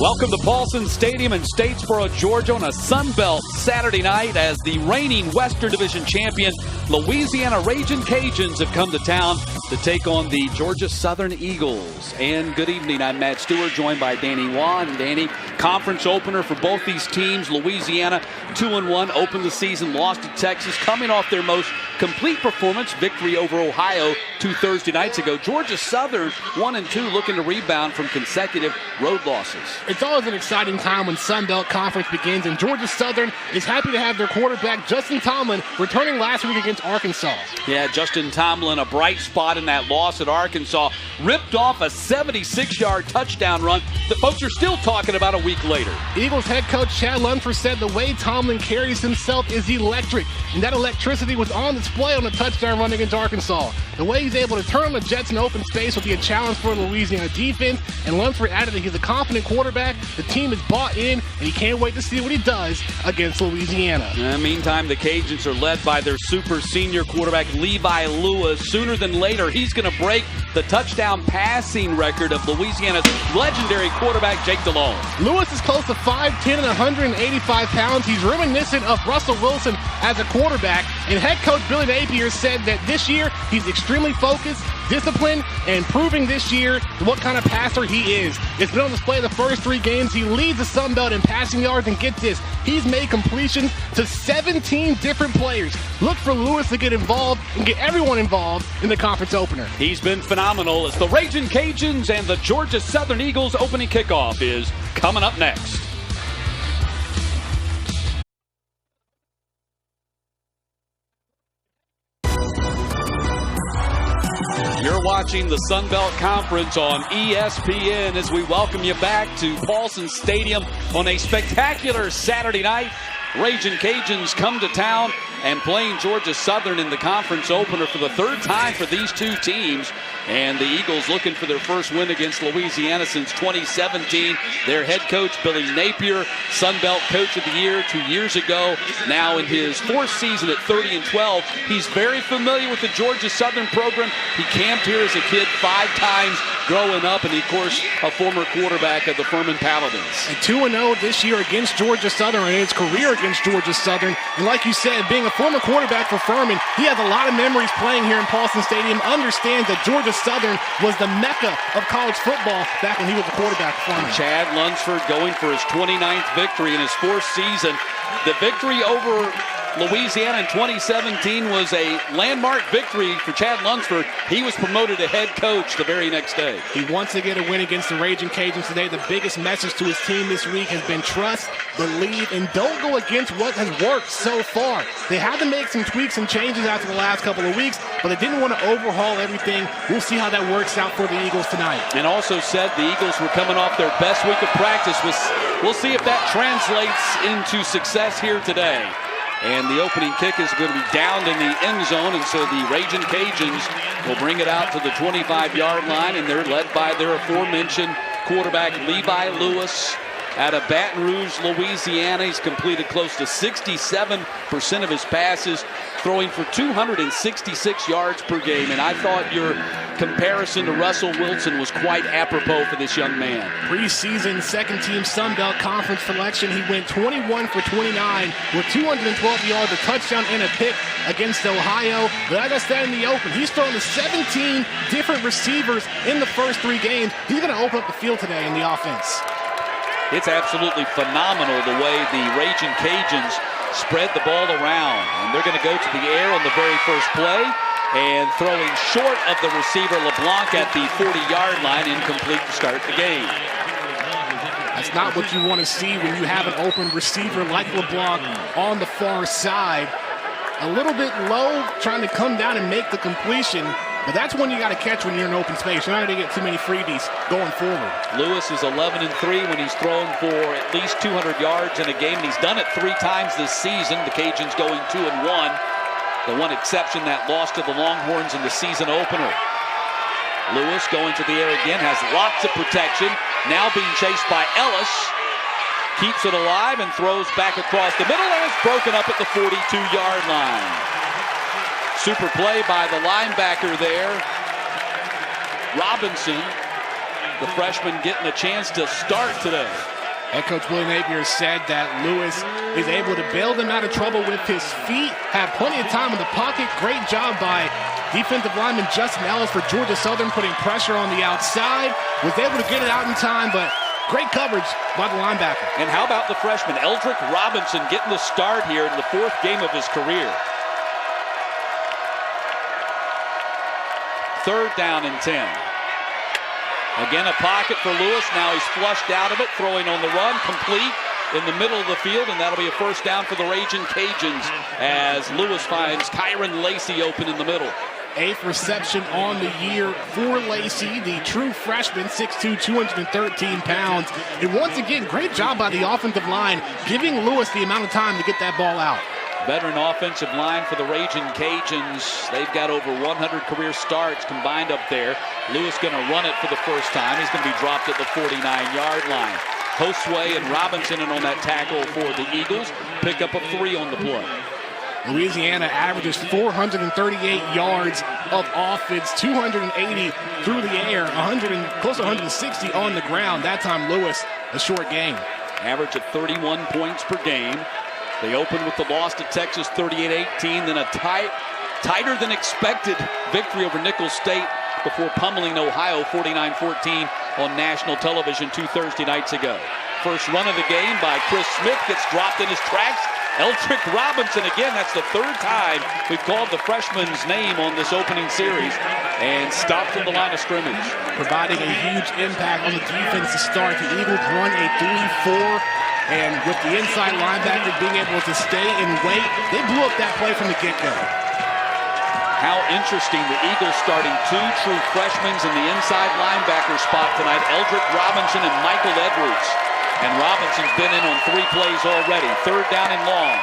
Welcome to Paulson Stadium in Statesboro, Georgia on a Sun Belt Saturday night as the reigning Western Division champion Louisiana Ragin' Cajuns have come to town to take on the Georgia Southern Eagles. And good evening, I'm Matt Stewart, joined by Danny Wan. Danny, conference opener for both these teams. Louisiana 2-1, opened the season, lost to Texas, coming off their most complete performance, victory over Ohio 2 Thursday nights ago. Georgia Southern 1-2, looking to rebound from consecutive road losses. It's always an exciting time when Sun Belt Conference begins, and Georgia Southern is happy to have their quarterback, Justin Tomlin, returning last week against Arkansas. Yeah, Justin Tomlin, a bright spot in that loss at Arkansas, ripped off a 76-yard touchdown run that folks are still talking about a week later. Eagles head coach Chad Lunsford said the way Tomlin carries himself is electric, and that electricity was on display on the touchdown run against Arkansas. The way he's able to turn the Jets in open space will be a challenge for the Louisiana defense, and Lunsford added that he's a confident quarterback. The team is bought in, and he can't wait to see what he does against Louisiana. Meantime, the Cajuns are led by their super senior quarterback, Levi Lewis. Sooner than later, he's going to break the touchdown passing record of Louisiana's legendary quarterback, Jake Delhomme. Lewis is close to 5'10 and 185 pounds. He's reminiscent of Russell Wilson as a quarterback, and head coach Billy Napier said that this year he's extremely focused, disciplined, and proving this year what kind of passer he is. It's been on display the first 3 games. He leads the Sun Belt in passing yards, and get this, he's made completions to 17 different players. Look for Lewis to get involved and get everyone involved in the conference opener. He's been phenomenal as the Ragin' Cajuns and the Georgia Southern Eagles opening kickoff is coming up next. You're watching the Sun Belt Conference on ESPN as we welcome you back to Paulson Stadium on a spectacular Saturday night. Ragin' Cajuns come to town and playing Georgia Southern in the conference opener for the 3rd time for these two teams. And the Eagles looking for their first win against Louisiana since 2017. Their head coach, Billy Napier, Sun Belt Coach of the Year 2 years ago. Now in his 4th season at 30-12, he's very familiar with the Georgia Southern program. He camped here as a kid 5 times growing up, and of course, a former quarterback of the Furman Paladins. And 2-0 this year against Georgia Southern in his career against Georgia Southern. And like you said, being a former quarterback for Furman, he has a lot of memories playing here in Paulson Stadium, understands that Georgia Southern was the mecca of college football back when he was a quarterback for Furman. Chad Lunsford going for his 29th victory in his 4th season. The victory over Louisiana in 2017 was a landmark victory for Chad Lunsford. He was promoted to head coach the very next day. He wants to get a win against the Ragin' Cajuns today. The biggest message to his team this week has been trust, believe, and don't go against what has worked so far. They had to make some tweaks and changes after the last couple of weeks, but they didn't want to overhaul everything. We'll see how that works out for the Eagles tonight. And also said the Eagles were coming off their best week of practice. We'll see if that translates into success here today. And the opening kick is going to be downed in the end zone, and so the Ragin' Cajuns will bring it out to the 25-yard line, and they're led by their aforementioned quarterback, Levi Lewis, out of Baton Rouge, Louisiana. He's completed close to 67% of his passes, throwing for 266 yards per game. And I thought your comparison to Russell Wilson was quite apropos for this young man. Preseason second-team Sun Belt Conference selection, he went 21 for 29 with 212 yards, a touchdown, and a pick against Ohio. But as I said in the open, he's thrown to 17 different receivers in the first 3 games. He's going to open up the field today in the offense. It's absolutely phenomenal the way the Ragin' Cajuns spread the ball around. And they're going to go to the air on the very first play and throwing short of the receiver LeBlanc at the 40-yard line, incomplete to start the game. That's not what you want to see when you have an open receiver like LeBlanc on the far side. A little bit low, trying to come down and make the completion. But that's one you got to catch when you're in open space. You're not going to get too many freebies going forward. Lewis is 11-3 when he's thrown for at least 200 yards in a game. And he's done it 3 times this season. The Cajuns going 2-1. The one exception that lost to the Longhorns in the season opener. Lewis going to the air again, has lots of protection. Now being chased by Ellis. Keeps it alive and throws back across the middle, and it's broken up at the 42-yard line. Super play by the linebacker there, Robinson. the freshman getting a chance to start today. Head coach Billy Napier said that Lewis is able to bail them out of trouble with his feet, have plenty of time in the pocket. Great job by defensive lineman Justin Ellis for Georgia Southern, putting pressure on the outside. Was able to get it out in time, but great coverage by the linebacker. And how about the freshman Eldrick Robinson getting the start here in the 4th game of his career? 3rd down and 10. Again, a pocket for Lewis. Now he's flushed out of it, throwing on the run, complete in the middle of the field, and that'll be a 1st down for the Raging Cajuns as Lewis finds Kyron Lacey open in the middle. 8th reception on the year for Lacey, the true freshman, 6'2", 213 pounds. And once again, great job by the offensive line, giving Lewis the amount of time to get that ball out. Veteran offensive line for the Raging Cajuns. They've got over 100 career starts combined up there. Lewis going to run it for the first time. He's going to be dropped at the 49-yard line. Josue and Robinson in on that tackle for the Eagles. Pick up a 3 on the play. Louisiana averages 438 yards of offense, 280 through the air, close to 160 on the ground. That time, Lewis, a short game. Average of 31 points per game. They open with the loss to Texas 38-18, then a tighter than expected victory over Nicholls State before pummeling Ohio 49-14 on national television 2 Thursday nights ago. First run of the game by Chris Smith gets dropped in his tracks. Eldrick Robinson again, that's the 3rd time we've called the freshman's name on this opening series, and stopped from the line of scrimmage. Providing a huge impact on the defense to start. The Eagles run a 3-4. And with the inside linebacker being able to stay and wait, they blew up that play from the get-go. How interesting, the Eagles starting 2 true freshmen in the inside linebacker spot tonight, Eldrick Robinson and Michael Edwards. And Robinson's been in on 3 plays already. 3rd down and long.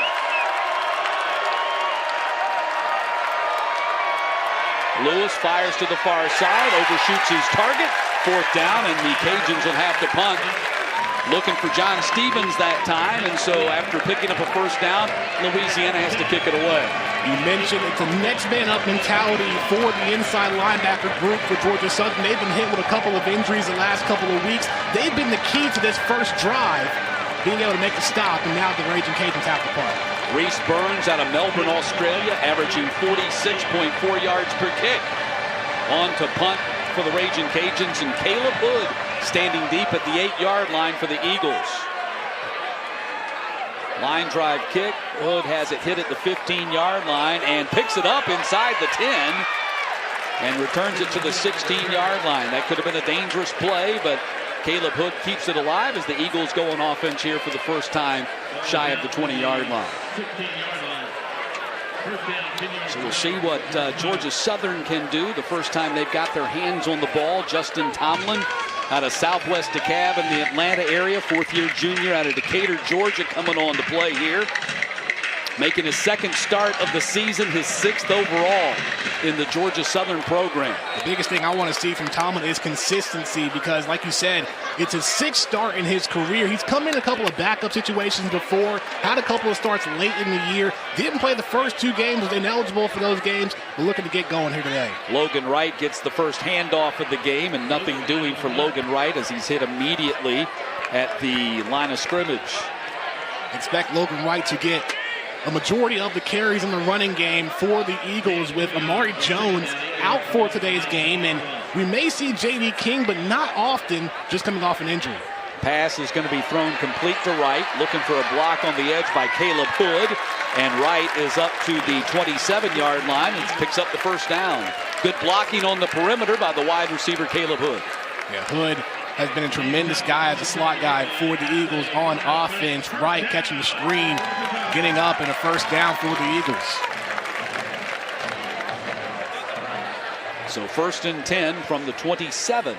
Lewis fires to the far side, overshoots his target. 4th down, and the Cajuns will have to punt. Looking for John Stevens that time, and so after picking up a 1st down, Louisiana has to kick it away. You mentioned it's a next man up mentality for the inside linebacker group for Georgia Southern. They've been hit with a couple of injuries the last couple of weeks. They've been the key to this first drive, being able to make the stop, and now the Raging Cajuns have to punt. Reese Burns out of Melbourne, Australia, averaging 46.4 yards per kick. On to punt for the Raging Cajuns, and Caleb Hood standing deep at the 8-yard line for the Eagles. Line drive kick. Hood has it hit at the 15-yard line and picks it up inside the 10 and returns it to the 16-yard line. That could have been a dangerous play, but Caleb Hood keeps it alive as the Eagles go on offense here for the first time shy of the 20-yard line. So we'll see what Georgia Southern can do. The first time they've got their hands on the ball. Justin Tomlin out of Southwest DeKalb in the Atlanta area, 4th-year junior out of Decatur, Georgia, coming on to play here. Making his 2nd start of the season, his 6th overall in the Georgia Southern program. The biggest thing I want to see from Tomlin is consistency because, like you said, it's his 6th start in his career. He's come in a couple of backup situations before, had a couple of starts late in the year, didn't play the first 2 games, was ineligible for those games. We're looking to get going here today. Logan Wright gets the first handoff of the game, and nothing doing for Logan Wright as he's hit immediately at the line of scrimmage. Expect Logan Wright to get a majority of the carries in the running game for the Eagles with Amari Jones out for today's game. And we may see J.D. King, but not often, just coming off an injury. Pass is going to be thrown complete to Wright, looking for a block on the edge by Caleb Hood. And Wright is up to the 27-yard line and picks up the 1st down. Good blocking on the perimeter by the wide receiver, Caleb Hood. Yeah, Hood has been a tremendous guy as a slot guy for the Eagles on offense. Wright catching the screen, getting up, and a 1st down for the Eagles. So 1st and 10 from the 27.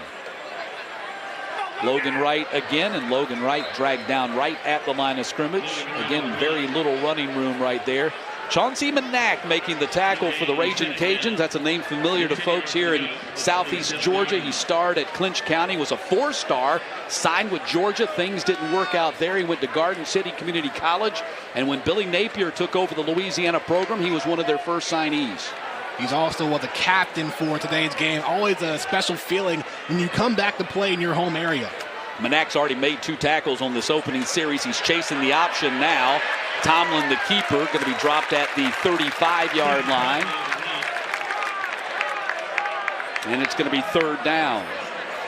Logan Wright again, and Logan Wright dragged down right at the line of scrimmage. Again, very little running room right there. Chauncey Manack making the tackle for the Raging Cajuns. That's a name familiar to folks here in southeast Georgia. He starred at Clinch County, was a 4-star, signed with Georgia. Things didn't work out there. He went to Garden City Community College, and when Billy Napier took over the Louisiana program, he was one of their first signees. He's also the captain for today's game. Always a special feeling when you come back to play in your home area. Manak's already made 2 tackles on this opening series. He's chasing the option now. Tomlin, the keeper, going to be dropped at the 35-yard line. And it's going to be 3rd down.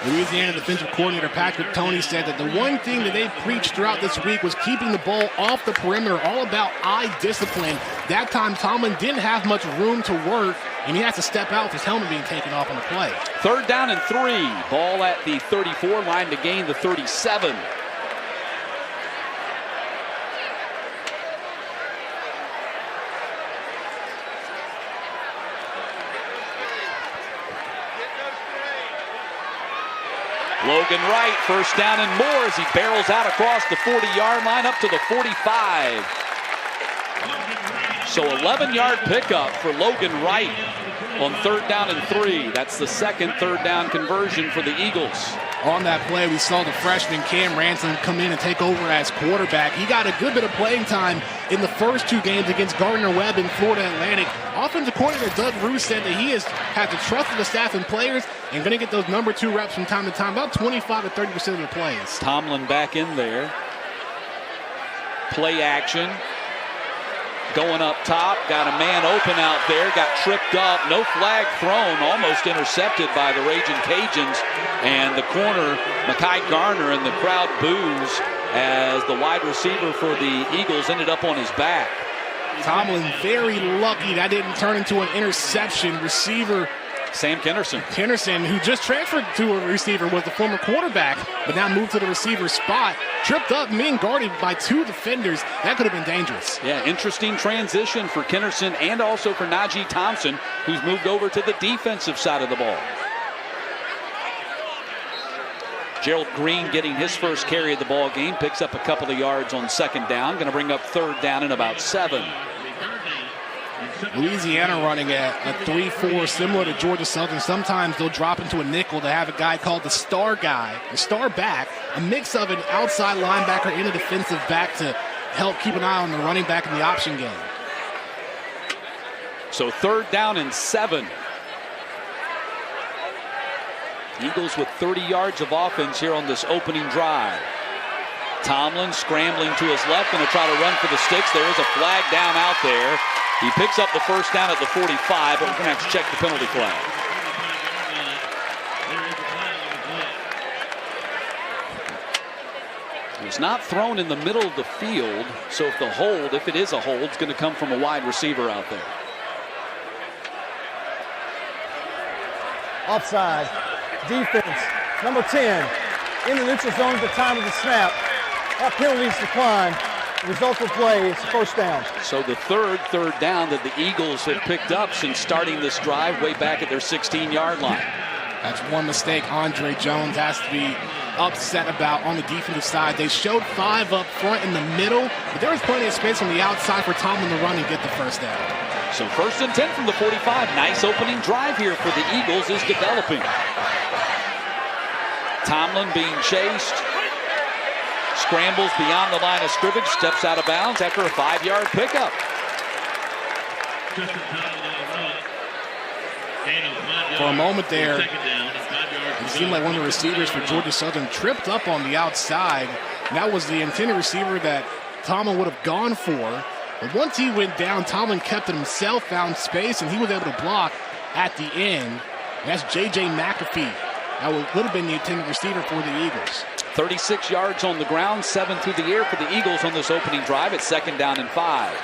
Louisiana defensive coordinator Patrick Toney said that the one thing that they preached throughout this week was keeping the ball off the perimeter, all about eye discipline. That time, Tomlin didn't have much room to work, and he has to step out with his helmet being taken off on the play. 3rd down and 3. Ball at the 34 line to gain the 37. Logan Wright, 1st down and more as he barrels out across the 40-yard line up to the 45. So 11-yard pickup for Logan Wright on 3rd down and 3. That's the second 3rd down conversion for the Eagles. On that play, we saw the freshman Cam Ransom come in and take over as quarterback. He got a good bit of playing time in the first 2 games against Gardner-Webb and Florida Atlantic. Offensive coordinator Doug Roos said that he has had the trust of the staff and players and going to get those number 2 reps from time to time, about 25 to 30% of the plays. Tomlin back in there. Play action. Going up top, got a man open out there, got tripped up, no flag thrown, almost intercepted by the Raging Cajuns, and the corner, Mekhi Garner, and the crowd boos as the wide receiver for the Eagles ended up on his back. Tomlin very lucky that didn't turn into an interception. Receiver Sam Kennerson, who just transferred to a receiver, was the former quarterback, but now moved to the receiver spot. Tripped up, being guarded by 2 defenders. That could have been dangerous. Yeah, interesting transition for Kennerson and also for Najee Thompson, who's moved over to the defensive side of the ball. Gerald Green getting his first carry of the ball game, picks up a couple of yards on 2nd down, going to bring up 3rd down and about 7. Louisiana running a 3-4, similar to Georgia Southern. Sometimes they'll drop into a nickel to have a guy called the star guy, the star back, a mix of an outside linebacker and a defensive back to help keep an eye on the running back in the option game. So 3rd down and 7. Eagles with 30 yards of offense here on this opening drive. Tomlin scrambling to his left, going to try to run for the sticks. There is a flag down out there. He picks up the 1st down at the 45, but we're going to have to check the penalty flag. It's not thrown in the middle of the field, so if the hold, if it is a hold, it's going to come from a wide receiver out there. Offside. Defense. Number 10. In the neutral zone at the time of the snap. That penalty is declined. The result of play is 1st down. So the 3rd down that the Eagles have picked up since starting this drive way back at their 16-yard line. That's one mistake Andre Jones has to be upset about on the defensive side. They showed 5 up front in the middle, but there was plenty of space on the outside for Tomlin to run and get the 1st down. So 1st and 10 from the 45. Nice opening drive here for the Eagles is developing. Tomlin being chased. Scrambles beyond the line of scrimmage, steps out of bounds after a 5-yard pickup. For a moment there, it seemed like one of the receivers for Georgia Southern tripped up on the outside. And that was the intended receiver that Tomlin would have gone for. But once he went down, Tomlin kept it himself, found space, and he was able to block at the end. And that's J.J. McAfee. That would have been the intended receiver for the Eagles. 36 yards on the ground, 7 through the air for the Eagles on this opening drive at 2nd down and 5.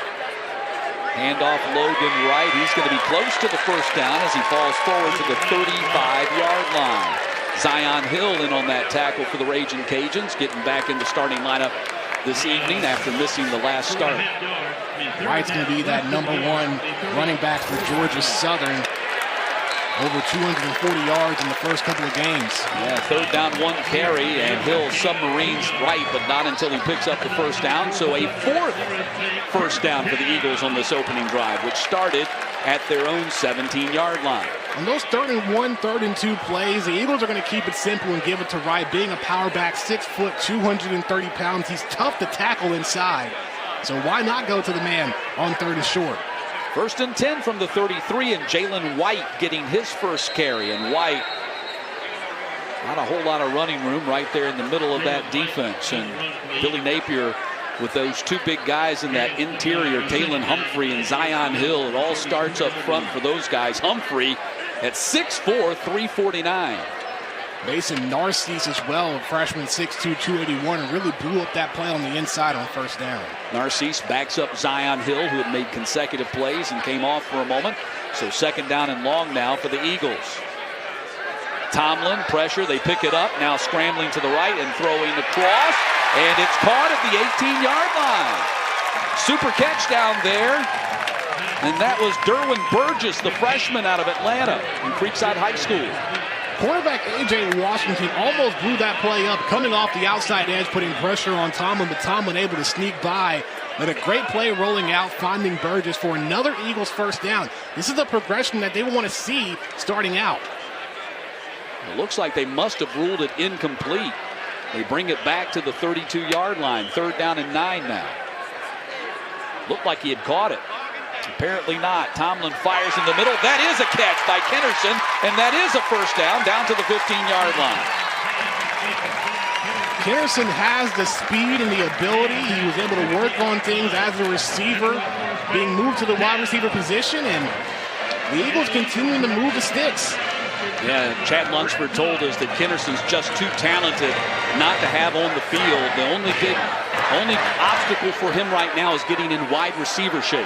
Handoff Logan Wright. He's going to be close to the 1st down as he falls forward to the 35-yard line. Zion Hill in on that tackle for the Raging Cajuns, getting back in the starting lineup this evening after missing the last start. Wright's going to be that number 1 running back for Georgia Southern. Over 240 yards in the first couple of games. Yeah, 3rd down, 1 carry, and Hill submarines Wright, but not until he picks up the 1st down. So a 4th 1st down for the Eagles on this opening drive, which started at their own 17-yard line. On those 3rd and 1, 3rd and 2 plays, the Eagles are going to keep it simple and give it to Wright. Being a power back, 6 foot, 230 pounds, he's tough to tackle inside. So why not go to the man on 3rd and short? First and 10 from the 33, and Jalen White getting his first carry. And White, not a whole lot of running room right there in the middle of that defense. And Billy Napier with those two big guys in that interior, Taylon Humphrey and Zion Hill. It all starts up front for those guys. Humphrey at 6'4", 349. Mason Narcisse as well, a freshman, 6'2", 281, and really blew up that play on the inside on first down. Narcisse backs up Zion Hill, who had made consecutive plays and came off for a moment. So second down and long now for the Eagles. Tomlin, pressure, they pick it up, now scrambling to the right and throwing across, and it's caught at the 18-yard line. Super catch down there, and that was Derwin Burgess, the freshman out of Atlanta in Creekside High School. Quarterback A.J. Washington almost blew that play up, coming off the outside edge, putting pressure on Tomlin, but Tomlin able to sneak by. But a great play rolling out, finding Burgess for another Eagles first down. This is a progression that they want to see starting out. It looks like they must have ruled it incomplete. They bring it back to the 32-yard line. Third down and 9 now. Looked like he had caught it. Apparently not. Tomlin fires in the middle. That is a catch by Kennerson, and that is a first down to the 15-yard line. Kennerson has the speed and the ability. He was able to work on things as a receiver, being moved to the wide receiver position, and the Eagles continuing to move the sticks. Yeah, Chad Lunsford told us that Kennerson's just too talented not to have on the field. The only obstacle for him right now is getting in wide receiver shape.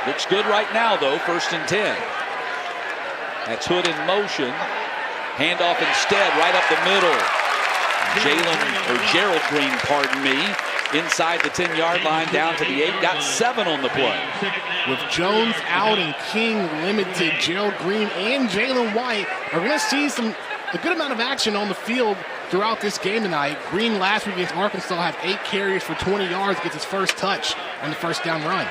Looks good right now, though. First and 10. That's Hood in motion. Handoff instead, right up the middle. Gerald Green, pardon me, inside the 10-yard line down to the 8. Got 7 on the play. With Jones out and King limited, Gerald Green and Jalen White are going to see a good amount of action on the field throughout this game tonight. Green last week against Arkansas had 8 carries for 20 yards, gets his first touch on the first down run.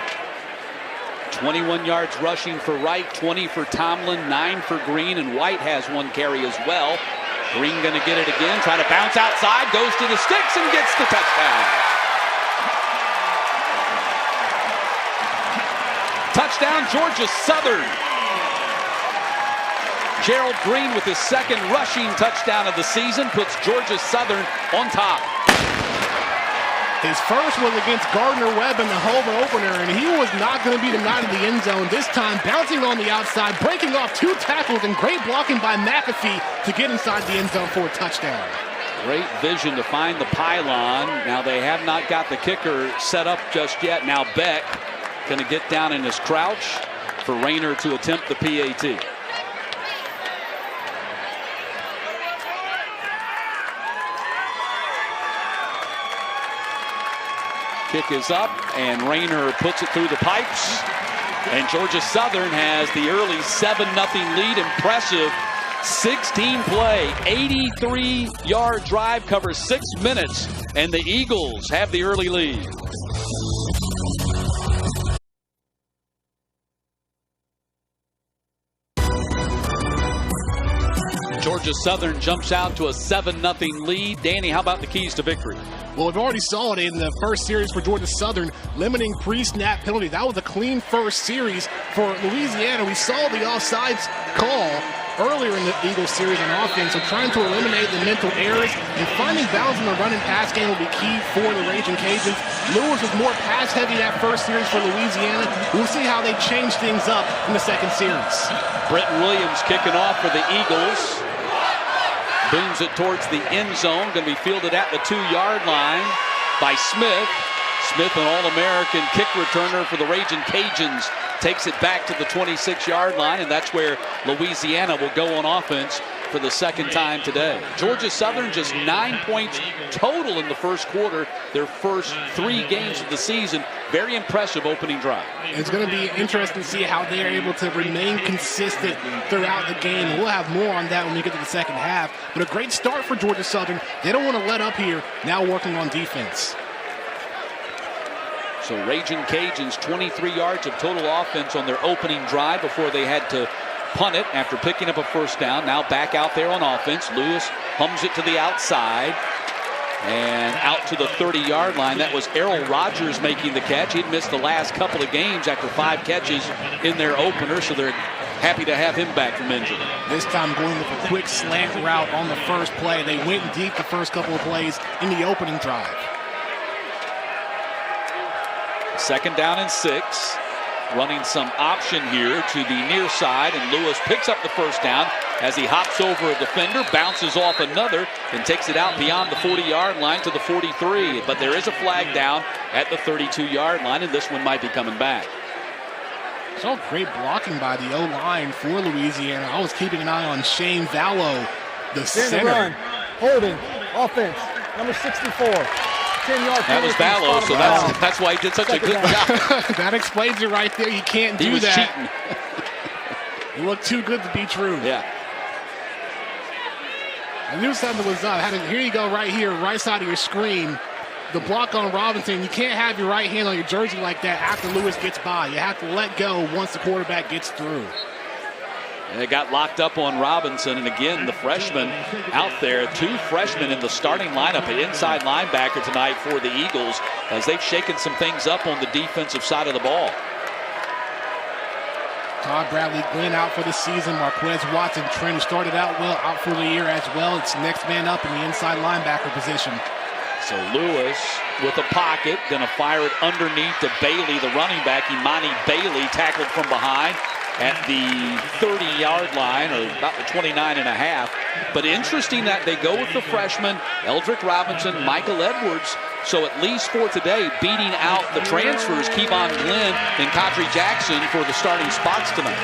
21 yards rushing for Wright, 20 for Tomlin, 9 for Green, and White has 1 carry as well. Green going to get it again, trying to bounce outside, goes to the sticks and gets the touchdown. Touchdown, Georgia Southern. Gerald Green with his second rushing touchdown of the season puts Georgia Southern on top. His first was against Gardner-Webb in the home opener, and he was not going to be denied in the end zone. This time, bouncing on the outside, breaking off 2 tackles, and great blocking by McAfee to get inside the end zone for a touchdown. Great vision to find the pylon. Now they have not got the kicker set up just yet. Now Beck going to get down in his crouch for Rayner to attempt the PAT. Kick is up, and Rayner puts it through the pipes. And Georgia Southern has the early 7-0 lead. Impressive 16-play, 83-yard drive, covers 6 minutes, and the Eagles have the early lead. Georgia Southern jumps out to a 7-0 lead. Danny, how about the keys to victory? Well, we've already saw it in the first series for Georgia Southern, limiting pre-snap penalty. That was a clean first series for Louisiana. We saw the offsides call earlier in the Eagles series on offense, so trying to eliminate the mental errors and finding balance in the run and pass game will be key for the Raging Cajuns. Lewis was more pass-heavy that first series for Louisiana. We'll see how they change things up in the second series. Brent Williams kicking off for the Eagles. Booms it towards the end zone. Going to be fielded at the 2-yard line by Smith. Smith, an All-American kick returner for the Raging Cajuns, takes it back to the 26-yard line, and that's where Louisiana will go on offense for the second time today. Georgia Southern just 9 points total in the first quarter, their first 3 games of the season. Very impressive opening drive. It's going to be interesting to see how they are able to remain consistent throughout the game. We'll have more on that when we get to the second half. But a great start for Georgia Southern. They don't want to let up here, now working on defense. So Raging Cajuns 23 yards of total offense on their opening drive before they had to punt it after picking up a first down. Now back out there on offense. Lewis hums it to the outside. And out to the 30-yard line. That was Errol Rogers making the catch. He'd missed the last couple of games after 5 catches in their opener, so they're happy to have him back from injury. This time going with a quick slant route on the first play. They went deep the first couple of plays in the opening drive. 2nd down and 6. Running some option here to the near side, and Lewis picks up the first down as he hops over a defender, bounces off another, and takes it out beyond the 40-yard line to the 43. But there is a flag down at the 32-yard line, and this one might be coming back. So great blocking by the O-line for Louisiana. I was keeping an eye on Shane Vallow, the center. Run, holding, offense, number 64. 10-yard that was Vallow, so that's why he did such a good job. That explains it right there. You can't do that. Cheating. It looked too good to be true. Yeah. I knew something was up. Here you go right here, right side of your screen. The block on Robinson. You can't have your right hand on your jersey like that after Lewis gets by. You have to let go once the quarterback gets through. And it got locked up on Robinson, and again, the freshman out there. 2 freshmen in the starting lineup, an inside linebacker tonight for the Eagles, as they've shaken some things up on the defensive side of the ball. Todd Bradley Glenn out for the season. Marquez Watson Trent started out well, out for the year as well. It's next man up in the inside linebacker position. So Lewis with a pocket, going to fire it underneath to Bailey, the running back. Imani Bailey tackled from behind at the 30-yard line, or about the 29.5. But interesting that they go with the freshman, Eldrick Robinson, Michael Edwards. So at least for today, beating out the transfers, Kevon Glenn and Kadri Jackson for the starting spots tonight.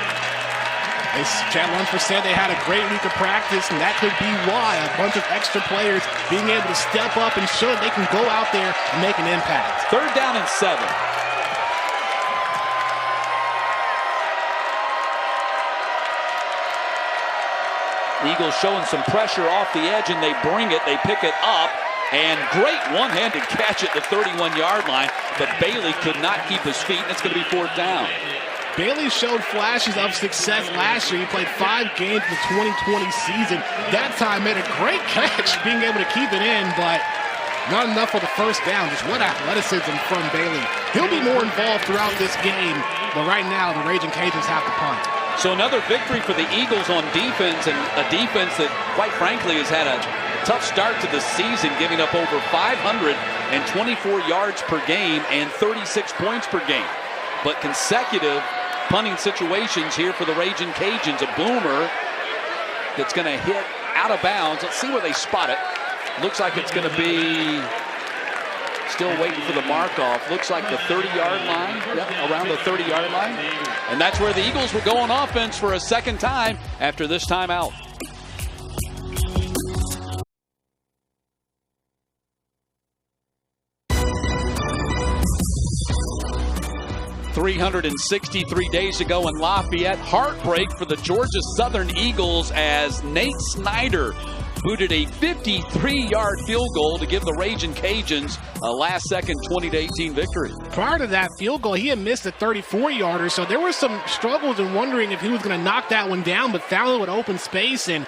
As Chad Lunsford said, they had a great week of practice, and that could be why a bunch of extra players being able to step up and show that they can go out there and make an impact. 3rd down and 7. Eagles showing some pressure off the edge, and they bring it, they pick it up, and great one-handed catch at the 31-yard line, but Bailey could not keep his feet, and it's going to be 4th down. Bailey showed flashes of success last year. He played 5 games in the 2020 season. That time made a great catch, being able to keep it in, but not enough for the first down. Just what athleticism from Bailey. He'll be more involved throughout this game, but right now the Raging Cajuns have to punt. So another victory for the Eagles on defense, and a defense that, quite frankly, has had a tough start to the season, giving up over 524 yards per game and 36 points per game. But consecutive punting situations here for the Raging Cajuns. A boomer that's going to hit out of bounds. Let's see where they spot it. Looks like it's going to be still waiting for the mark off. Looks like the 30-yard line. Yep, around the 30-yard line. And that's where the Eagles will go on offense for a second time after this timeout. $363 days ago in Lafayette, heartbreak for the Georgia Southern Eagles as Nate Snyder booted a 53-yard field goal to give the Raging Cajuns a last-second 20-18 victory. Prior to that field goal, he had missed a 34-yarder, so there were some struggles and wondering if he was going to knock that one down, but found it with open space, and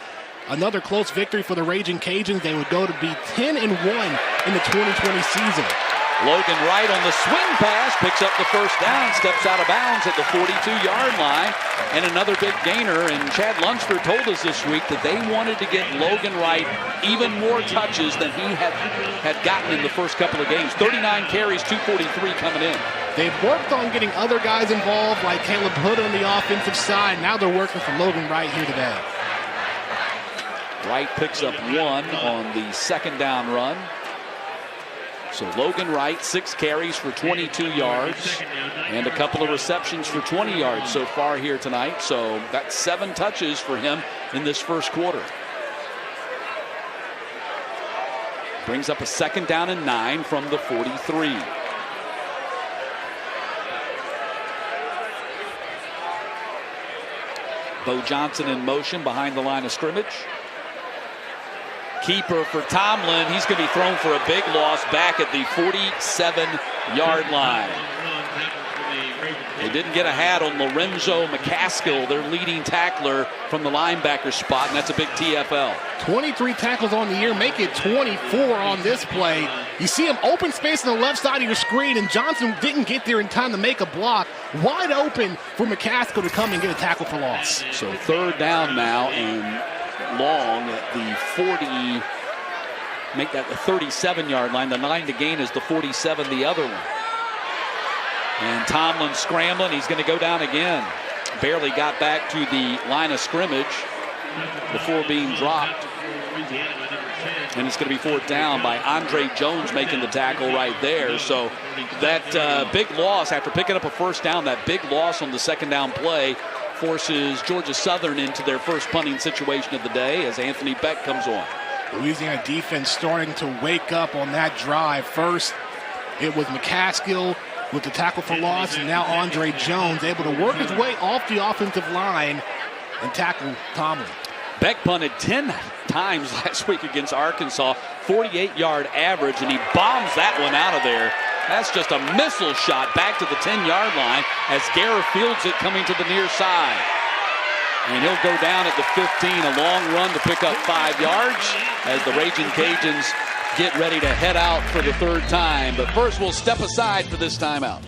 another close victory for the Raging Cajuns. They would go to be 10-1 in the 2020 season. Logan Wright on the swing pass, picks up the first down, steps out of bounds at the 42-yard line, and another big gainer. And Chad Lunsford told us this week that they wanted to get Logan Wright even more touches than he had gotten in the first couple of games. 39 carries, 243 coming in. They've worked on getting other guys involved, like Caleb Hood on the offensive side. Now they're working for Logan Wright here today. Wright picks up 1 on the second down run. So Logan Wright, 6 carries for 22 yards and a couple of receptions for 20 yards so far here tonight. So that's 7 touches for him in this first quarter. Brings up a 2nd down and 9 from the 43. Bo Johnson in motion behind the line of scrimmage. Keeper for Tomlin. He's going to be thrown for a big loss back at the 47-yard line. They didn't get a hat on Lorenzo McCaskill, their leading tackler from the linebacker spot, and that's a big TFL. 23 tackles on the year, make it 24 on this play. You see him open space on the left side of your screen, and Johnson didn't get there in time to make a block. Wide open for McCaskill to come and get a tackle for loss. So third down now and long at the 40, make that the 37-yard line. The 9 to gain is the 47, the other one. And Tomlin scrambling. He's going to go down again. Barely got back to the line of scrimmage before being dropped. And it's going to be fourth down by Andre Jones making the tackle right there. So that big loss after picking up a first down, that big loss on the second down play forces Georgia Southern into their first punting situation of the day as Anthony Beck comes on. Louisiana defense starting to wake up on that drive. First, it was McCaskill with the tackle for loss, and now Andre Jones able to work his way off the offensive line and tackle Tomlin. Beck punted 10 times last week against Arkansas, 48-yard average, and he bombs that one out of there. That's just a missile shot back to the 10-yard line as Guerra fields it coming to the near side. And he'll go down at the 15, a long run to pick up 5 yards as the Raging Cajuns get ready to head out for the third time. But first, we'll step aside for this timeout.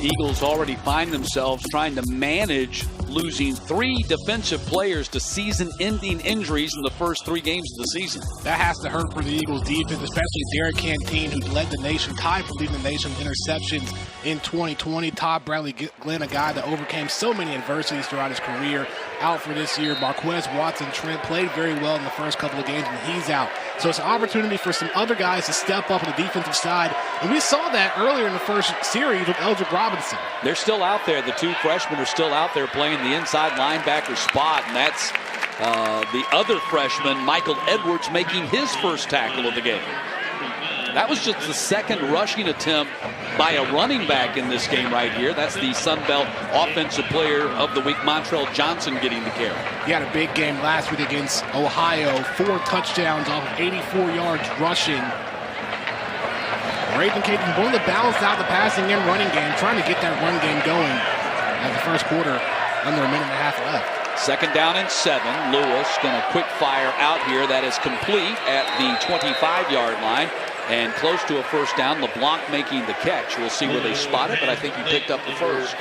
Eagles already find themselves trying to manage losing 3 defensive players to season-ending injuries in the first 3 games of the season. That has to hurt for the Eagles defense, especially Derek Canteen, who led the nation, tied for leading the nation with interceptions in 2020. Todd Bradley Glenn, a guy that overcame so many adversities throughout his career, out for this year. Marquez Watson-Trent played very well in the first couple of games, and he's out. So it's an opportunity for some other guys to step up on the defensive side. And we saw that earlier in the first series with Eldrick Robinson. They're still out there. The 2 freshmen are still out there playing the inside linebacker spot, and that's the other freshman, Michael Edwards, making his first tackle of the game. That was just the second rushing attempt by a running back in this game right here. That's the Sun Belt Offensive Player of the Week, Montrell Johnson, getting the carry. He had a big game last week against Ohio. 4 touchdowns off of 84 yards rushing. Raging Cajuns willing to balance out the passing and running game, trying to get that run game going as the first quarter under a minute and a half left. Second down and 7. Lewis going to quick fire out here. That is complete at the 25-yard line and close to a first down. LeBlanc making the catch. We'll see where they spot it, but I think he picked up the first.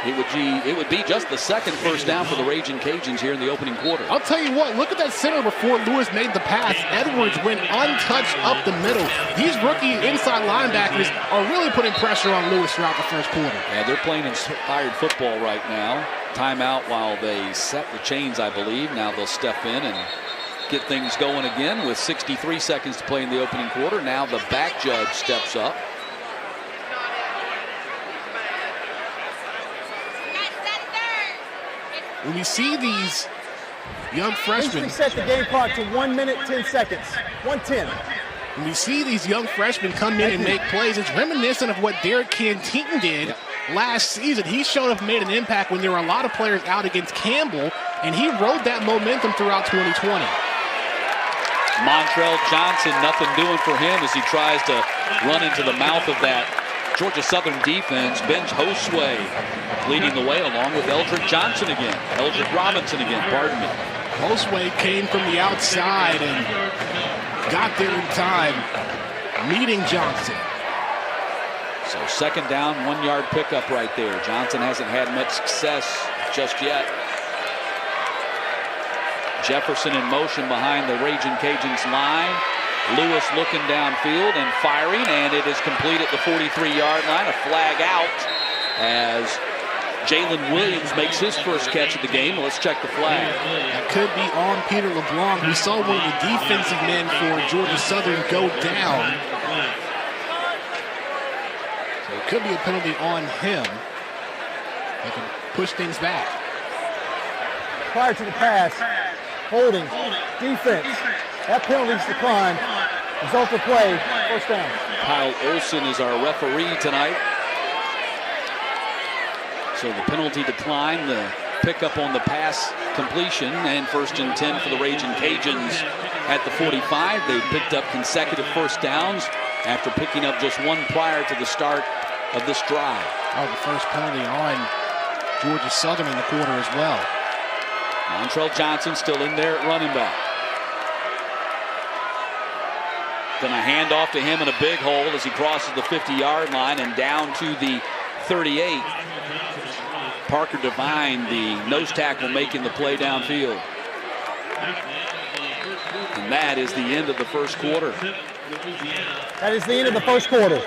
It would be just the second first down for the Raging Cajuns here in the opening quarter. I'll tell you what, look at that center before Lewis made the pass. Edwards went untouched up the middle. These rookie inside linebackers are really putting pressure on Lewis throughout the first quarter. Yeah, they're playing inspired football right now. Timeout while they set the chains, I believe. Now they'll step in and get things going again with 63 seconds to play in the opening quarter. Now the back judge steps up. When we see these young freshmen, Please reset the game clock to 1 minute, 10 seconds. 1:10. when we see these young freshmen come in and make plays, it's reminiscent of what Derek Canteen did last season. He showed up and made an impact when there were a lot of players out against Campbell, and he rode that momentum throughout 2020. Montrell Johnson, nothing doing for him as he tries to run into the mouth of that Georgia Southern defense. Benj Josue leading the way along with Eldrick Johnson again. Eldrick Robinson again, pardon me. Josue came from the outside and got there in time, meeting Johnson. So second down, 1-yard pickup right there. Johnson hasn't had much success just yet. Jefferson in motion behind the Raging Cajuns line. Lewis looking downfield and firing, and it is complete at the 43-yard line. A flag out as Jalen Williams makes his first catch of the game. Let's check the flag. That could be on Peter LeBlanc. We saw one of the defensive men for Georgia Southern go down. So it could be a penalty on him. They can push things back. Prior to the pass, holding, defense. That penalty's declined. Result of play, first down. Kyle Olson is our referee tonight. So the penalty declined. The pickup on the pass completion, and 1st and 10 for the Raging Cajuns at the 45. They picked up consecutive first downs after picking up just one prior to the start of this drive. Oh, the first penalty on Georgia Southern in the quarter as well. Montrell Johnson still in there at running back. Then a handoff to him in a big hole as he crosses the 50-yard line and down to the 38. Parker Devine, the nose tackle, making the play downfield. And that is the end of the first quarter. That is the end of the first quarter.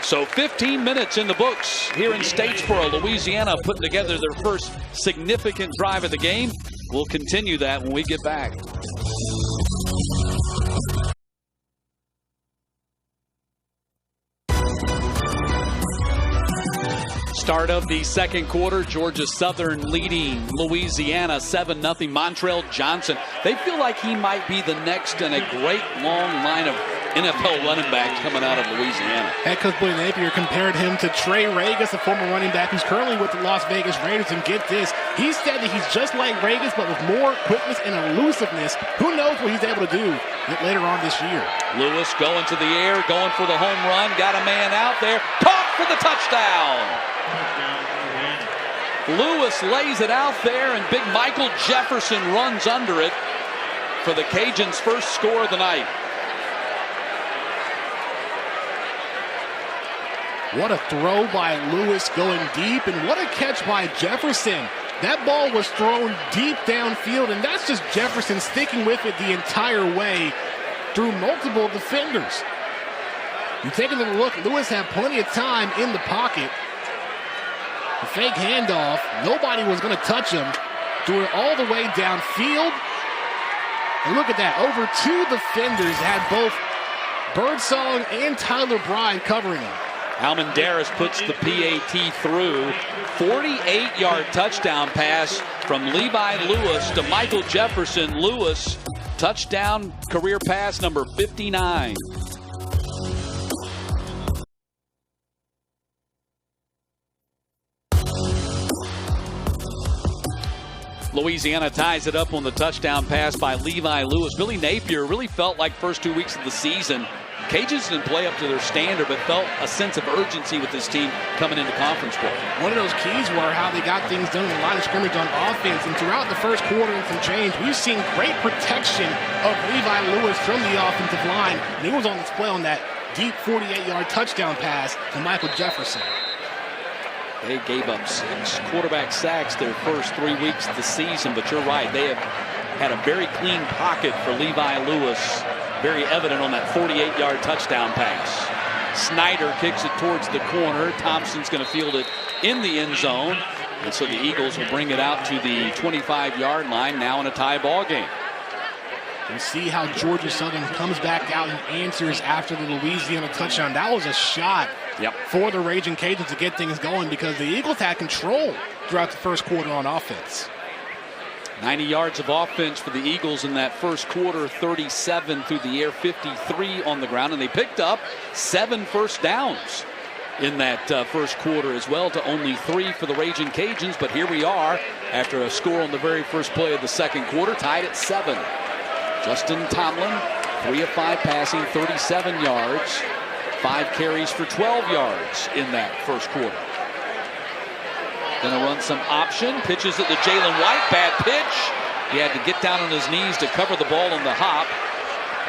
So 15 minutes in the books here in Statesboro, Louisiana, putting together their first significant drive of the game. We'll continue that when we get back. Start of the second quarter, Georgia Southern leading Louisiana 7-0. Montrell Johnson, they feel like he might be the next in a great long line of NFL running backs coming out of Louisiana. Head coach Billy Napier compared him to Trey Regas, a former running back who's currently with the Las Vegas Raiders. And get this, he said that he's just like Regas, but with more quickness and elusiveness. Who knows what he's able to do later on this year. Lewis going to the air, going for the home run. Got a man out there. Caught for the touchdown. Lewis lays it out there, and big Michael Jefferson runs under it for the Cajuns' first score of the night. What a throw by Lewis going deep, and what a catch by Jefferson. That ball was thrown deep downfield, and that's just Jefferson sticking with it the entire way through multiple defenders. You take a little look, Lewis had plenty of time in the pocket. The fake handoff, nobody was going to touch him. Threw it all the way downfield. And look at that, over 2 defenders had both Birdsong and Tyler Bryan covering him. Almendarez puts the PAT through. 48-yard touchdown pass from Levi Lewis to Michael Jefferson. Lewis, touchdown career pass number 59. Louisiana ties it up on the touchdown pass by Levi Lewis. Billy Napier really felt like first 2 weeks of the season, Cajuns didn't play up to their standard, but felt a sense of urgency with this team coming into conference play. One of those keys were how they got things done in the line of scrimmage on offense. And throughout the first quarter and some change, we've seen great protection of Levi Lewis from the offensive line. And he was on display on that deep 48-yard touchdown pass to Michael Jefferson. They gave up 6 quarterback sacks their first 3 weeks of the season, but you're right. They have had a very clean pocket for Levi Lewis. Very evident on that 48-yard touchdown pass. Snyder kicks it towards the corner. Thompson's going to field it in the end zone. And so the Eagles will bring it out to the 25-yard line, now in a tie ball game. And see how Georgia Southern comes back out and answers after the Louisiana touchdown. That was a shot for the Raging Cajuns to get things going, because the Eagles had control throughout the first quarter on offense. 90 yards of offense for the Eagles in that first quarter, 37 through the air, 53 on the ground. And they picked up 7 first downs in that first quarter as well, to only 3 for the Raging Cajuns. But here we are after a score on the very first play of the second quarter, tied at 7. Justin Tomlin, 3 of 5 passing, 37 yards, 5 carries for 12 yards in that first quarter. Going to run some option, pitches it to Jalen White, bad pitch. He had to get down on his knees to cover the ball on the hop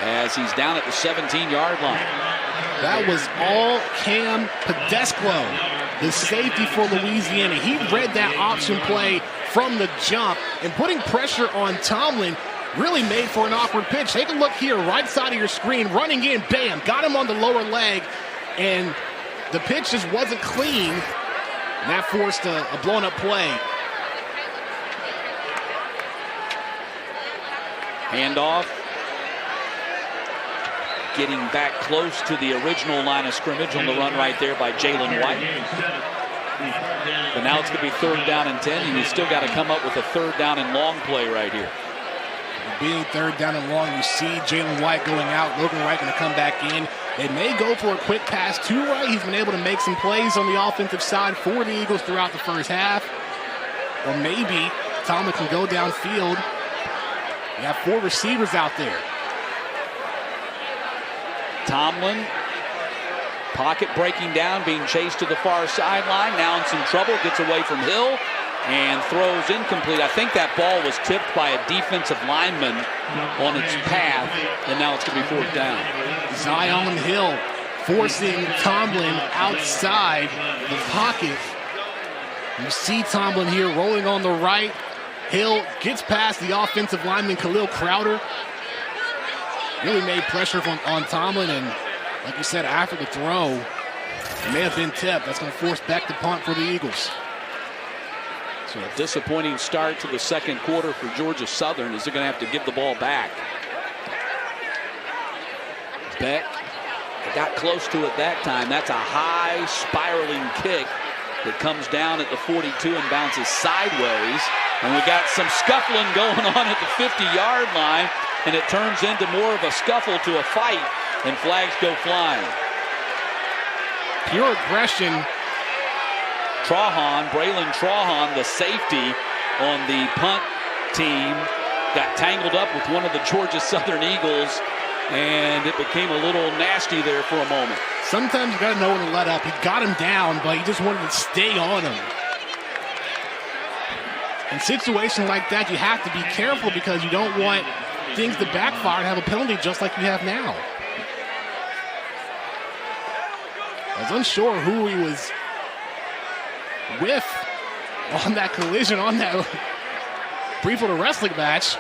as he's down at the 17-yard line. That was all Cam Pedesclo, the safety for Louisiana. He read that option play from the jump, and putting pressure on Tomlin really made for an awkward pitch. Take a look here, right side of your screen, running in, bam, got him on the lower leg, and the pitch just wasn't clean. And that forced a blown-up play. Handoff. Getting back close to the original line of scrimmage on the run right there by Jalen White. But now it's going to be 3rd down and 10, and you still got to come up with a 3rd down and long play right here. Being 3rd down and long, you see Jalen White going out, Logan Wright going to come back in. They may go for a quick pass to Wright. He's been able to make some plays on the offensive side for the Eagles throughout the first half. Or maybe Tomlin can go downfield. You have 4 receivers out there. Tomlin, pocket breaking down, being chased to the far sideline. Now in some trouble, gets away from Hill and throws incomplete. I think that ball was tipped by a defensive lineman on its path, and now it's going to be 4th down. Zion Hill forcing Tomlin outside the pocket. You see Tomlin here rolling on the right. Hill gets past the offensive lineman, Khalil Crowder. Really made pressure on Tomlin, and like you said, after the throw, it may have been tipped. That's going to force back the punt for the Eagles. So a disappointing start to the second quarter for Georgia Southern, as they're going to have to give the ball back. Beck got close to it that time. That's a high spiraling kick that comes down at the 42 and bounces sideways. And we got some scuffling going on at the 50-yard line, and it turns into more of a scuffle to a fight, and flags go flying. Pure aggression. Braylon Trahan, the safety on the punt team, got tangled up with one of the Georgia Southern Eagles, and it became a little nasty there for a moment. Sometimes you got to know when to let up. He got him down, but he just wanted to stay on him. In situations like that, you have to be careful because you don't want things to backfire and have a penalty just like you have now. I was unsure who he was with on that collision, on that brief little wrestling match.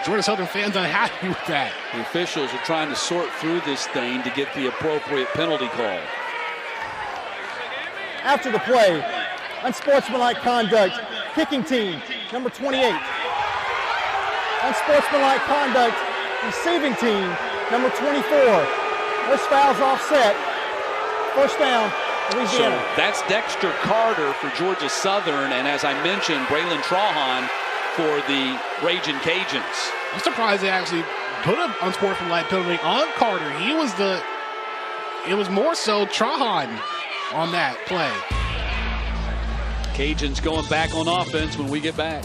Georgia Southern fans unhappy with that. The officials are trying to sort through this thing to get the appropriate penalty call. After the play, unsportsmanlike conduct, kicking team, number 28. Unsportsmanlike conduct, receiving team, number 24. Those fouls offset. 1st down, Louisiana. So that's Dexter Carter for Georgia Southern, and as I mentioned, Braylon Trahan for the Ragin' Cajuns. I'm surprised they actually put an unsportsmanlike penalty on Carter. It was more so Trahan on that play. Cajuns going back on offense when we get back.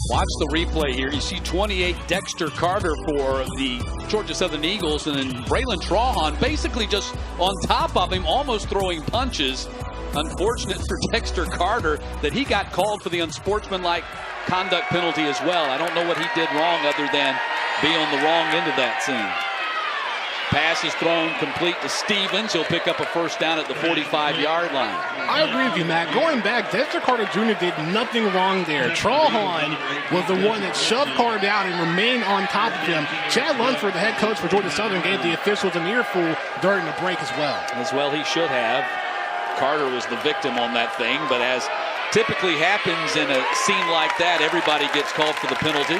Watch the replay here. You see 28 Dexter Carter for the Georgia Southern Eagles, and then Braylon Trahan basically just on top of him, almost throwing punches. Unfortunate for Dexter Carter that he got called for the unsportsmanlike conduct penalty as well. I don't know what he did wrong other than be on the wrong end of that scene. Pass is thrown complete to Stevens. He'll pick up a 1st down at the 45-yard line. I agree with you, Matt. Going back, Dexter Carter Jr. did nothing wrong there. Trahan was the one that shoved Carter down and remained on top of him. Chad Lunsford, the head coach for Georgia Southern, gave the officials an earful during the break as well. As well he should have. Carter was the victim on that thing, but as typically happens in a scene like that, everybody gets called for the penalty.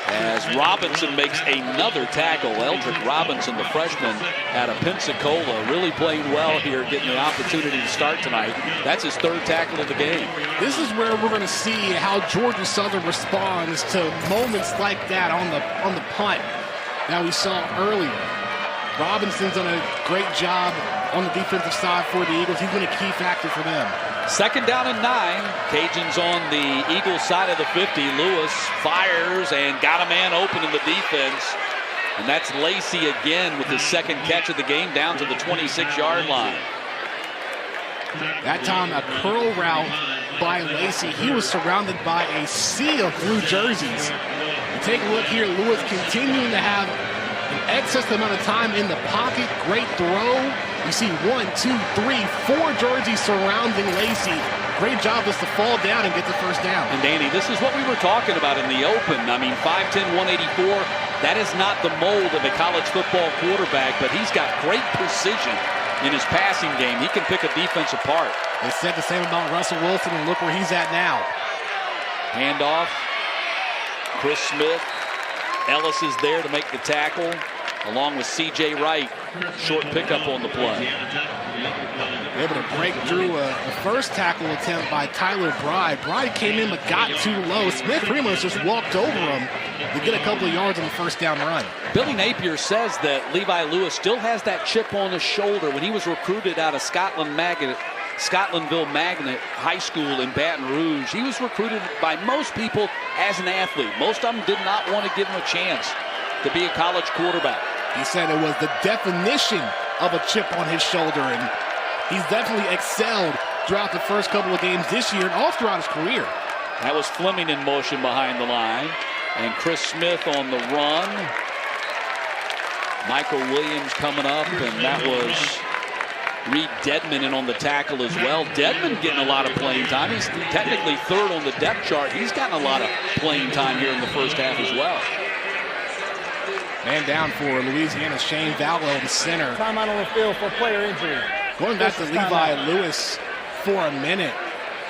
As Robinson makes another tackle. Eldrick Robinson, the freshman out of Pensacola, really playing well here, getting the opportunity to start tonight. That's his 3rd tackle of the game. This is where we're going to see how Georgia Southern responds to moments like that on the punt that we saw earlier. Robinson's done a great job on the defensive side for the Eagles. He's been a key factor for them. 2nd down and 9. Cajuns on the Eagles side of the 50. Lewis fires and got a man open in the defense. And that's Lacey again with his 2nd catch of the game down to the 26-yard line. That time a curl route by Lacey. He was surrounded by a sea of blue jerseys. You take a look here. Lewis continuing to have an excess amount of time in the pocket. Great throw. You see 1, 2, 3, 4 jerseys surrounding Lacey. Great job just to fall down and get the 1st down. And Danny, this is what we were talking about in the open. I mean, 5'10", 184, that is not the mold of a college football quarterback, but he's got great precision in his passing game. He can pick a defense apart. They said the same about Russell Wilson, and look where he's at now. Handoff. Chris Smith. Ellis is there to make the tackle. along with C.J. Wright. Short pickup on the play. Able to break through a first tackle attempt by Tyler Bride. Bride came in but got too low. Smith pretty much just walked over him to get a couple of yards on the first down run. Billy Napier says that Levi Lewis still has that chip on his shoulder. When he was recruited out of Scotlandville Magnet High School in Baton Rouge, he was recruited by most people as an athlete. Most of them did not want to give him a chance to be a college quarterback. He said it was the definition of a chip on his shoulder, and he's definitely excelled throughout the first couple of games this year and all throughout his career. That was Fleming in motion behind the line, and Chris Smith on the run. Michael Williams coming up, and that was Reed Dedman in on the tackle as well. Dedman getting a lot of playing time. He's technically third on the depth chart. He's gotten a lot of playing time here in the first half as well. Man down for Louisiana, Shane Vallow, the center. Timeout on the field for player injury. Going back to Levi Lewis for a minute.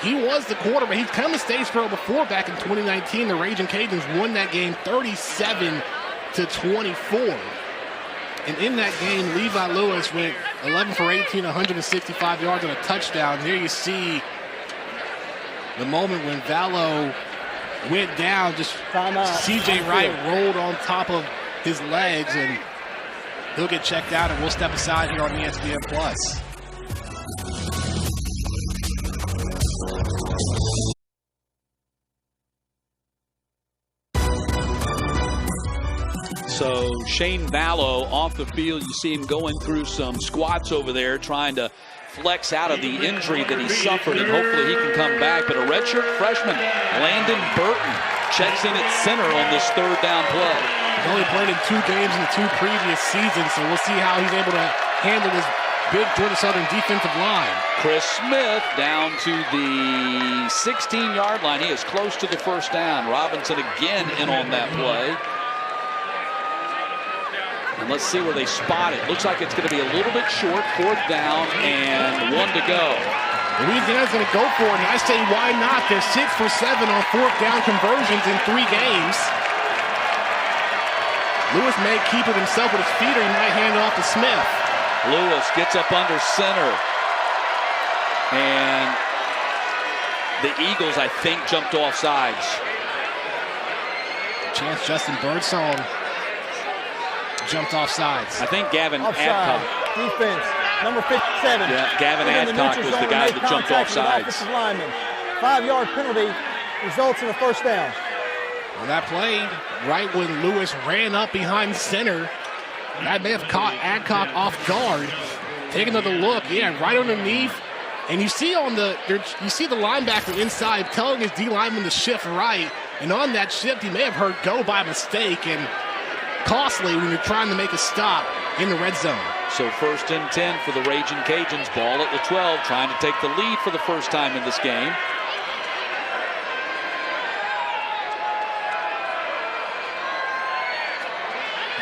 He was the quarterback. He's come to Statesboro before back in 2019. The Raging Cajuns won that game 37-24. And in that game, Levi Lewis went 11 for 18, 165 yards and a touchdown. Here you see the moment when Vallow went down. Just C.J. Wright rolled on top of his legs, and he'll get checked out, and we'll step aside here on ESPN+. So Shane Vallow off the field. You see him going through some squats over there, trying to flex out of the injury that he suffered, and hopefully he can come back. But a redshirt freshman, Landon Burton, checks in at center on this third down play. He's only played in 2 games in the 2 previous seasons, so we'll see how he's able to handle this big Georgia Southern defensive line. Chris Smith down to the 16-yard line. He is close to the first down. Robinson again in on that play. And let's see where they spot it. Looks like it's going to be a little bit short. 4th down and 1 to go. Louisiana's going to go for it, and I say why not? They're 6 for 7 on 4th down conversions in 3 games. Lewis may keep it himself with his feet, or he might hand it off to Smith. Lewis gets up under center. And the Eagles, I think, jumped off sides. Chance Justin Birdsong jumped off sides. I think Gavin Offside. Adcock. Defense, number 57. Yeah, Gavin Adcock was the guy that jumped off sides. 5-yard penalty results in a first down. Well, that play right when Lewis ran up behind center. That may have caught Adcock off guard. Take another look. Yeah, right underneath. And you see the linebacker inside telling his D lineman to shift right. And on that shift, he may have heard go by mistake, and costly when you're trying to make a stop in the red zone. So 1st and 10 for the Raging Cajuns. Ball at the 12, trying to take the lead for the first time in this game.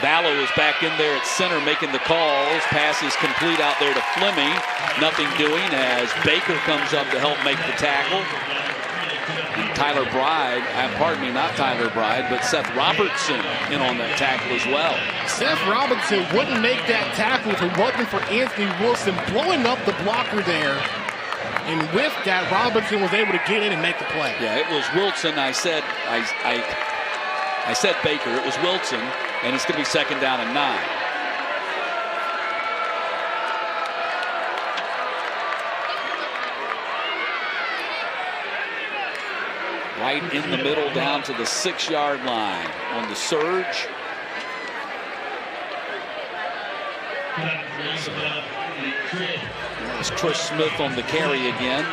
Vallow is back in there at center making the calls. Pass is complete out there to Fleming. Nothing doing as Baker comes up to help make the tackle. And Tyler Bride, pardon me, not Tyler Bride, but Seth Robertson in on that tackle as well. Seth Robertson wouldn't make that tackle if it wasn't for Anthony Wilson blowing up the blocker there. And with that, Robinson was able to get in and make the play. Yeah, it was Wilson. I said Baker. It was Wilson, and it's going to be 2nd down and 9. Right in the middle down to the 6-yard line on the surge. There's Chris Smith on the carry again.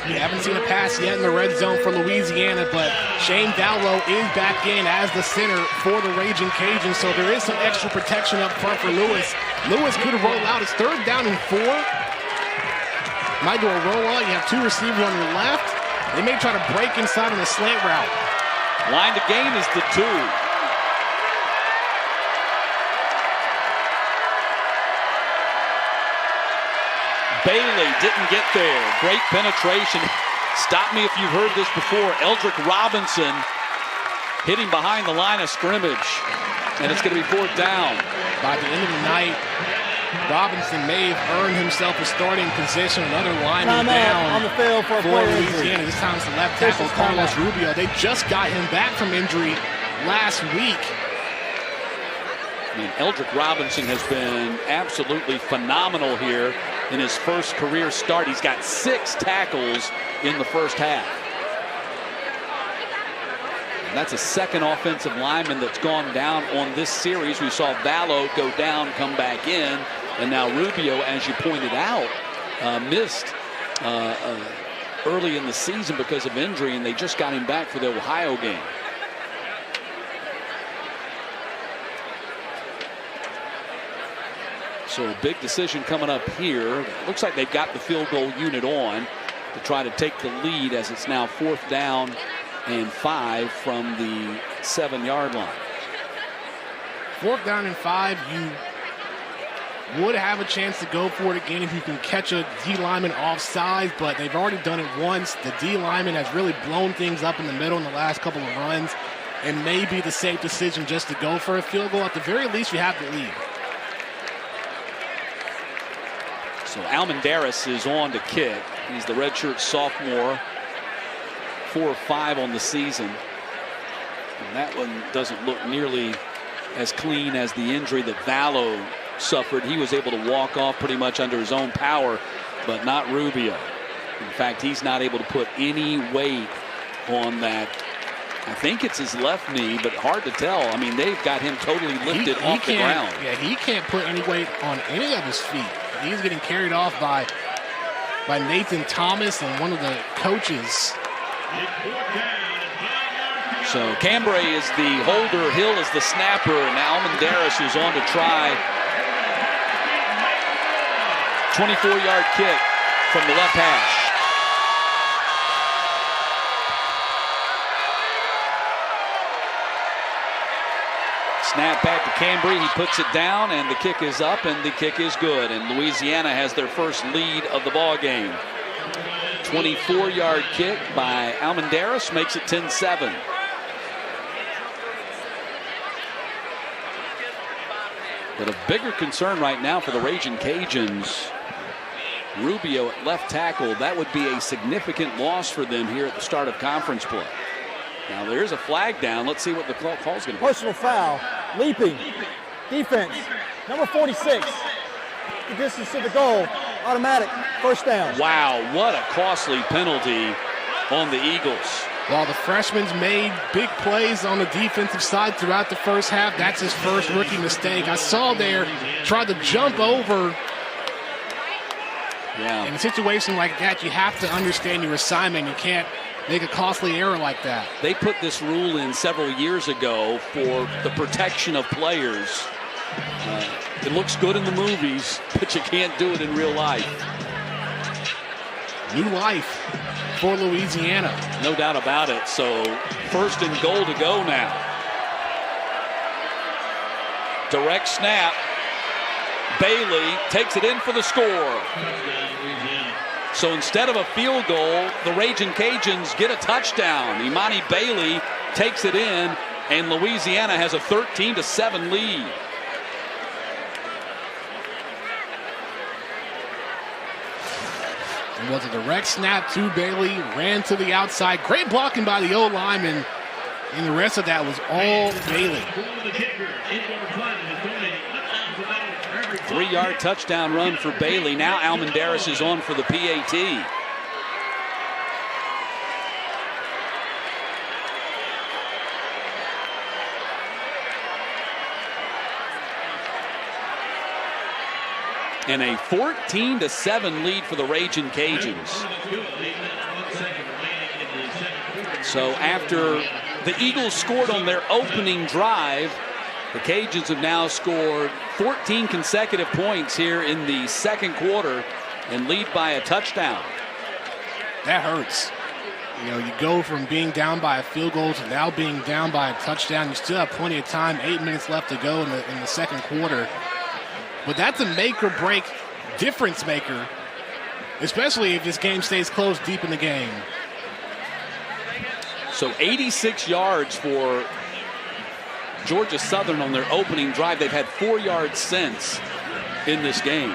We haven't seen a pass yet in the red zone for Louisiana, but Shane Vallow is back in as the center for the Raging Cajuns, so there is some extra protection up front for Lewis. Lewis could roll out. It's 3rd down and 4. Might do a rollout. You have 2 receivers on your left. They may try to break inside on a slant route. Line to gain is the 2. Bailey didn't get there. Great penetration. Stop me if you've heard this before. Eldrick Robinson hitting behind the line of scrimmage. And it's going to be fourth down. By the end of the night, Robinson may have earned himself a starting position. Another lineman down on the field for Louisiana. This time it's the left tackle, Carlos Rubio. They just got him back from injury last week. I mean, Eldrick Robinson has been absolutely phenomenal here in his first career start. He's got 6 tackles in the first half. And that's a second offensive lineman that's gone down on this series. We saw Vallow go down, come back in, and now Rubio, as you pointed out, missed early in the season because of injury, and they just got him back for the Ohio game. So a big decision coming up here. Looks like they've got the field goal unit on to try to take the lead as it's now 4th down and 5 from the 7-yard line. 4th down and 5, you would have a chance to go for it again if you can catch a D lineman offside, but they've already done it once. The D lineman has really blown things up in the middle in the last couple of runs, and may be the safe decision just to go for a field goal. At the very least, you have the lead. So Almendaris is on to kick. He's the redshirt sophomore, 4 of 5 on the season. And that one doesn't look nearly as clean as the injury that Vallow suffered. He was able to walk off pretty much under his own power, but not Rubio. In fact, he's not able to put any weight on that. I think it's his left knee, but hard to tell. I mean, they've got him totally lifted off the ground. Yeah, he can't put any weight on any of his feet. He's getting carried off by Nathan Thomas and one of the coaches. So Cambray is the holder, Hill is the snapper, and now Almendaris is on to try 24-yard kick from the left hash. Snap back to Cambry. He puts it down, and the kick is up, and the kick is good. And Louisiana has their first lead of the ball game. 24-yard kick by Almendaris makes it 10-7. But a bigger concern right now for the Ragin' Cajuns, Rubio at left tackle. That would be a significant loss for them here at the start of conference play. Now there's a flag down. Let's see what the call's going to be. Personal foul. Leaping. Defense. Number 46. The distance to the goal. Automatic. First down. Wow, what a costly penalty on the Eagles. While the freshman's made big plays on the defensive side throughout the first half, that's his first rookie mistake. I saw there, tried to jump over. Yeah. In a situation like that, you have to understand your assignment. You can't make a costly error like that. They put this rule in several years ago for the protection of players. It looks good in the movies, but you can't do it in real life. New life for Louisiana. No doubt about it. So 1st and goal to go now. Direct snap. Bailey takes it in for the score. So instead of a field goal, the Ragin' Cajuns get a touchdown. Imani Bailey takes it in, and Louisiana has a 13-7 lead. It was a direct snap to Bailey, ran to the outside. Great blocking by the O-lineman, and the rest of that was all Bailey. 3-yard touchdown run for Bailey. Now Almendaris is on for the PAT. And a 14-7 lead for the Ragin' Cajuns. So after the Eagles scored on their opening drive, the Cajuns have now scored 14 consecutive points here in the second quarter and lead by a touchdown. That hurts. You know, you go from being down by a field goal to now being down by a touchdown. You still have plenty of time, 8 minutes left to go in the second quarter. But that's a make or break difference maker, especially if this game stays close deep in the game. So 86 yards for Georgia Southern on their opening drive. They've had 4 yards since in this game.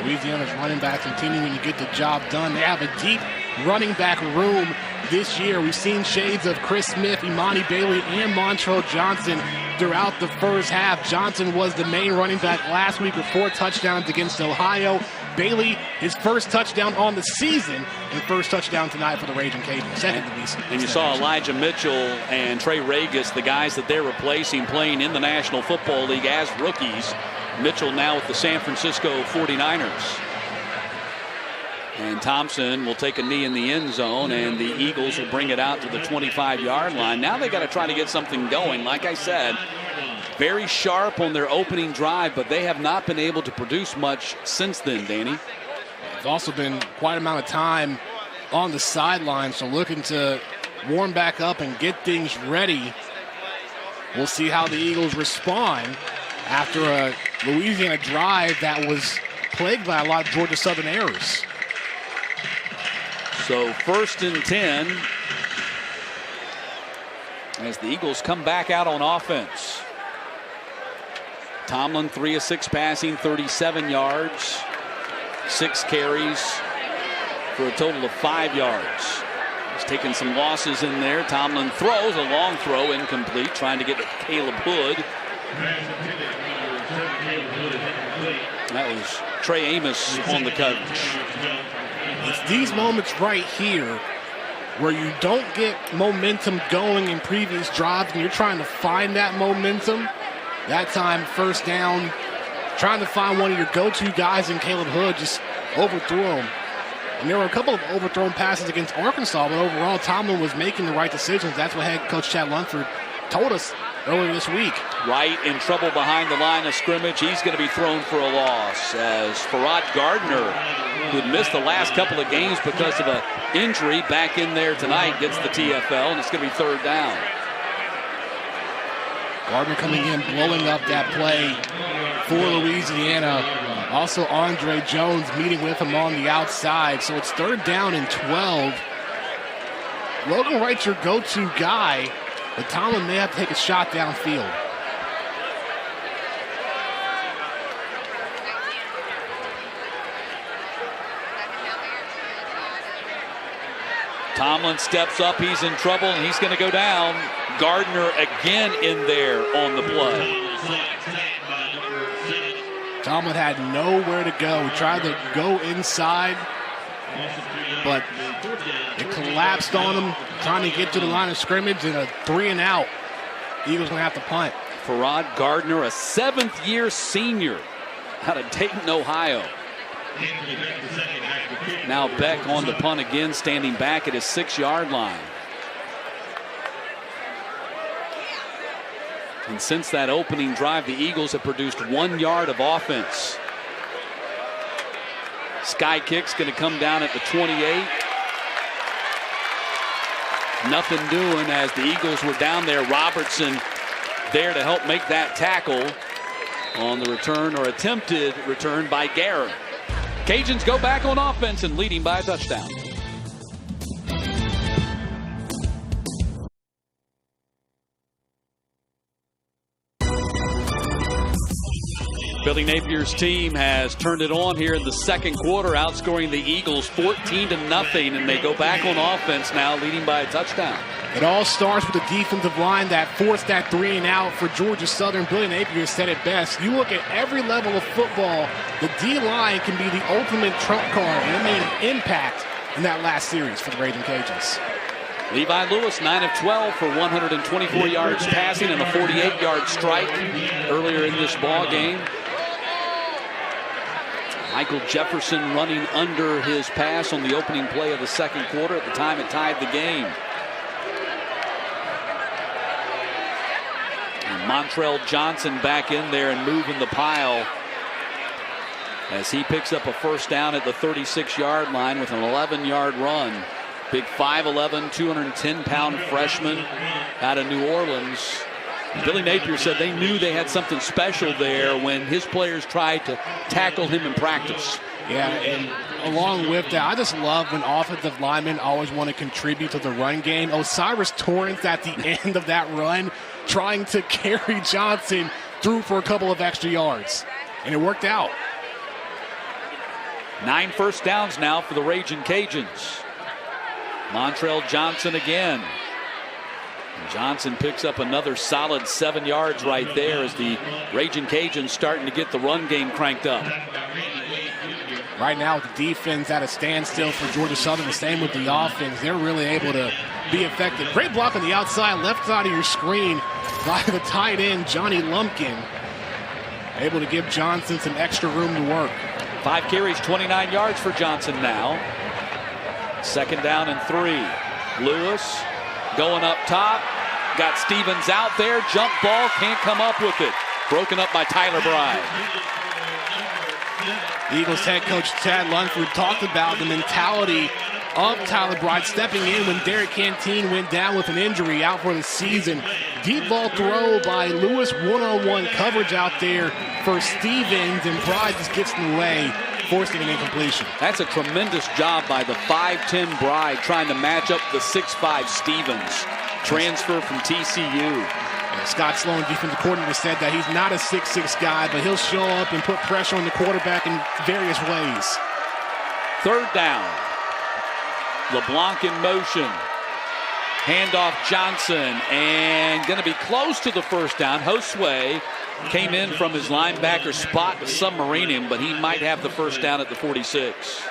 Louisiana's running back continuing to get the job done. They have a deep running back room this year. We've seen shades of Chris Smith, Imani Bailey, and Montrell Johnson throughout the first half. Johnson was the main running back last week with 4 touchdowns against Ohio. Bailey, his first touchdown on the season, and first touchdown tonight for the Raging Cajuns. Second to least. And you saw Elijah Mitchell and Trey Regis, the guys that they're replacing, playing in the National Football League as rookies. Mitchell now with the San Francisco 49ers. And Thompson will take a knee in the end zone, and the Eagles will bring it out to the 25-yard line. Now they got to try to get something going. Like I said, very sharp on their opening drive, but they have not been able to produce much since then, Danny. It's also been quite an amount of time on the sideline, so looking to warm back up and get things ready. We'll see how the Eagles respond after a Louisiana drive that was plagued by a lot of Georgia Southern errors. So 1st and 10 as the Eagles come back out on offense. Tomlin 3 of 6 passing, 37 yards, 6 carries for a total of 5 yards. He's taken some losses in there. Tomlin throws a long throw, incomplete, trying to get to Caleb Hood. That was Trey Amos on the coverage. It's these moments right here where you don't get momentum going in previous drives and you're trying to find that momentum. That time, first down, trying to find one of your go-to guys in Caleb Hood, just overthrew him. And there were a couple of overthrown passes against Arkansas, but overall, Tomlin was making the right decisions. That's what head coach Chad Lunsford told us earlier this week. Wright in trouble behind the line of scrimmage. He's going to be thrown for a loss as Farrod Gardner, who had missed the last couple of games because of an injury, back in there tonight, gets the TFL, and it's going to be 3rd down. Gardner coming in, blowing up that play for Louisiana. Also, Andre Jones meeting with him on the outside. So it's 3rd down and 12. Logan Wright's your go-to guy, but Tomlin may have to take a shot downfield. Tomlin steps up. He's in trouble, and he's going to go down. Gardner again in there on the play. Tomlin had nowhere to go. He tried to go inside, but it collapsed on him, trying to get to the line of scrimmage, and a 3-and-out. Eagles going to have to punt. Farrod Gardner, a 7th-year senior out of Dayton, Ohio. Now Beck on the punt again, standing back at his 6-yard line. And since that opening drive, the Eagles have produced 1 yard of offense. Sky kick's going to come down at the 28. Nothing doing as the Eagles were down there. Robertson there to help make that tackle on the return, or attempted return, by Garrett. Cajuns go back on offense and leading by a touchdown. Billy Napier's team has turned it on here in the second quarter, outscoring the Eagles 14-0, and they go back on offense now, leading by a touchdown. It all starts with the defensive line that forced that 3-and-out for Georgia Southern. Billy Napier said it best. You look at every level of football, the D-line can be the ultimate trump card, and it made an impact in that last series for the Raging Cajuns. Levi Lewis, 9 of 12 for 124 yards passing and a 48-yard strike earlier in this ball game. Michael Jefferson running under his pass on the opening play of the second quarter. At the time, it tied the game. And Montrell Johnson back in there and moving the pile as he picks up a first down at the 36-yard line with an 11-yard run. Big 5'11", 210-pound freshman out of New Orleans. Billy Napier said they knew they had something special there when his players tried to tackle him in practice. Yeah, and along with that, I just love when offensive linemen always want to contribute to the run game. Osiris Torrance at the end of that run trying to carry Johnson through for a couple of extra yards, and it worked out. 9 first downs now for the Raging Cajuns. Montrell Johnson again. Johnson picks up another solid 7 yards right there as the Raging Cajuns starting to get the run game cranked up. Right now, the defense at a standstill for Georgia Southern. The same with the offense. They're really able to be effective. Great block on the outside, left side of your screen by the tight end, Johnny Lumpkin. Able to give Johnson some extra room to work. 5 carries, 29 yards for Johnson now. 2nd down and 3. Lewis going up top. Got Stevens out there. Jump ball, can't come up with it. Broken up by Tyler Bride. Eagles head coach Chad Lunford talked about the mentality of Tyler Bride stepping in when Derek Canteen went down with an injury out for the season. Deep ball throw by Lewis, one-on-one coverage out there for Stevens, and Bride just gets in the way, forcing an incompletion. That's a tremendous job by the 5'10 Bride trying to match up the 6'5 Stevens. Transfer from TCU. Scott Sloan, defensive coordinator, said that he's not a 6'6 guy, but he'll show up and put pressure on the quarterback in various ways. 3rd down. LeBlanc in motion. Handoff Johnson, and going to be close to the 1st down. Josue came in from his linebacker spot to submarine him, but he might have the 1st down at the 46.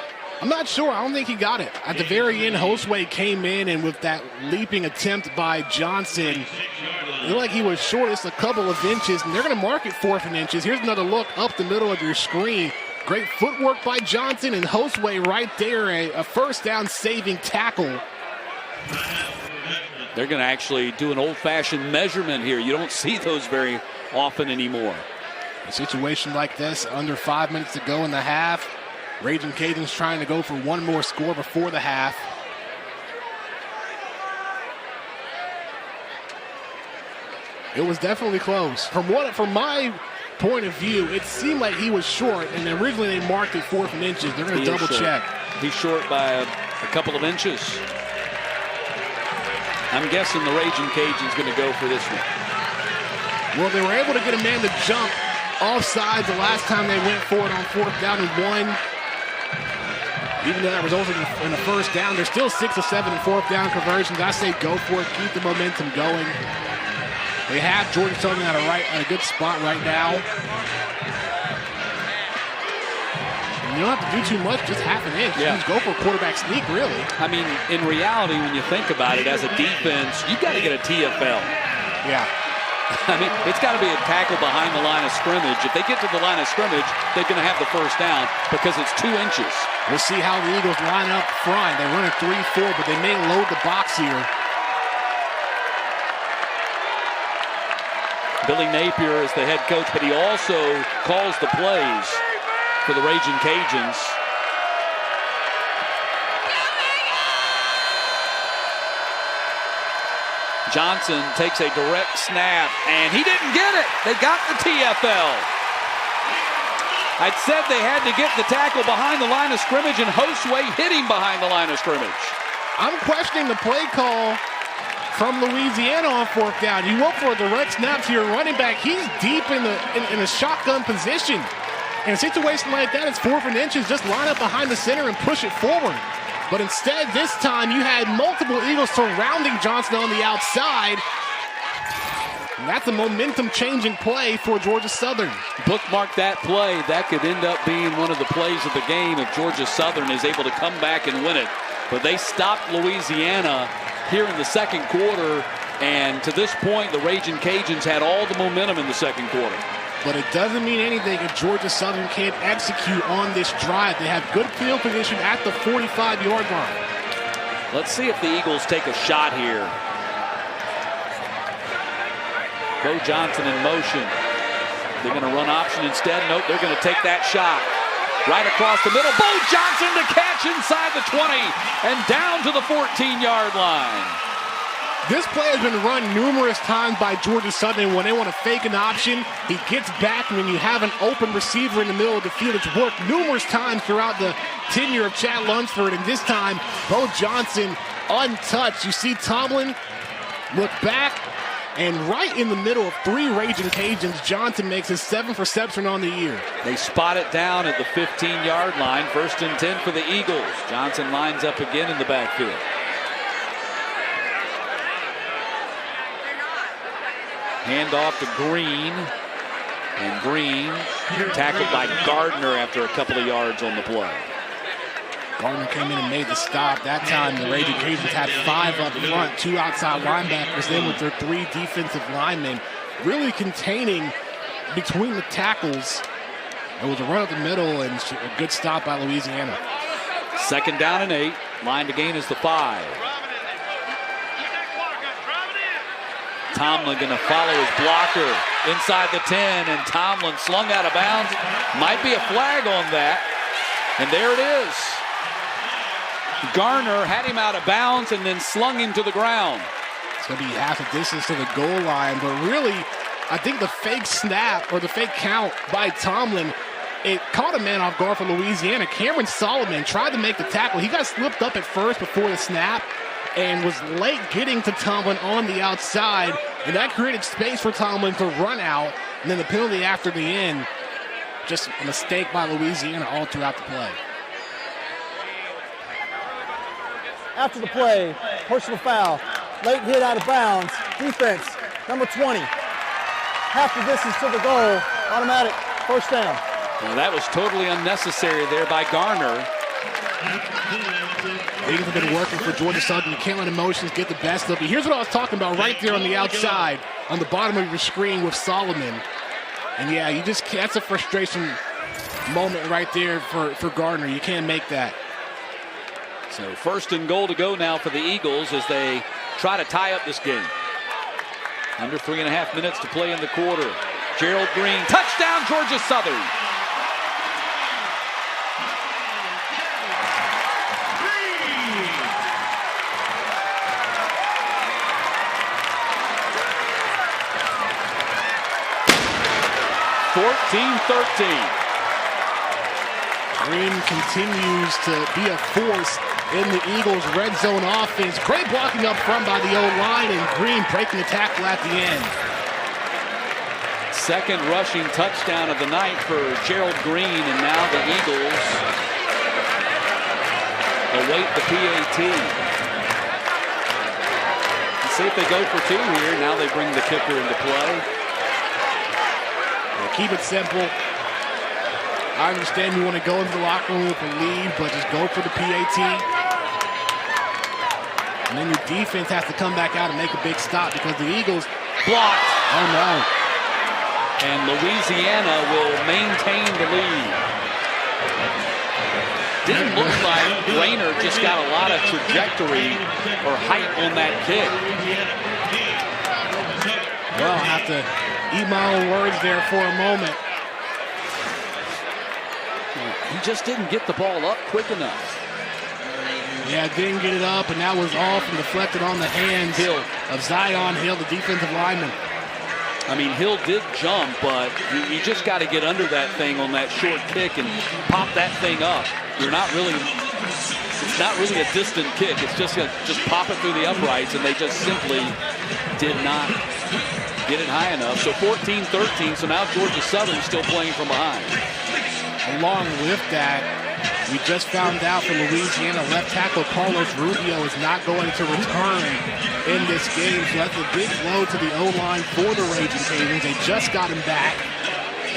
I'm not sure. I don't think he got it. At the very end, Josue came in, and with that leaping attempt by Johnson, it looked like he was short just a couple of inches, and they're going to mark it 4th and inches. Here's another look up the middle of your screen. Great footwork by Johnson, and Josue right there, a 1st down saving tackle. They're going to actually do an old-fashioned measurement here. You don't see those very often anymore. A situation like this, under 5 minutes to go in the half. Raging Cajuns trying to go for one more score before the half. It was definitely close. From my point of view, it seemed like he was short, and originally they marked it 4th and inches. They're going to double check. He's short by a couple of inches. I'm guessing the Raging Cajuns going to go for this one. Well, they were able to get a man to jump offside the last time they went for it on 4th down and 1. Even though that resulted in a 1st down, there's still 6 of 7 in 4th down conversions. I say go for it, keep the momentum going. They have Georgia Southern at a good spot right now. And you don't have to do too much, just half an inch. Yeah. Just go for a quarterback sneak, really. I mean, in reality, when you think about it, as a defense, you've got to get a TFL. Yeah. I mean, it's got to be a tackle behind the line of scrimmage. If they get to the line of scrimmage, they're going to have the 1st down because it's 2 inches. We'll see how the Eagles line up front. They run a 3-4, but they may load the box here. Billy Napier is the head coach, but he also calls the plays for the Raging Cajuns. Johnson takes a direct snap, and he didn't get it. They got the TFL. I'd said they had to get the tackle behind the line of scrimmage, and Josue hit him behind the line of scrimmage. I'm questioning the play call from Louisiana on 4th down. You look for a direct snap to your running back. He's deep in a shotgun position. In a situation like that, it's 4th and inches. Just line up behind the center and push it forward. But instead, this time, you had multiple Eagles surrounding Johnson on the outside. And that's a momentum-changing play for Georgia Southern. Bookmark that play. That could end up being one of the plays of the game if Georgia Southern is able to come back and win it. But they stopped Louisiana here in the 2nd quarter. And to this point, the Raging Cajuns had all the momentum in the 2nd quarter. But it doesn't mean anything if Georgia Southern can't execute on this drive. They have good field position at the 45-yard line. Let's see if the Eagles take a shot here. Bo Johnson in motion. They're going to run option instead. Nope, they're going to take that shot. Right across the middle. Bo Johnson to catch inside the 20 and down to the 14-yard line. This play has been run numerous times by Georgia Southern. When they want to fake an option, he gets back, and when you have an open receiver in the middle of the field, it's worked numerous times throughout the tenure of Chad Lunsford, and this time, Bo Johnson untouched. You see Tomlin look back, and right in the middle of 3 Raging Cajuns, Johnson makes his 7th reception on the year. They spot it down at the 15-yard line. 1st and 10 for the Eagles. Johnson lines up again in the backfield. Hand off to Green. And Green tackled by Gardner after a couple of yards on the play. Gardner came in and made the stop. That time the Raging Cajuns had 5 up front, 2 outside linebackers, then with their 3 defensive linemen, really containing between the tackles. It was a run up the middle and a good stop by Louisiana. 2nd down and 8. Line to gain is the 5. Tomlin going to follow his blocker inside the 10, and Tomlin slung out of bounds. Might be a flag on that. And there it is. Garner had him out of bounds and then slung him to the ground. It's going to be half a distance to the goal line, but really, I think the fake snap or the fake count by Tomlin, it caught a man off guard for Louisiana. Cameron Solomon tried to make the tackle. He got slipped up at first before the snap and was late getting to Tomlin on the outside, and that created space for Tomlin to run out, and then the penalty after the end, just a mistake by Louisiana all throughout the play. After the play, personal foul, late hit out of bounds, defense, number 20. Half the distance to the goal, automatic, 1st down. Well, that was totally unnecessary there by Garner. Things have been working for Georgia Southern. You can't let emotions get the best of you. Here's what I was talking about right there on the outside, on the bottom of your screen with Solomon. And yeah, you just can't, that's a frustration moment right there for Gardner. You can't make that. So 1st and goal to go now for the Eagles as they try to tie up this game. Under 3.5 minutes to play in the quarter. Gerald Green, touchdown Georgia Southern. Green continues to be a force in the Eagles' red zone offense. Great blocking up front by the O-line, and Green breaking the tackle at the end. 2nd rushing touchdown of the night for Gerald Green, and now the Eagles await the PAT. Let's see if they go for 2 here. Now they bring the kicker into play. Keep it simple. I understand you want to go into the locker room with a lead, but just go for the PAT. And then your defense has to come back out and make a big stop because the Eagles blocked. Oh, no. And Louisiana will maintain the lead. Didn't look like Rayner just got a lot of trajectory or height on that kick. Well, I'll have to eat my own words there for a moment. He just didn't get the ball up quick enough. Yeah, didn't get it up, and that was off and deflected on the hands of Zion Hill, the defensive lineman. I mean, Hill did jump, but you just got to get under that thing on that short kick and pop that thing up. You're not really, it's not really a distant kick. It's just pop it through the uprights, and they just simply did not get it high enough. So 14-13, so now Georgia Southern still playing from behind. Along with that, we just found out from Louisiana, left tackle Carlos Rubio is not going to return in this game. So that's a big blow to the O-line for the Raging Cajuns. They just got him back,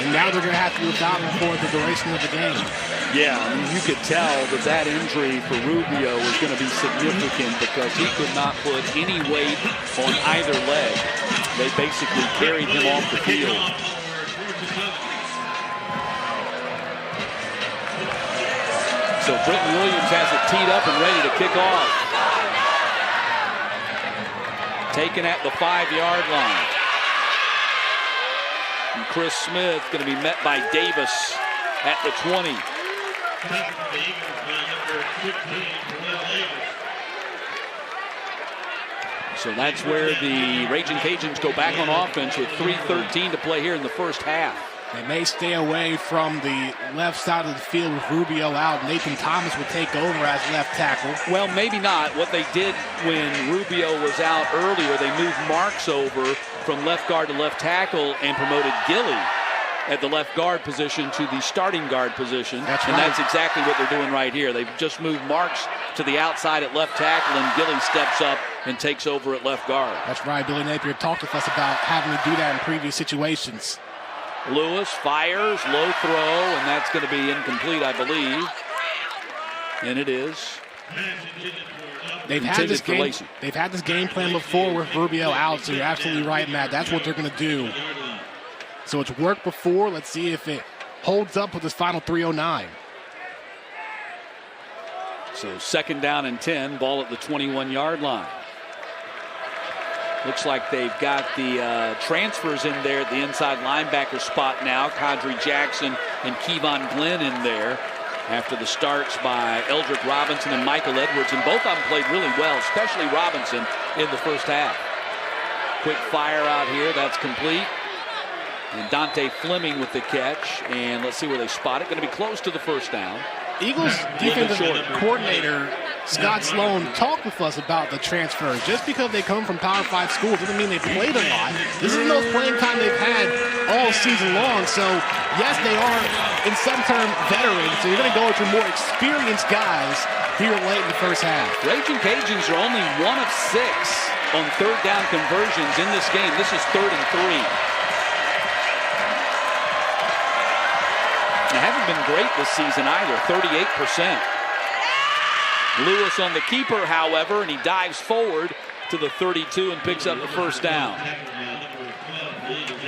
and now they're going to have to be without him for the duration of the game. Yeah, I mean, you could tell that injury for Rubio was going to be significant because he could not put any weight on either leg. They basically carried him off the field. So Britton Williams has it teed up and ready to kick off. Taken at the 5-yard line. And Chris Smith going to be met by Davis at the 20. So that's where the Raging Cajuns go back on offense with 3:13 to play here in the first half. They may stay away from the left side of the field with Rubio out. Nathan Thomas would take over as left tackle. Well, maybe not. What they did when Rubio was out earlier, they moved Marks over from left guard to left tackle and promoted Gilly at the left guard position to the starting guard position. That's right. And that's exactly what they're doing right here. They've just moved Marks to the outside at left tackle, and Gilly steps up and takes over at left guard. That's right. Billy Napier talked with us about having to do that in previous situations. Lewis fires, low throw, and that's going to be incomplete, I believe. And it is. They've had this game plan before with Rubio out, so you're absolutely right, Matt. That's what they're going to do. So it's worked before. Let's see if it holds up with this final 3:09. So second down and 10, ball at the 21-yard line. Looks like they've got the transfers in there at the inside linebacker spot now. Kadri Jackson and Kevon Glenn in there after the starts by Eldrick Robinson and Michael Edwards. And both of them played really well, especially Robinson in the first half. Quick fire out here. That's complete. And Dante Fleming with the catch. And let's see where they spot it. Going to be close to the first down. Eagles defensive coordinator Scott Sloan talked with us about the transfers. Just because they come from Power 5 schools doesn't mean they played a lot. This is the most playing time they've had all season long. So, yes, they are, in some terms, veterans. So you're going to go with your more experienced guys here late in the first half. Raging Cajuns are only 1 of 6 on third down conversions in this game. This is 3rd and 3. They haven't been great this season either, 38%. Lewis on the keeper, however, and he dives forward to the 32 and picks up the first down.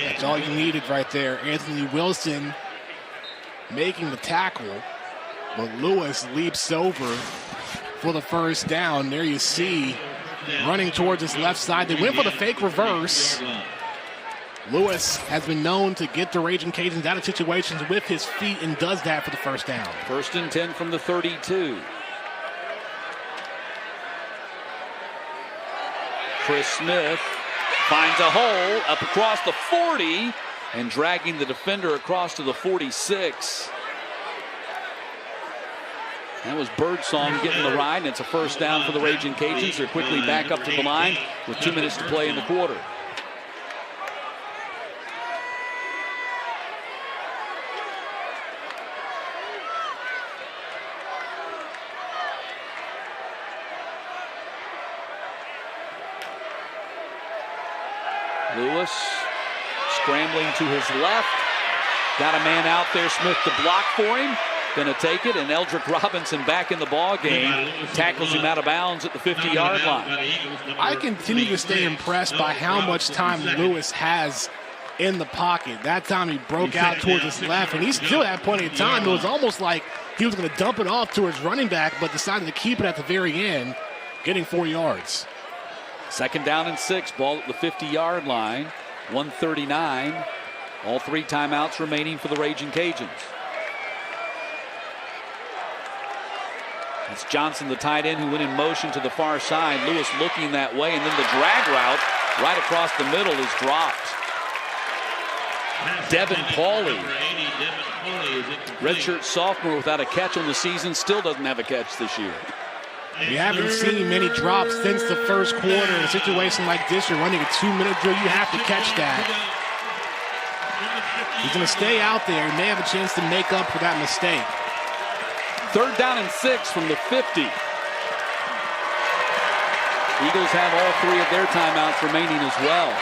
That's all you needed right there. Anthony Wilson making the tackle, but Lewis leaps over for the first down. There you see, running towards his left side. They went for the fake reverse. Lewis has been known to get the Raging Cajuns out of situations with his feet and does that for the first down. 1st and 10 from the 32. Chris Smith finds a hole up across the 40 and dragging the defender across to the 46. That was Birdsong getting the ride, and it's a first down for the Raging Cajuns. They're quickly back up to the line with 2 minutes to play in the quarter. Lewis scrambling to his left. Got a man out there, Smith, to block for him. Going to take it, and Eldrick Robinson back in the ball game. Tackles him out of bounds at the 50-yard line. I continue to stay impressed by how much time Lewis has in the pocket. That time he broke out towards his left, and he still had plenty of time. It was almost like he was going to dump it off to his running back, but decided to keep it at the very end, getting 4 yards. Second down and 6, ball at the 50-yard line. 1:39. All 3 timeouts remaining for the Raging Cajuns. It's Johnson, the tight end, who went in motion to the far side. Lewis looking that way, and then the drag route right across the middle is dropped. Devin Pauly, redshirt sophomore without a catch on the season, still doesn't have a catch this year. We haven't seen many drops since the first quarter. In a situation like this, you're running a 2-minute drill. You have to catch that. He's going to stay out there. He may have a chance to make up for that mistake. 3rd down and 6 from the 50. Eagles have all 3 of their timeouts remaining as well.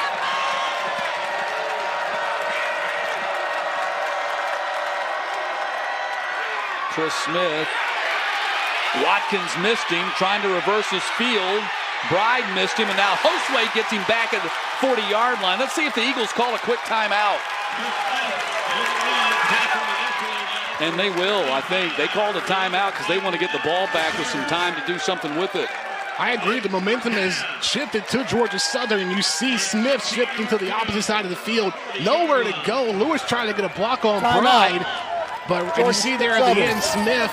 Chris Smith. Watkins missed him, trying to reverse his field. Bride missed him, and now Hostway gets him back at the 40-yard line. Let's see if the Eagles call a quick timeout. And they will, I think. They called a timeout because they want to get the ball back with some time to do something with it. I agree. The momentum has shifted to Georgia Southern. You see Smith shifting to the opposite side of the field. Nowhere to go. Lewis trying to get a block on Bride. But you see there at the end, Smith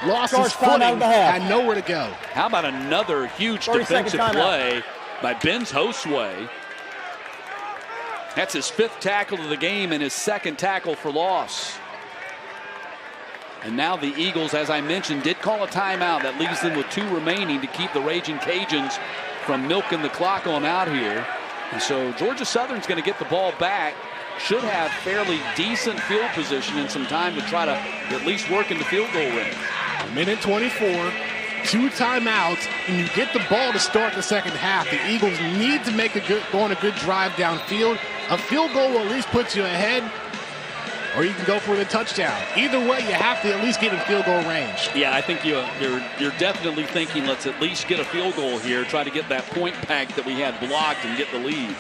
lost his footing, had nowhere to go. How about another huge defensive play by Benz Josue. That's his 5th tackle of the game and his 2nd tackle for loss. And now the Eagles, as I mentioned, did call a timeout. That leaves them with 2 remaining to keep the Raging Cajuns from milking the clock on out here. And so Georgia Southern's going to get the ball back. Should have fairly decent field position and some time to try to at least work into field goal range. Minute 24, 2 timeouts, and you get the ball to start the second half. The Eagles need to go on a good drive downfield. A field goal will at least put you ahead, or you can go for the touchdown. Either way, you have to at least get in field goal range. Yeah, I think you're definitely thinking, let's at least get a field goal here, try to get that point pack that we had blocked and get the lead.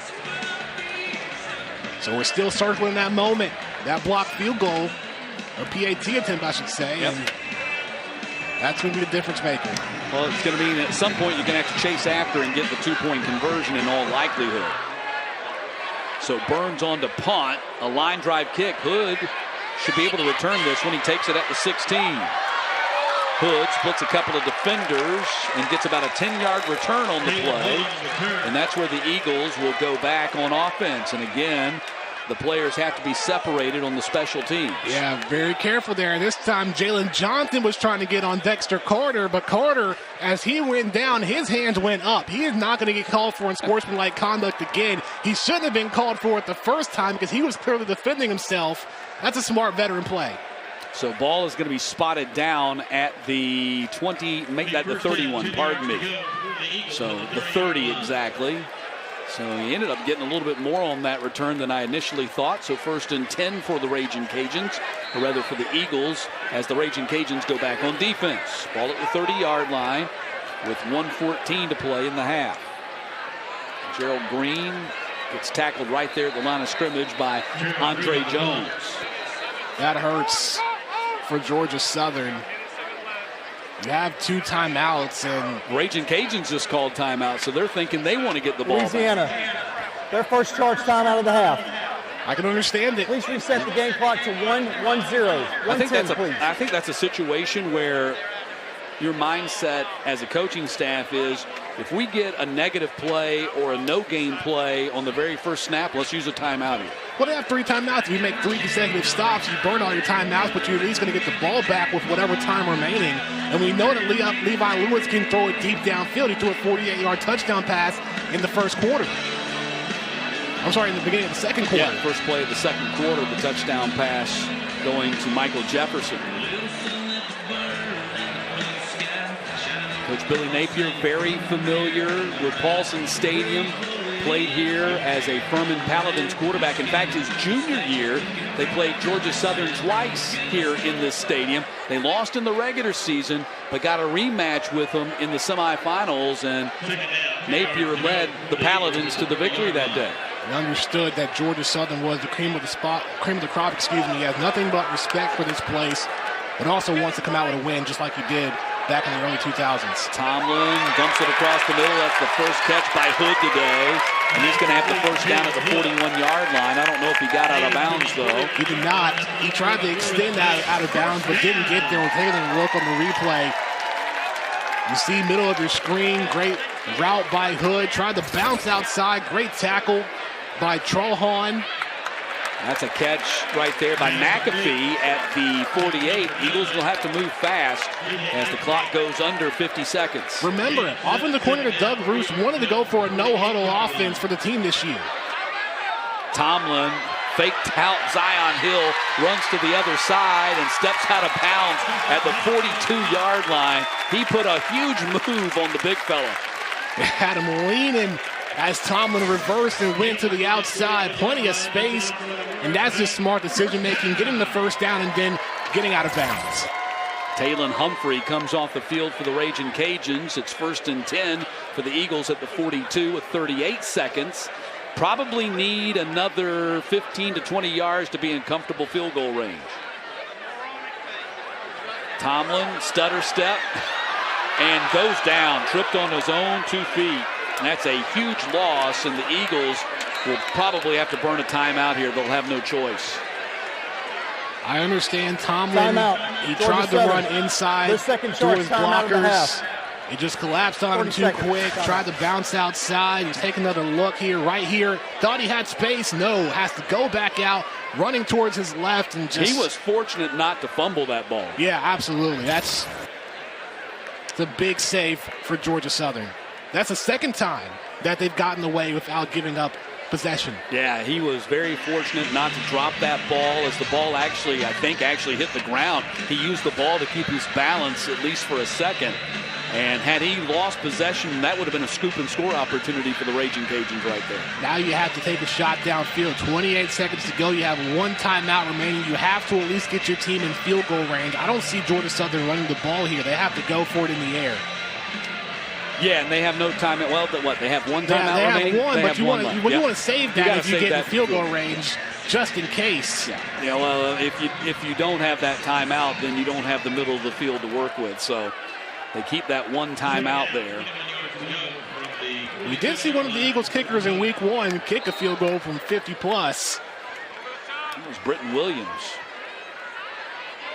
So we're still circling that moment, that blocked field goal, or PAT attempt, I should say. Yep. And that's going to be the difference maker. Well, it's going to mean at some point you're going to have to chase after and get the 2-point conversion in all likelihood. So Burns on to punt, a line drive kick. Hood should be able to return this when he takes it at the 16. Hood splits a couple of defenders and gets about a 10-yard return on the play. And that's where the Eagles will go back on offense. And again, the players have to be separated on the special teams. Yeah, very careful there. This time, Jalen Johnson was trying to get on Dexter Carter, but Carter, as he went down, his hands went up. He is not going to get called for unsportsmanlike conduct again. He shouldn't have been called for it the first time because he was clearly defending himself. That's a smart veteran play. So ball is going to be spotted down at the 20, make that the 31, pardon me. So the 30 exactly. So he ended up getting a little bit more on that return than I initially thought. So 1st and 10 for the Raging Cajuns, or rather for the Eagles, as the Raging Cajuns go back on defense. Ball at the 30-yard line with 1:14 to play in the half. Gerald Green gets tackled right there at the line of scrimmage by Andre Jones. That hurts for Georgia Southern. You have 2 timeouts, and Raging Cajuns just called timeout, so they're thinking they want to get the ball Louisiana, back. their first charge timeout of the half. I can understand it. Please reset the game clock to 1-0. 1-10, I think that's a situation where your mindset as a coaching staff is, if we get a negative play or a no-game play on the very first snap, let's use a timeout here. Well, they have 3 timeouts. If you make 3 consecutive stops, you burn all your timeouts, but you're at least going to get the ball back with whatever time remaining. And we know that Levi Lewis can throw it deep downfield. He threw a 48-yard touchdown pass in the first quarter. I'm sorry, in the beginning of the second quarter. Yeah, first play of the second quarter, the touchdown pass going to Michael Jefferson. Coach Billy Napier, very familiar with Paulson Stadium. Played here as a Furman Paladins quarterback. In fact, his junior year, they played Georgia Southern twice here in this stadium. They lost in the regular season, but got a rematch with them in the semifinals, and Napier led the Paladins to the victory that day. And understood that Georgia Southern was the cream of the crop. He has nothing but respect for this place, but also wants to come out with a win, just like he did back in the early 2000s. Tomlin dumps it across the middle. That's the first catch by Hood today. And he's going to have the first down at the 41-yard line. I don't know if he got out of bounds, though. He did not. He tried to extend out of bounds, but didn't get there. We're taking a look on the replay. You see middle of your screen. Great route by Hood. Tried to bounce outside. Great tackle by Trohan. That's a catch right there by McAfee at the 48. Eagles will have to move fast as the clock goes under 50 seconds. Remember, offensive coordinator Doug Roos wanted to go for a no-huddle offense for the team this year. Tomlin faked out Zion Hill, runs to the other side and steps out of bounds at the 42-yard line. He put a huge move on the big fella. Had him leaning as Tomlin reversed and went to the outside. Plenty of space, and that's just smart decision-making, getting the first down and then getting out of bounds. Talon Humphrey comes off the field for the Raging Cajuns. It's 1st and 10 for the Eagles at the 42 with 38 seconds. Probably need another 15 to 20 yards to be in comfortable field goal range. Tomlin, stutter step, and goes down, tripped on his own 2 feet. And that's a huge loss, and the Eagles will probably have to burn a timeout here. They'll have no choice. I understand Tomlin. Timeout. He tried to run inside Their second to charge his timeout of the blockers. half. He just collapsed on him too quick, tried to bounce outside. He's taking another look here, right here. Thought he had space. No, has to go back out, running towards his left. And just, he was fortunate not to fumble that ball. Yeah, absolutely. That's the big save for Georgia Southern. That's the second time that they've gotten away without giving up possession. Yeah, he was very fortunate not to drop that ball as the ball actually, I think, hit the ground. He used the ball to keep his balance, at least for a second. And had he lost possession, that would have been a scoop and score opportunity for the Raging Cajuns right there. Now you have to take a shot downfield. 28 seconds to go. You have one timeout remaining. You have to at least get your team in field goal range. I don't see Georgia Southern running the ball here. They have to go for it in the air. Yeah, and they have no timeout. Well, what? They have one timeout remaining? They have one, but you want to save that if you get in field goal range, just in case. Yeah, well, if you don't have that timeout, then you don't have the middle of the field to work with. So they keep that one timeout there. We did see one of the Eagles kickers in week 1 kick a field goal from 50-plus. It was Britton Williams.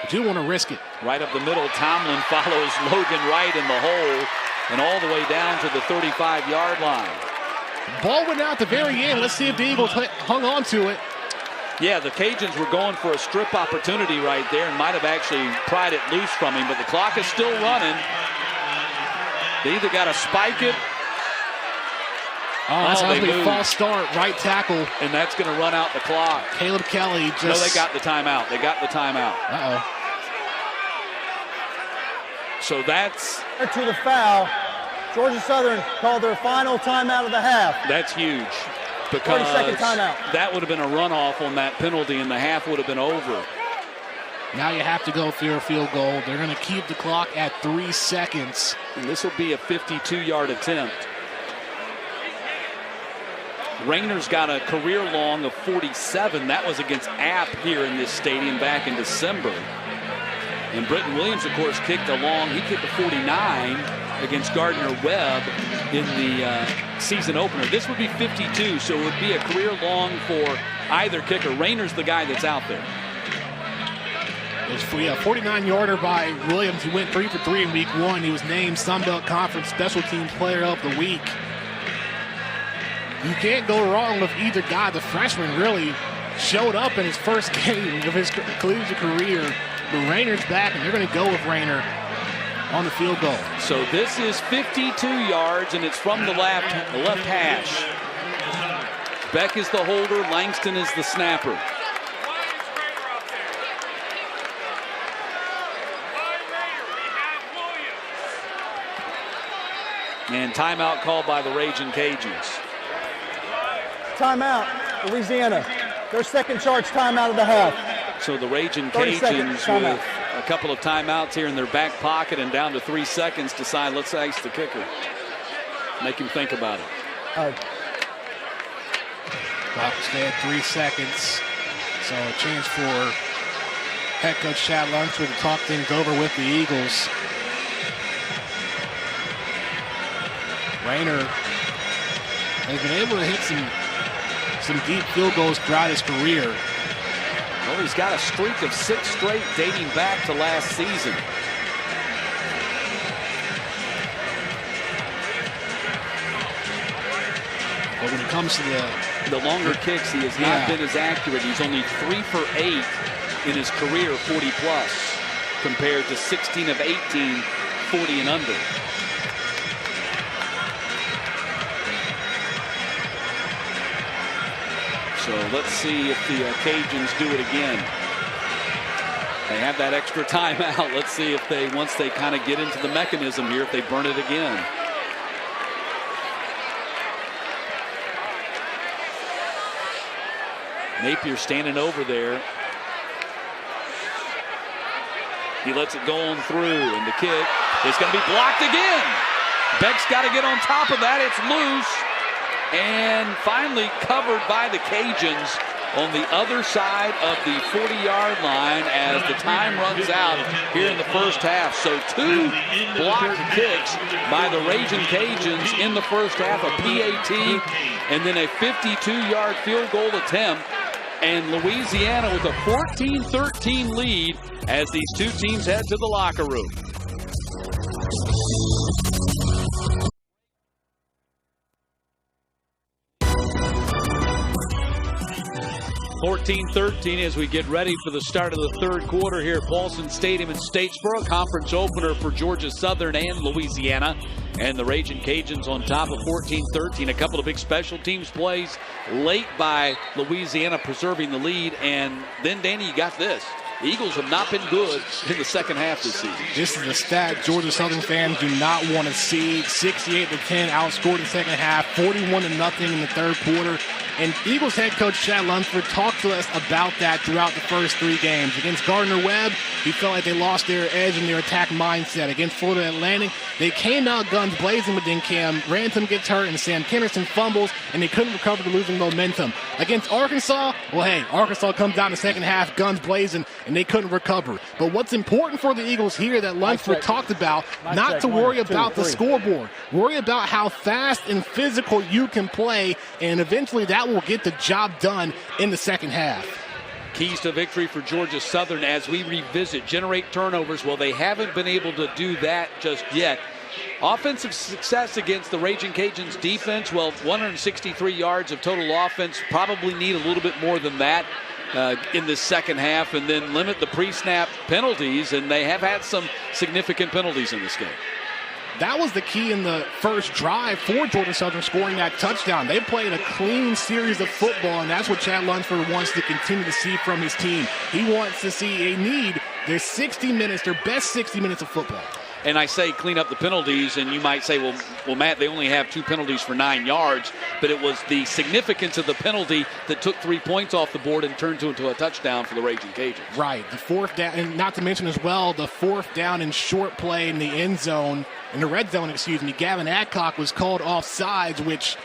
But you want to risk it. Right up the middle, Tomlin follows Logan Wright in the hole and all the way down to the 35-yard line. Ball went out at the very end. Let's see if the Eagles hung on to it. Yeah, the Cajuns were going for a strip opportunity right there and might have actually pried it loose from him, but the clock is still running. They either got to spike it. Oh, that's a false start, right tackle. And that's going to run out the clock. Caleb Kelly just... No, they got the timeout. They got the timeout. Uh-oh. So that's... To the foul. Georgia Southern called their final timeout of the half. That's huge. Because 40-second timeout. That would have been a runoff on that penalty, and the half would have been over. Now you have to go for a field goal. They're going to keep the clock at 3 seconds. And this will be a 52-yard attempt. Rayner's got a career long of 47. That was against App here in this stadium back in December. And Britton Williams, of course, kicked a 49 against Gardner-Webb in the season opener. This would be 52, so it would be a career long for either kicker. Rayner's the guy that's out there. It was a 49-yarder by Williams. He went 3 for 3 in week 1. He was named Sun Belt Conference Special Teams Player of the Week. You can't go wrong with either guy. The freshman really showed up in his first game of his collegiate career. But Rayner's back, and they're going to go with Rayner on the field goal. So this is 52 yards, and it's from the left hash. Beck is the holder. Langston is the snapper. And timeout called by the Raging Cajuns. Timeout, Louisiana. Their second charge timeout of the half. So the Raging Cajuns with a couple of timeouts here in their back pocket and down to 3 seconds decide, let's ice the kicker. Make him think about it. Clock stay at 3 seconds. So a chance for head coach Chad Lunsford to talk things over with the Eagles. Rayner has been able to hit some deep field goals throughout his career. Well, he's got a streak of 6 straight dating back to last season. But when it comes to the longer kicks, he has not been as accurate. He's only 3 for 8 in his career, 40 plus, compared to 16 of 18, 40 and under. So let's see if the Cajuns do it again. They have that extra timeout. Let's see if they, once they kind of get into the mechanism here, if they burn it again. Napier standing over there. He lets it go on through, and the kick is going to be blocked again. Beck's got to get on top of that. It's loose. And finally covered by the Cajuns on the other side of the 40-yard line as the time runs out here in the first half. So 2 blocked kicks by the Raging Cajuns in the first half, a PAT, and then a 52-yard field goal attempt. And Louisiana with a 14-13 lead as these two teams head to the locker room. 14-13 as we get ready for the start of the third quarter here at Paulson Stadium in Statesboro. Conference opener for Georgia Southern and Louisiana. And the Ragin' Cajuns on top of 14-13. A couple of big special teams plays late by Louisiana preserving the lead. And then, Danny, you got this. The Eagles have not been good in the second half this season. This is a stat Georgia Southern fans do not want to see. 68-10 outscored the second half, 41-0 in the third quarter. And Eagles head coach Chad Lunsford talked to us about that throughout the first three games. Against Gardner-Webb, he felt like they lost their edge and their attack mindset. Against Florida Atlantic, they came out guns blazing, but then Cam Ransom gets hurt and Sam Kennerson fumbles, and they couldn't recover the losing momentum. Against Arkansas, well, hey, Arkansas comes down the second half, guns blazing, and they couldn't recover. But what's important for the Eagles here that Lunsford talked about, not to worry about the scoreboard. Worry about how fast and physical you can play, and eventually that will get the job done in the second half. Keys to victory for Georgia Southern as we revisit, generate turnovers. Well, they haven't been able to do that just yet. Offensive success against the Ragin' Cajuns defense, well, 163 yards of total offense. Probably need a little bit more than that in the second half, and then limit the pre-snap penalties, and they have had some significant penalties in this game. That was the key in the first drive for Georgia Southern, scoring that touchdown. They played a clean series of football, and that's what Chad Lunsford wants to continue to see from his team. He wants to see their 60 minutes, their best 60 minutes of football. And I say clean up the penalties, and you might say, well, Matt, they only have 2 penalties for 9 yards, but it was the significance of the penalty that took 3 points off the board and turned into a touchdown for the Ragin' Cajuns. Right, the fourth down, and not to mention as well, the fourth down and short play in the red zone, Gavin Adcock was called offsides, which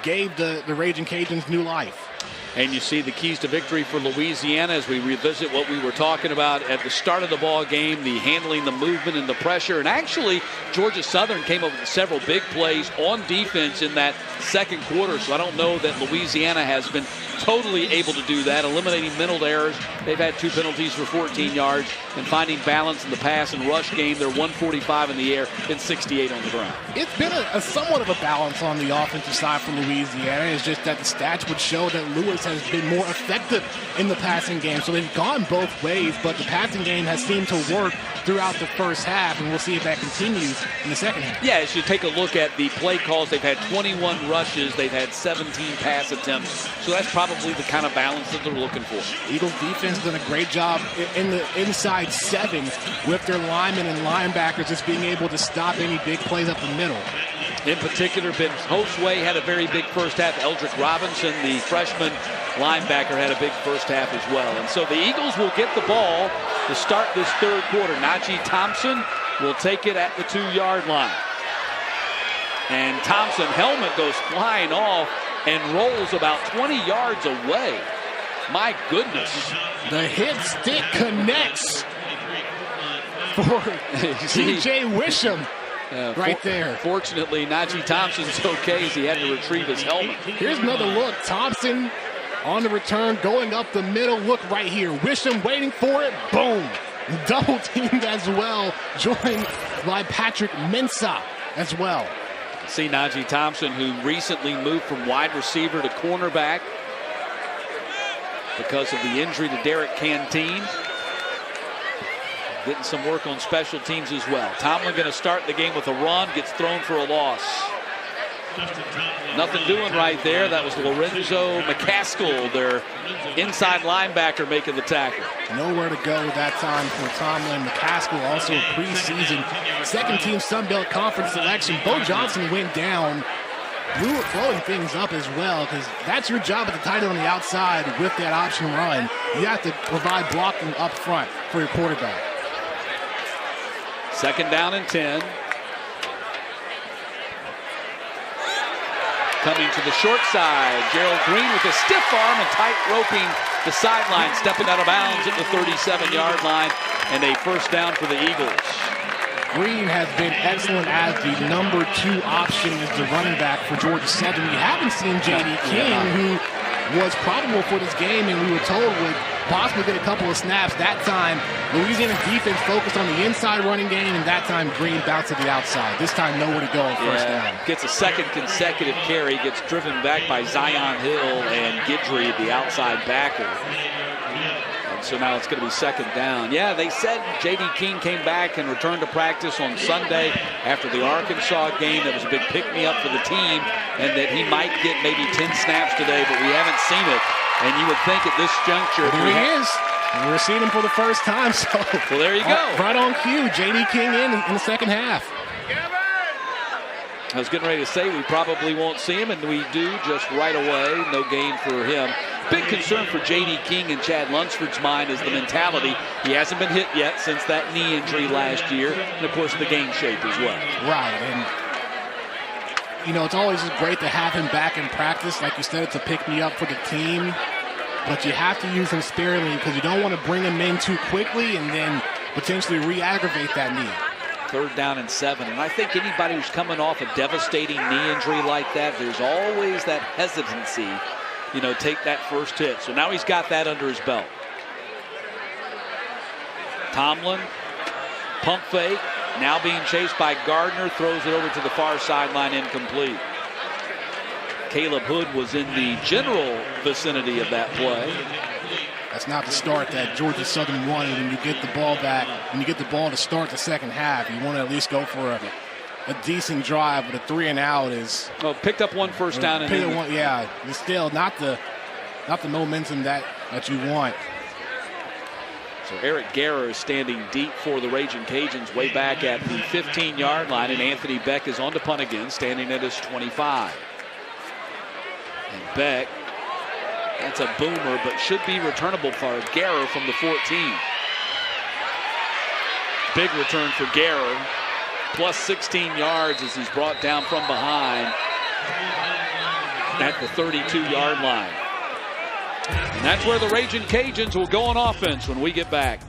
gave the Ragin' Cajuns new life. And you see the keys to victory for Louisiana as we revisit what we were talking about at the start of the ball game, the handling, the movement, and the pressure. And actually, Georgia Southern came up with several big plays on defense in that second quarter. So I don't know that Louisiana has been totally able to do that, eliminating mental errors. They've had 2 penalties for 14 yards and finding balance in the pass and rush game. They're 145 in the air and 68 on the ground. It's been a somewhat of a balance on the offensive side for Louisiana. It's just that the stats would show that Lewis has been more effective in the passing game. So they've gone both ways, but the passing game has seemed to work throughout the first half, and we'll see if that continues in the second half. Yeah, as you take a look at the play calls, they've had 21 rushes, they've had 17 pass attempts. So that's probably the kind of balance that they're looking for. Eagles defense done a great job in the inside 7 with their linemen and linebackers just being able to stop any big plays up the middle. In particular, Ben Hosway had a very big first half. Eldrick Robinson, the freshman linebacker, had a big first half as well. And so the Eagles will get the ball to start this third quarter. Najee Thompson will take it at the 2-yard line. And Thompson helmet goes flying off and rolls about 20 yards away. My goodness. The hit stick connects for T.J. Wisham. Right there. Fortunately, Najee Thompson's okay as he had to retrieve his helmet. Here's another look. Thompson on the return, going up the middle. Look right here. Wisham waiting for it. Boom. Double teamed as well. Joined by Patrick Mensah as well. See Najee Thompson, who recently moved from wide receiver to cornerback because of the injury to Derek Canteen. Getting some work on special teams as well. Tomlin going to start the game with a run, gets thrown for a loss. Nothing doing right there. That was Lorenzo McCaskill, their inside linebacker, making the tackle. Nowhere to go that time for Tomlin. McCaskill also a preseason second-team Sun Belt Conference selection. Bo Johnson went down. We were blowing things up as well, because that's your job at the tight end on the outside with that option run. You have to provide blocking up front for your quarterback. Second down and 10. Coming to the short side, Gerald Green with a stiff arm and tight roping the sideline, stepping out of bounds at the 37-yard line, and a first down for the Eagles. Green has been excellent as the number 2 option as the running back for Georgia Southern. We haven't seen J.D. King, who was probable for this game, and we were told would possibly get a couple of snaps. That time, Louisiana's defense focused on the inside running game, and that time Green bounced to the outside. This time, nowhere to go on first down. Gets a second consecutive carry, gets driven back by Zion Hill and Guidry, the outside backer. And so now it's going to be second down. Yeah, they said J.D. King came back and returned to practice on Sunday after the Arkansas game. That was a big pick-me-up for the team, and that he might get maybe 10 snaps today, but we haven't seen it. And you would think at this juncture... There he is. We're seeing him for the first time, so... Well, there you go. Right on cue. J.D. King in the second half. I was getting ready to say we probably won't see him, and we do just right away. No gain for him. Big concern for J.D. King and Chad Lunsford's mind is the mentality. He hasn't been hit yet since that knee injury last year, and, of course, the game shape as well. Right, and... You know, it's always great to have him back in practice. Like you said, it's a pick-me-up for the team. But you have to use him sparingly because you don't want to bring him in too quickly and then potentially re-aggravate that knee. 3rd down and 7. And I think anybody who's coming off a devastating knee injury like that, there's always that hesitancy, you know, take that first hit. So now he's got that under his belt. Tomlin, pump fake. Now being chased by Gardner, throws it over to the far sideline, incomplete. Caleb Hood was in the general vicinity of that play. That's not the start that Georgia Southern wanted. When you get the ball back, when you get the ball to start the second half, you want to at least go for a decent drive, but a 3-and-out is... Well, picked up one first down. Yeah, it's still not the momentum that you want. So Eric Guerra is standing deep for the Raging Cajuns way back at the 15-yard line, and Anthony Beck is on to punt again, standing at his 25. And Beck, that's a boomer, but should be returnable for Guerra from the 14. Big return for Guerra, plus 16 yards as he's brought down from behind at the 32-yard line. And that's where the Raging Cajuns will go on offense when we get back.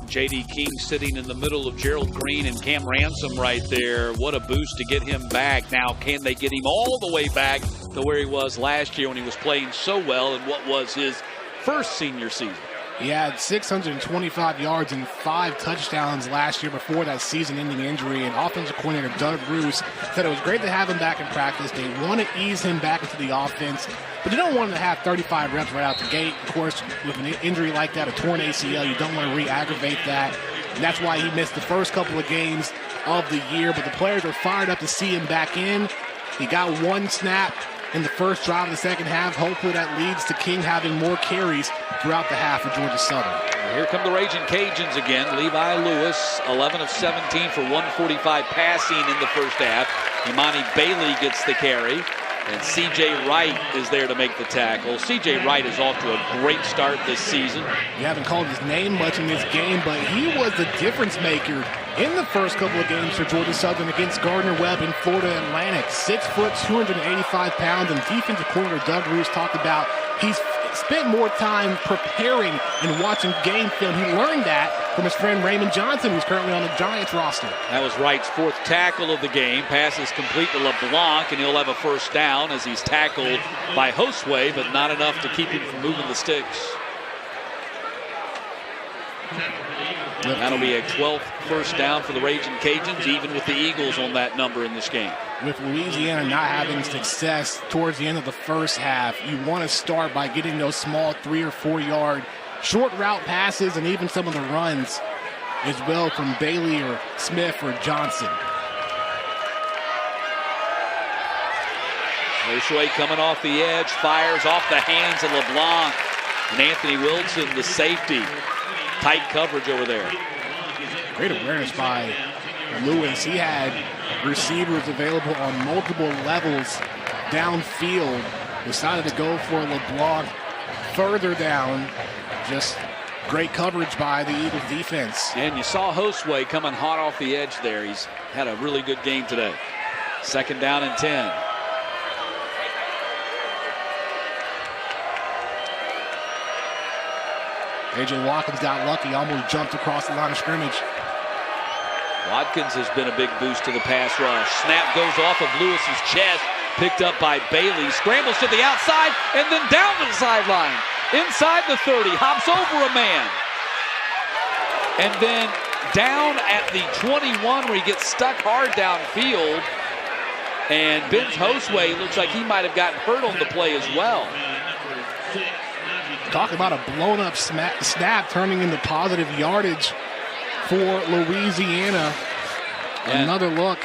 J.D. King sitting in the middle of Gerald Green and Cam Ransom right there. What a boost to get him back. Now, can they get him all the way back to where he was last year when he was playing so well in what was his first senior season? He had 625 yards and 5 touchdowns last year before that season-ending injury. And offensive coordinator Doug Bruce said it was great to have him back in practice. They want to ease him back into the offense, but you don't want him to have 35 reps right out the gate. Of course, with an injury like that, a torn ACL, you don't want to re-aggravate that. And that's why he missed the first couple of games of the year. But the players are fired up to see him back in. He got 1 snap in the first drive of the second half. Hopefully that leads to King having more carries throughout the half for Georgia Southern. Here come the Raging Cajuns again. Levi Lewis, 11 of 17 for 145 passing in the first half. Imani Bailey gets the carry. And C.J. Wright is there to make the tackle. C.J. Wright is off to a great start this season. We haven't called his name much in this game, but he was the difference maker in the first couple of games for Georgia Southern against Gardner-Webb in Florida Atlantic. 6 foot, 285 pounds, and defensive coordinator Doug Bruce talked about he's spent more time preparing and watching game film. He learned that from his friend Raymond Johnson, who's currently on the Giants roster. That was Wright's 4th tackle of the game. Pass is complete to LeBlanc, and he'll have a first down as he's tackled by Josue, but not enough to keep him from moving the sticks. That'll be a 12th first down for the Raging Cajuns, even with the Eagles on that number in this game. With Louisiana not having success towards the end of the first half, you want to start by getting those small 3 or 4 yard short route passes and even some of the runs as well from Bailey or Smith or Johnson. Josue coming off the edge, fires off the hands of LeBlanc. And Anthony Wilson, the safety. Tight coverage over there. Great awareness by Lewis. He had receivers available on multiple levels downfield. Decided to go for LeBlanc further down. Just great coverage by the Eagles defense. And you saw Josue coming hot off the edge there. He's had a really good game today. 2nd down and 10. A.J. Watkins got lucky, almost jumped across the line of scrimmage. Watkins has been a big boost to the pass rush. Snap goes off of Lewis's chest, picked up by Bailey. Scrambles to the outside and then down to the sideline. Inside the 30, hops over a man. And then down at the 21 where he gets stuck hard downfield. And Ben Josue looks like he might have gotten hurt on the play as well. Talk about a blown-up snap turning into positive yardage for Louisiana. And another look.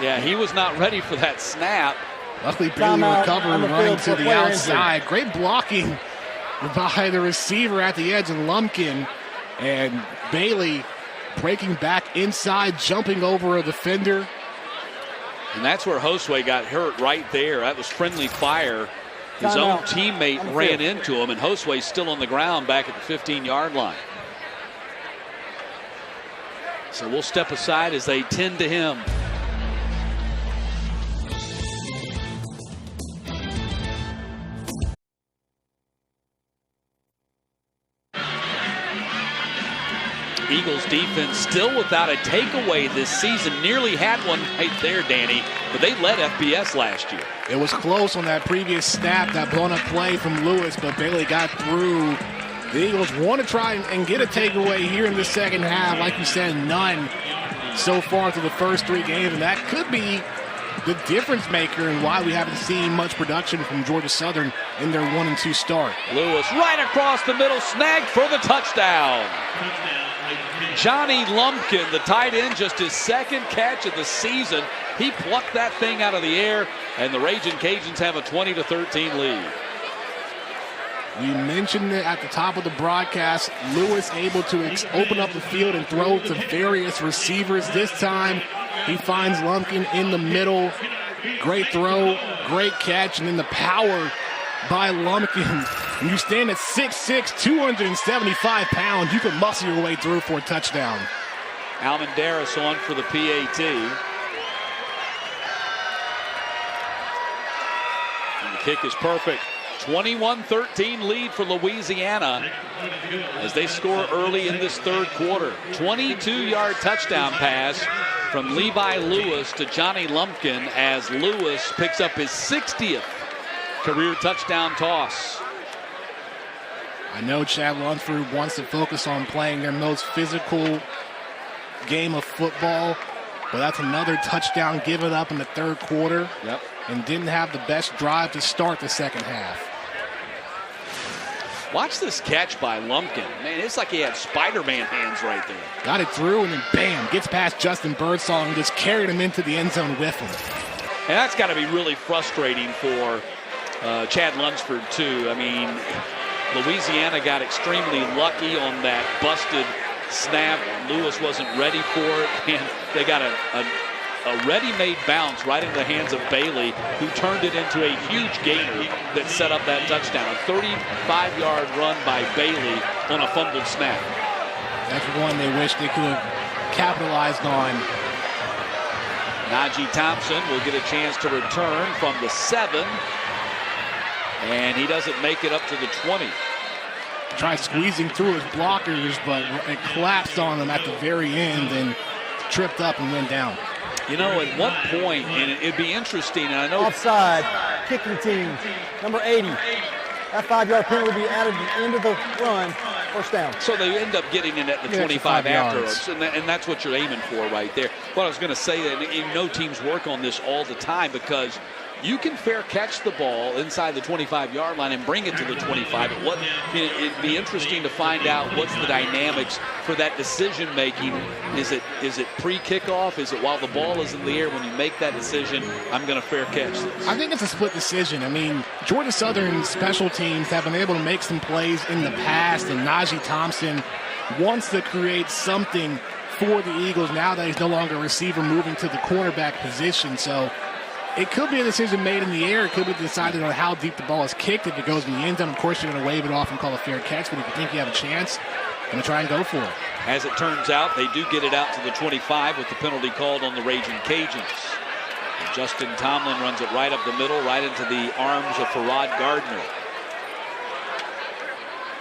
Yeah, he was not ready for that snap. Luckily, Bailey recovered and running to the outside. Great blocking by the receiver at the edge and Lumpkin. And Bailey breaking back inside, jumping over a defender. And that's where Josue got hurt right there. That was friendly fire. His own teammate ran into him, and Josue's still on the ground back at the 15-yard line. So we'll step aside as they tend to him. Eagles defense still without a takeaway this season. Nearly had one right there, Danny, but they led FBS last year. It was close on that previous snap, that blown-up play from Lewis, but Bailey got through. The Eagles want to try and get a takeaway here in the second half. Like you said, none so far through the first 3 games, and that could be the difference maker and why we haven't seen much production from Georgia Southern in their 1-2 start. Lewis right across the middle, snagged for the touchdown. Johnny Lumpkin, the tight end, just his second catch of the season. He plucked that thing out of the air, and the Raging Cajuns have a 20-13 lead. We mentioned it at the top of the broadcast. Lewis able to open up the field and throw to various receivers. This time, he finds Lumpkin in the middle. Great throw, great catch, and then the power by Lumpkin. When you stand at 6'6", 275 pounds, you can muscle your way through for a touchdown. Almendaris on for the PAT. And the kick is perfect. 21-13 lead for Louisiana as they score early in this third quarter. 22-yard touchdown pass from Levi Lewis to Johnny Lumpkin as Lewis picks up his 60th career touchdown toss. I know Chad Lunsford wants to focus on playing their most physical game of football, but that's another touchdown given up in the third quarter. Yep. And didn't have the best drive to start the second half. Watch this catch by Lumpkin. Man, it's like he had Spider-Man hands right there. Got it through and then bam, gets past Justin Birdsong and just carried him into the end zone with him. And that's got to be really frustrating for Chad Lunsford too. I mean, Louisiana got extremely lucky on that busted snap. Lewis wasn't ready for it, and they got a ready-made bounce right into the hands of Bailey, who turned it into a huge gainer that set up that touchdown. A 35-yard run by Bailey on a fumbled snap. That's one they wish they could have capitalized on. Najee Thompson will get a chance to return from the 7, and he doesn't make it up to the 20. Tried squeezing through his blockers, but it collapsed on him at the very end and tripped up and went down. You know, at one point, and it'd be interesting, and I know... Offside, kicking team, number 80. That 5-yard penalty will be added at the end of the run, first down. So they end up getting it at the 25 afterwards, and that's what you're aiming for right there. What I was going to say, that you know teams work on this all the time because you can fair catch the ball inside the 25-yard line and bring it to the 25. It'd be interesting to find out what's the dynamics for that decision making. Is it pre-kickoff? Is it while the ball is in the air when you make that decision? I'm going to fair catch this. I think it's a split decision. I mean, Georgia Southern special teams have been able to make some plays in the past, and Najee Thompson wants to create something for the Eagles now that he's no longer a receiver, moving to the cornerback position. So it could be a decision made in the air. It could be decided on how deep the ball is kicked. If it goes in the end zone, of course, you're going to wave it off and call a fair catch. But if you think you have a chance, you're going to try and go for it. As it turns out, they do get it out to the 25 with the penalty called on the Raging Cajuns. And Justin Tomlin runs it right up the middle, right into the arms of Farrad Gardner.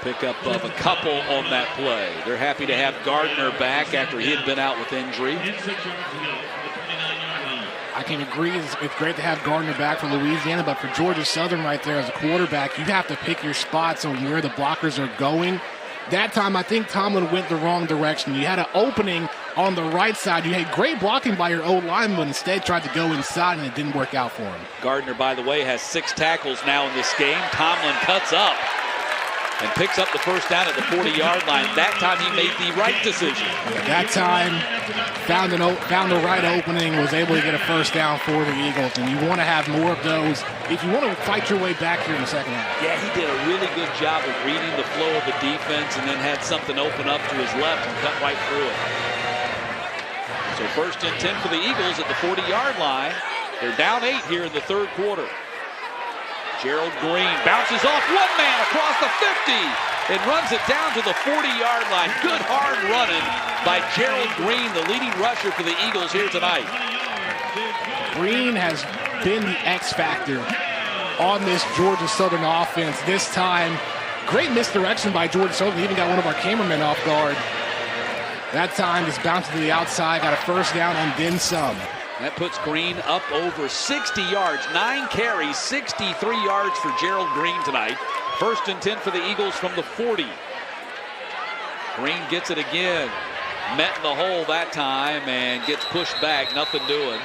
Pickup of a couple on that play. They're happy to have Gardner back after he had been out with injury. I can agree it's great to have Gardner back for Louisiana, but for Georgia Southern right there as a quarterback, you have to pick your spots on where the blockers are going. That time, I think Tomlin went the wrong direction. You had an opening on the right side. You had great blocking by your old lineman, but instead tried to go inside, and it didn't work out for him. Gardner, by the way, has 6 tackles now in this game. Tomlin cuts up and picks up the first down at the 40-yard line. That time he made the right decision. That time, found the right opening, was able to get a first down for the Eagles. And you want to have more of those if you want to fight your way back here in the second half. Yeah, he did a really good job of reading the flow of the defense and then had something open up to his left and cut right through it. So 1st and 10 for the Eagles at the 40-yard line. They're down 8 here in the third quarter. Gerald Green bounces off one man across the 50 and runs it down to the 40-yard line. Good hard running by Gerald Green, the leading rusher for the Eagles here tonight. Green has been the X factor on this Georgia Southern offense. This time, great misdirection by Georgia Southern. He even got one of our cameramen off guard. That time, just bounced to the outside, got a first down and then some. That puts Green up over 60 yards. 9 carries, 63 yards for Gerald Green tonight. 1st and 10 for the Eagles from the 40. Green gets it again. Met in the hole that time and gets pushed back. Nothing doing.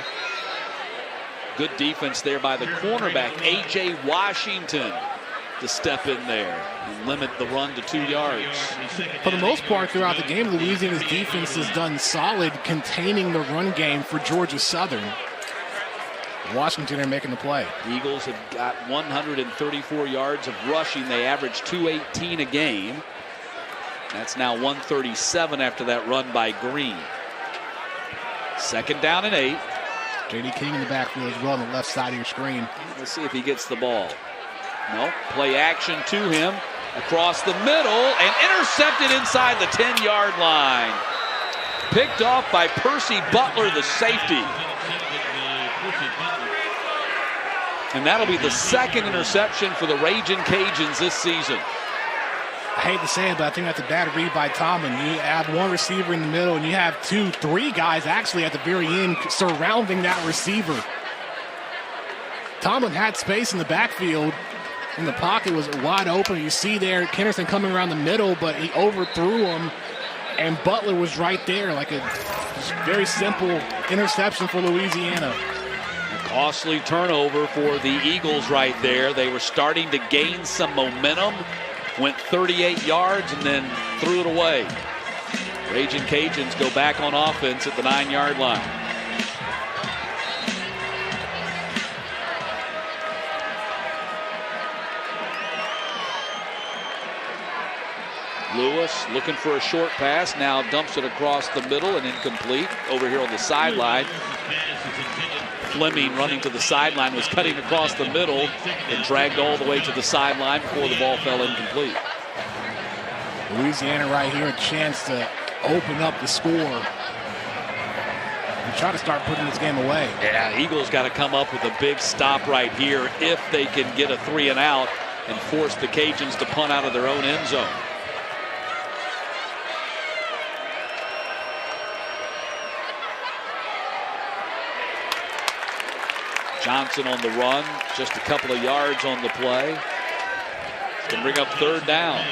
Good defense there by the cornerback, A.J. Washington, to step in there and limit the run to 2 yards. For the most part throughout the game, Louisiana's defense has done solid containing the run game for Georgia Southern. Washington are making the play. The Eagles have got 134 yards of rushing. They average 218 a game. That's now 137 after that run by Green. 2nd down and 8. J.D. King in the backfield as well on the left side of your screen. Let's see if he gets the ball. No, play action to him across the middle and intercepted inside the 10-yard line. Picked off by Percy Butler, the safety. And that'll be the 2nd interception for the Ragin' Cajuns this season. I hate to say it, but I think that's a bad read by Tomlin. You have one receiver in the middle, and you have 2, 3 guys actually at the very end surrounding that receiver. Tomlin had space in the backfield, and the pocket was wide open. You see there Kennerson coming around the middle, but he overthrew him, and Butler was right there, like a very simple interception for Louisiana. A costly turnover for the Eagles right there. They were starting to gain some momentum. Went 38 yards and then threw it away. Ragin' Cajuns go back on offense at the 9-yard line. Lewis looking for a short pass, now dumps it across the middle and incomplete. Over here on the sideline, Fleming running to the sideline was cutting across the middle and dragged all the way to the sideline before the ball fell incomplete. Louisiana right here, a chance to open up the score and try to start putting this game away. Yeah, Eagles got to come up with a big stop right here if they can get a 3 and out and force the Cajuns to punt out of their own end zone. Johnson on the run, just a couple of yards on the play. Can bring up 3rd down.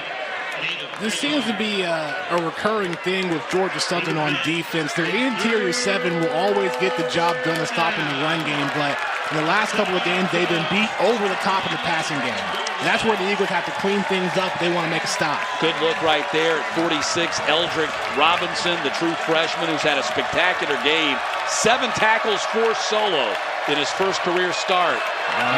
This seems to be a recurring thing with Georgia Southern on defense. Their interior 7 will always get the job done of stopping the run game, but in the last couple of games, they've been beat over the top in the passing game. And that's where the Eagles have to clean things up if they want to make a stop. Good look right there at 46, Eldrick Robinson, the true freshman who's had a spectacular game. 7 tackles, 4 solo in his first career start.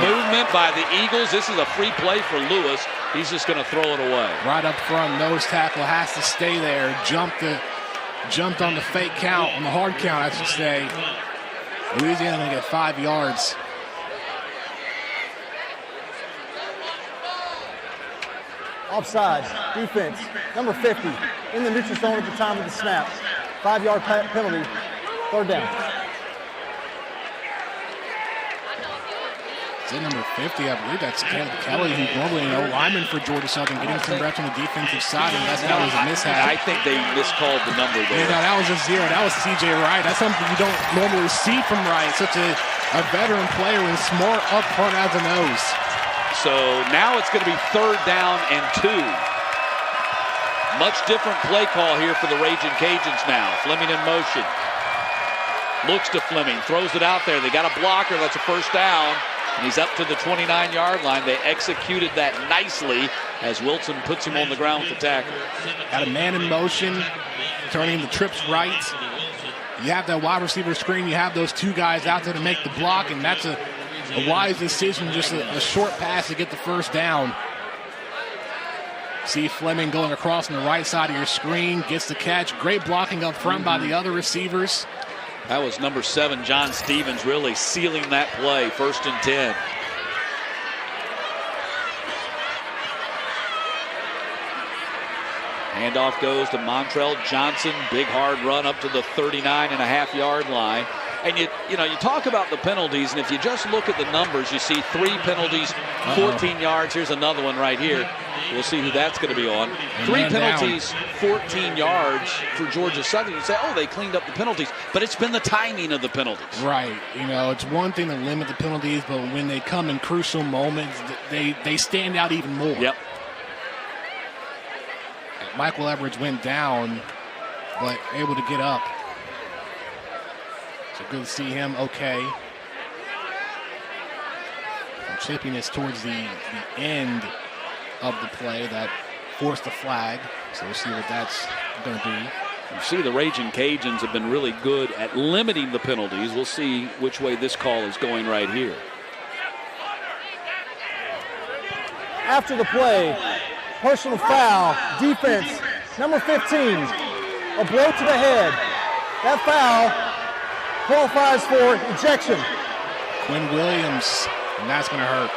Movement by the Eagles. This is a free play for Lewis. He's just going to throw it away. Right up front, nose tackle has to stay there. Jumped on the fake count, on the hard count, I should say. Louisiana going to get 5 yards. Offside, defense, number 50, in the neutral zone at the time of the snap. 5-yard penalty, 3rd down. That's it, number 50. I believe that's Caleb Kelly, who normally an lineman for Georgia Southern, getting some reps on the defensive side, unless that was a mishap. I think they miscalled the number there. No, that was a 0. That was C.J. Wright. That's something you don't normally see from Wright. Such a veteran player and smart up front as a nose. So now it's going to be 3rd down and 2. Much different play call here for the Raging Cajuns now. Fleming in motion. Looks to Fleming, throws it out there. They got a blocker, that's a 1st down. And he's up to the 29-yard line. They executed that nicely as Wilson puts him on the ground with the tackle. Got a man in motion, turning the trips right. You have that wide receiver screen. You have those 2 guys out there to make the block, and that's a wise decision, just a short pass to get the 1st down. See Fleming going across on the right side of your screen, gets the catch. Great blocking up front by the other receivers. That was number 7, John Stevens, really sealing that play. 1st and 10. Handoff goes to Montrell Johnson. Big hard run up to the 39.5-yard line. And you talk about the penalties, and if you just look at the numbers, you see 3 penalties, 14 yards. Here's another one right here. We'll see who that's going to be on. 3 penalties, 14 yards for Georgia Southern. You say, oh, they cleaned up the penalties, but it's been the timing of the penalties. Right. It's one thing to limit the penalties, but when they come in crucial moments, they stand out even more. Yep. Michael Edwards went down, but able to get up. So good to see him okay. Some chippiness towards the end of the play that forced the flag. So we'll see what that's going to be. You see the Raging Cajuns have been really good at limiting the penalties. We'll see which way this call is going right here. After the play, personal foul, defense, number 15, a blow to the head. That foul qualifies for ejection. Quinn Williams, and that's going to hurt.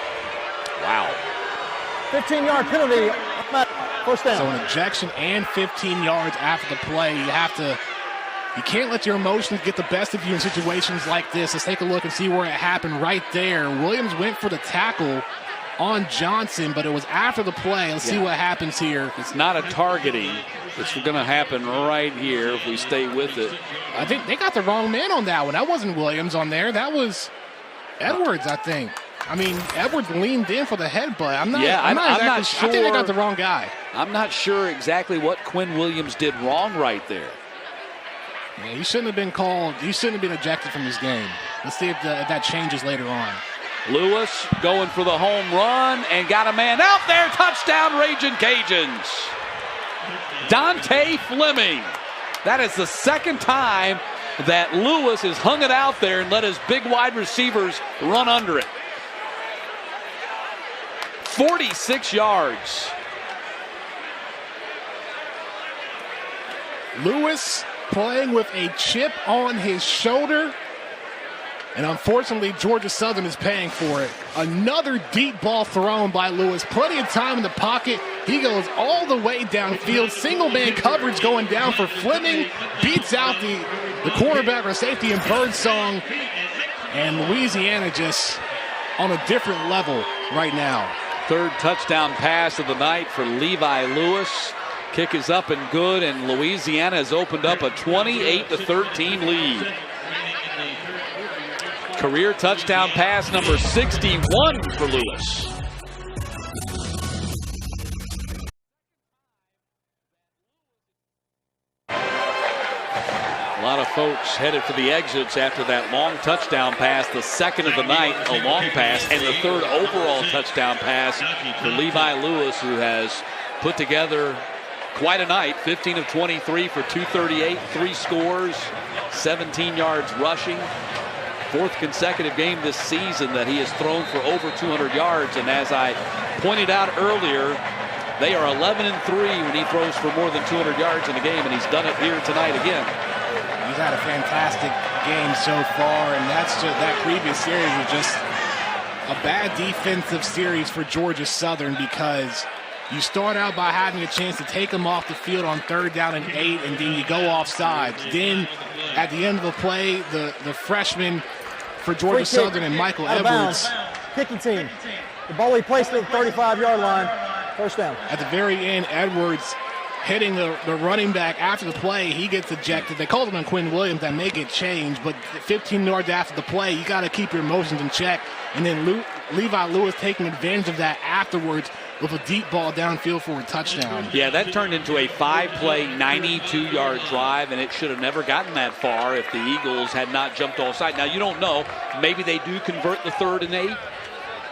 Wow. 15-yard penalty, 1st down. So an ejection and 15 yards after the play. You can't let your emotions get the best of you in situations like this. Let's take a look and see where it happened right there. Williams went for the tackle on Johnson, but it was after the play. Let's see what happens here. It's not a targeting. It's going to happen right here if we stay with it. I think they got the wrong man on that one. That wasn't Williams on there. That was Edwards, I think. Edwards leaned in for the headbutt. I'm not sure. I think they got the wrong guy. I'm not sure exactly what Quinn Williams did wrong right there. Yeah, he shouldn't have been called. He shouldn't have been ejected from this game. Let's see if that changes later on. Lewis going for the home run and got a man out there. Touchdown, Raging Cajuns. Dante Fleming. That is the 2nd time that Lewis has hung it out there and let his big wide receivers run under it. 46 yards. Lewis playing with a chip on his shoulder. And unfortunately, Georgia Southern is paying for it. Another deep ball thrown by Lewis. Plenty of time in the pocket. He goes all the way downfield. Single man coverage going down for Fleming. Beats out the quarterback or safety in Birdsong. And Louisiana just on a different level right now. 3rd touchdown pass of the night for Levi Lewis. Kick is up and good, and Louisiana has opened up a 28-13 lead. Career touchdown pass number 61 for Lewis. A lot of folks headed for the exits after that long touchdown pass, the 2nd of the night, a long pass, and the 3rd overall touchdown pass for Levi Lewis, who has put together quite a night. 15 of 23 for 238, 3 scores, 17 yards rushing. 4th consecutive game this season that he has thrown for over 200 yards. And as I pointed out earlier, they are 11-3 when he throws for more than 200 yards in a game, and he's done it here tonight again. He's had a fantastic game so far, and that previous series was just a bad defensive series for Georgia Southern, because you start out by having a chance to take them off the field on 3rd down and 8, and then you go off sides. Then at the end of the play, the freshman for Georgia Southern and Michael Edwards kicking team. The ball he placed at the 35-yard line, first down. At the very end, Edwards hitting the running back after the play. He gets ejected. They called him on Quinn Williams. That may get changed, but 15 yards after the play, you got to keep your emotions in check. And then Levi Lewis taking advantage of that afterwards with a deep ball downfield for a touchdown. Yeah, that turned into a 5-play, 92-yard drive, and it should have never gotten that far if the Eagles had not jumped offside. Now, you don't know. Maybe they do convert the 3rd and 8,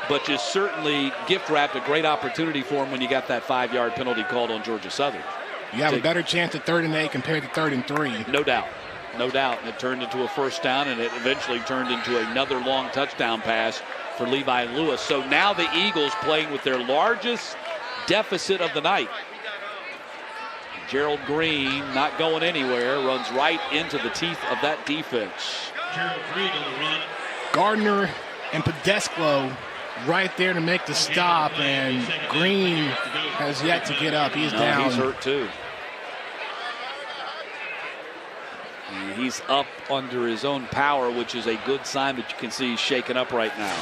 but you certainly gift-wrapped a great opportunity for them when you got that 5-yard penalty called on Georgia Southern. You have a better chance at 3rd and 8 compared to 3rd and 3. No doubt. No doubt. And it turned into a first down, and it eventually turned into another long touchdown pass for Levi Lewis. So now the Eagles playing with their largest deficit of the night. Gerald Green not going anywhere, runs right into the teeth of that defense. Gardner and Pedesclo right there to make the stop, and Green has yet to get up. He's down. He's hurt too. And he's up under his own power, which is a good sign, but you can see he's shaken up right now.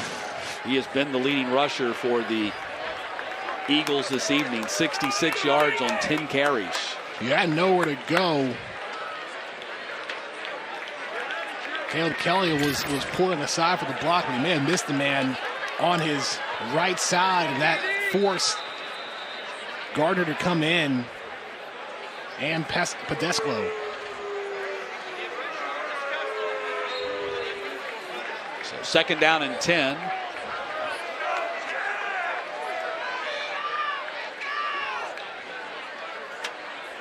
He has been the leading rusher for the Eagles this evening. 66 yards on 10 carries. You had nowhere to go. Caleb Kelly was pulling aside for the block, but he may have missed the man on his right side, and that forced Gardner to come in and Pedesclo. So 2nd down and 10.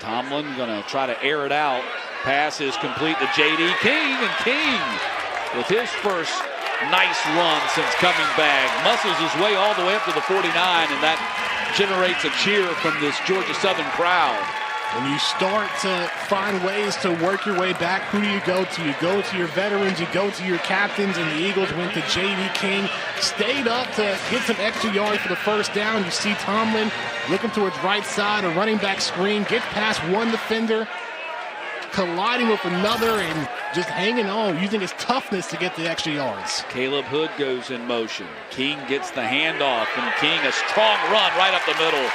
Tomlin going to try to air it out. Pass is complete to J.D. King, and King with his first nice run since coming back. Muscles his way all the way up to the 49, and that generates a cheer from this Georgia Southern crowd. When you start to find ways to work your way back, who do you go to? You go to your veterans, you go to your captains, and the Eagles went to J.D. King, stayed up to get some extra yards for the first down. You see Tomlin looking towards right side, a running back screen, gets past one defender, colliding with another, and just hanging on, using his toughness to get the extra yards. Caleb Hood goes in motion. King gets the handoff, and King a strong run right up the middle.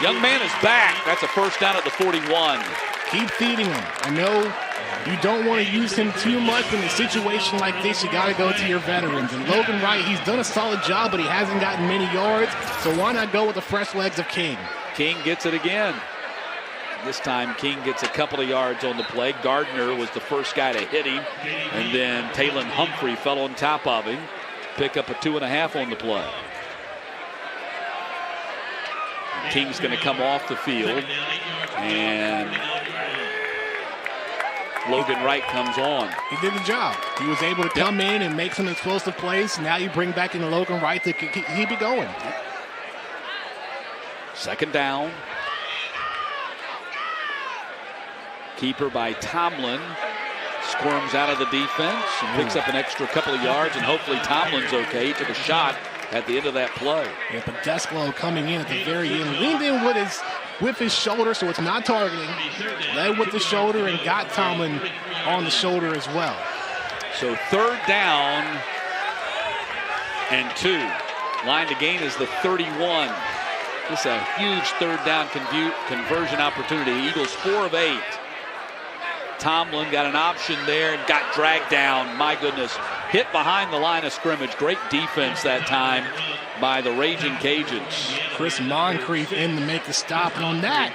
Young man is back. That's a first down at the 41. Keep feeding him. I know you don't want to use him too much in a situation like this. You got to go to your veterans. And Logan Wright, he's done a solid job, but he hasn't gotten many yards. So why not go with the fresh legs of King? King gets it again. This time King gets a couple of yards on the play. Gardner was the first guy to hit him. And then Talon Humphrey fell on top of him. Pick up a 2.5 on the play. King's going to come off the field, and Logan Wright comes on. He did the job. He was able to come in and make some explosive plays. Now you bring back in Logan Wright to keep it going. 2nd down. Keeper by Tomlin. Squirms out of the defense and picks up an extra couple of yards, and hopefully Tomlin's okay. He took a shot at the end of that play. Yeah, but Pedesclo coming in at the very end, leaned in with his shoulder, so it's not targeting. Led with the shoulder and got Tomlin on the shoulder as well. So 3rd down and 2. Line to gain is the 31. This is a huge 3rd down conversion opportunity. Eagles 4 of 8. Tomlin got an option there and got dragged down. My goodness. Hit behind the line of scrimmage. Great defense that time by the Raging Cajuns. Chris Moncrief in to make the stop. And on that,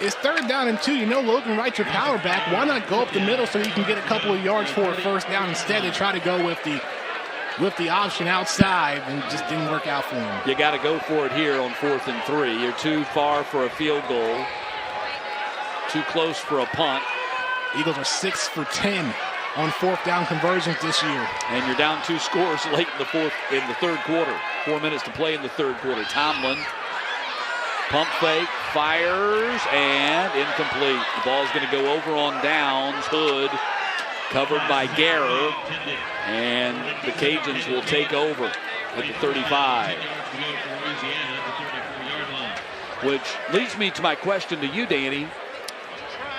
it's 3rd down and 2. You know Logan Wright's your power back. Why not go up the middle so you can get a couple of yards for a first down? Instead, they try to go with the option outside, and it just didn't work out for him. You got to go for it here on 4th and 3. You're too far for a field goal. Too close for a punt. Eagles are 6 for 10 on 4th down conversions this year. And you're down 2 scores late in the 3rd quarter. 4 minutes to play in the 3rd quarter. Tomlin, pump fake, fires, and incomplete. The ball's going to go over on downs. Hood covered by Guerra, and the Cajuns will take over at the 35. Which leads me to my question to you, Danny.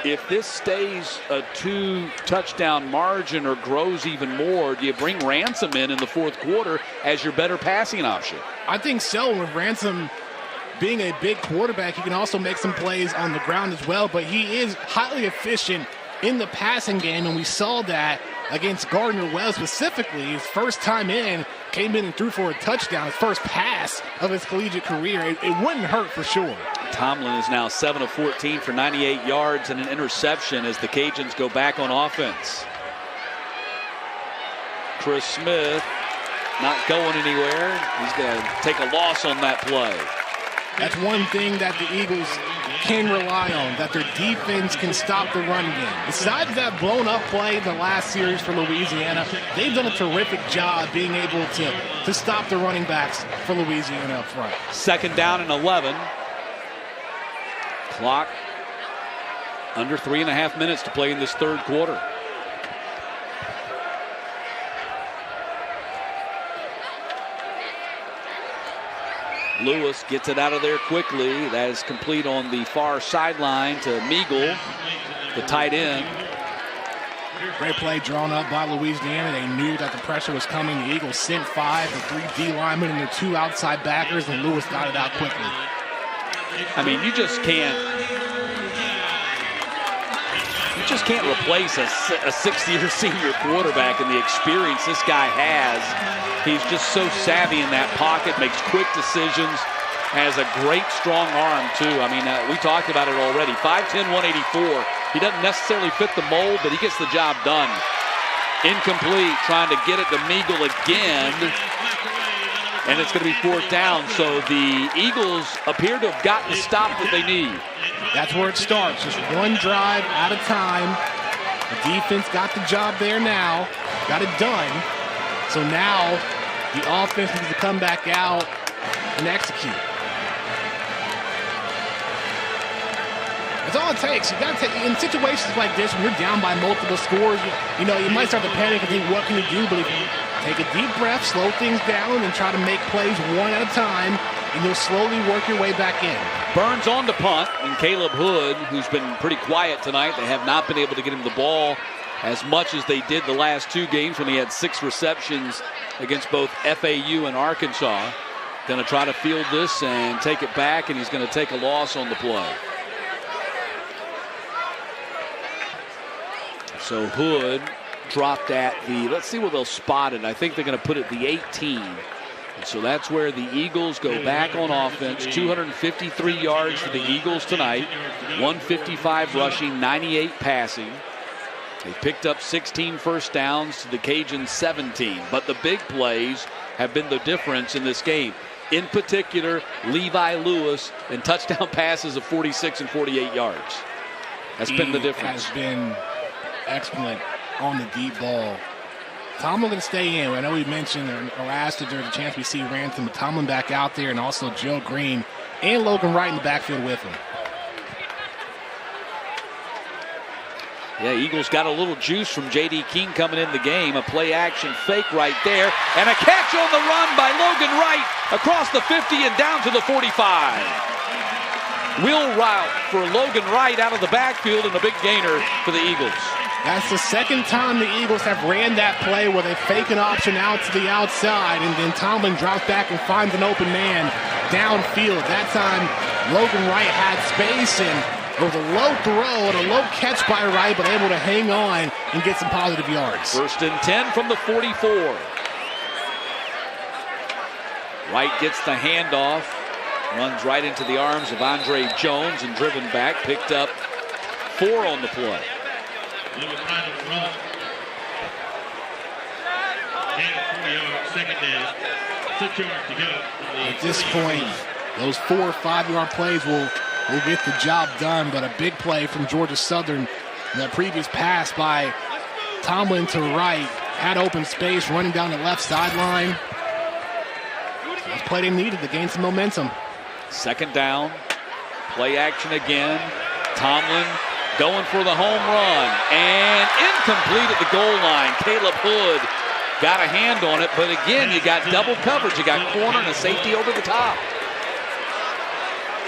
If this stays a 2-touchdown margin or grows even more, do you bring Ransom in the fourth quarter as your better passing option? I think so. With Ransom being a big quarterback, he can also make some plays on the ground as well, but he is highly efficient in the passing game, and we saw that against Gardner-Webb specifically. His first time in, came in and threw for a touchdown, his first pass of his collegiate career. It wouldn't hurt for sure. Tomlin is now 7 of 14 for 98 yards and an interception as the Cajuns go back on offense. Chris Smith not going anywhere. He's going to take a loss on that play. That's one thing that the Eagles can rely on, that their defense can stop the run game. Besides that blown-up play the last series for Louisiana, they've done a terrific job being able to stop the running backs for Louisiana up front. 2nd down and 11. Clock under 3.5 minutes to play in this third quarter. Lewis gets it out of there quickly. That is complete on the far sideline to Meagle, the tight end. Great play drawn up by Louisiana. They knew that the pressure was coming. The Eagles sent 5, the 3 D linemen and the 2 outside backers, and Lewis got it out quickly. I mean, you just can't replace a 6th-year senior quarterback and the experience this guy has. He's just so savvy in that pocket, makes quick decisions, has a great strong arm too. I mean, we talked about it already. 5'10", 184. He doesn't necessarily fit the mold, but he gets the job done. Incomplete, trying to get it to Meagle again. And it's going to be 4th down. So the Eagles appear to have gotten the stop that they need. That's where it starts. Just one drive at a time. The defense got the job there now. Got it done. So now the offense needs to come back out and execute. That's all it takes. You got to take, in situations like this, when you're down by multiple scores, you might start to panic and think, what can you do? But if you take a deep breath, slow things down, and try to make plays one at a time, and you'll slowly work your way back in. Burns on to punt, and Caleb Hood, who's been pretty quiet tonight, they have not been able to get him the ball as much as they did the last 2 games when he had 6 receptions against both FAU and Arkansas. Going to try to field this and take it back, and he's going to take a loss on the play. So Hood dropped at the, let's see where they'll spot it. I think they're going to put it the 18. And so that's where the Eagles go back on offense. 253 yards for the Eagles tonight. 155 rushing, 98 passing. They picked up 16 first downs to the Cajuns 17. But the big plays have been the difference in this game. In particular, Levi Lewis and touchdown passes of 46 and 48 yards. That's been the difference. Has been excellent on the deep ball. Tomlin going to stay in. I know we mentioned or asked if there's a chance we see Ransom, but Tomlin back out there, and also Joe Green and Logan Wright in the backfield with him. Yeah, Eagles got a little juice from J.D. King coming in the game. A play-action fake right there. And a catch on the run by Logan Wright across the 50 and down to the 45. Wheel route for Logan Wright out of the backfield and a big gainer for the Eagles. That's the second time the Eagles have ran that play where they fake an option out to the outside, and then Tomlin drops back and finds an open man downfield. That time, Logan Wright had space, and it was a low throw and a low catch by Wright, but able to hang on and get some positive yards. 1st and 10 from the 44. Wright gets the handoff, runs right into the arms of Andre Jones and driven back, picked up 4 on the play. At this point, those 4 or 5 yard plays will get the job done, but a big play from Georgia Southern. That previous pass by Tomlin to Wright had open space running down the left sideline. That's play they needed to gain some momentum. 2nd down, play action again. Tomlin going for the home run, and incomplete at the goal line. Caleb Hood got a hand on it, but again, you got double coverage. You got corner and a safety over the top.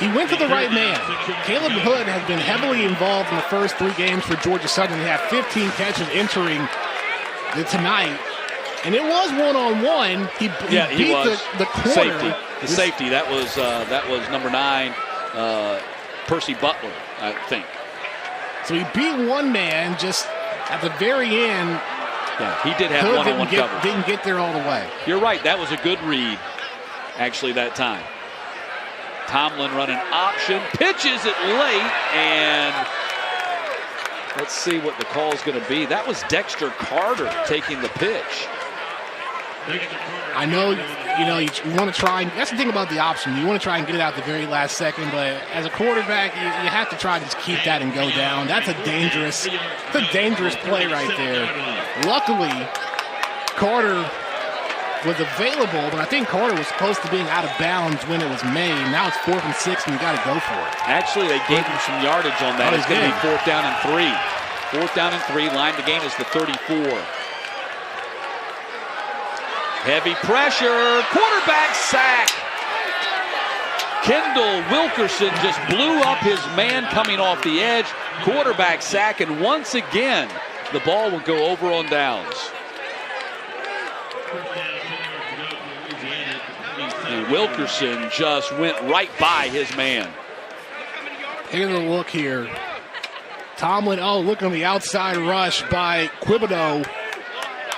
He went to the right man. Caleb Hood has been heavily involved in the first 3 games for Georgia Southern. They have 15 catches entering tonight. And it was one-on-one. He beat the corner. Safety. That was number 9, Percy Butler, I think. So he beat one man just at the very end. Yeah, he did have one-on-one coverage. Didn't get there all the way. You're right. That was a good read, actually, that time. Tomlin running option, pitches it late, and let's see what the call is going to be. That was Dexter Carter taking the pitch. I know, you want to try. That's the thing about the option. You want to try and get it out the very last second, but as a quarterback, you have to try to just keep that and go down. That's a dangerous play right there. Luckily, Carter was available, but I think Carter was close to being out of bounds when it was made. Now it's 4th and 6, and you got to go for it. Actually, they gave him some yardage on that. It's going to be 4th down and 3. 4th down and 3. Line to gain is the 34. Heavy pressure, quarterback sack. Kendall Wilkerson just blew up his man coming off the edge. Quarterback sack, and once again, the ball will go over on downs. And Wilkerson just went right by his man. Take a look here. Tomlin, look on the outside rush by Quibido.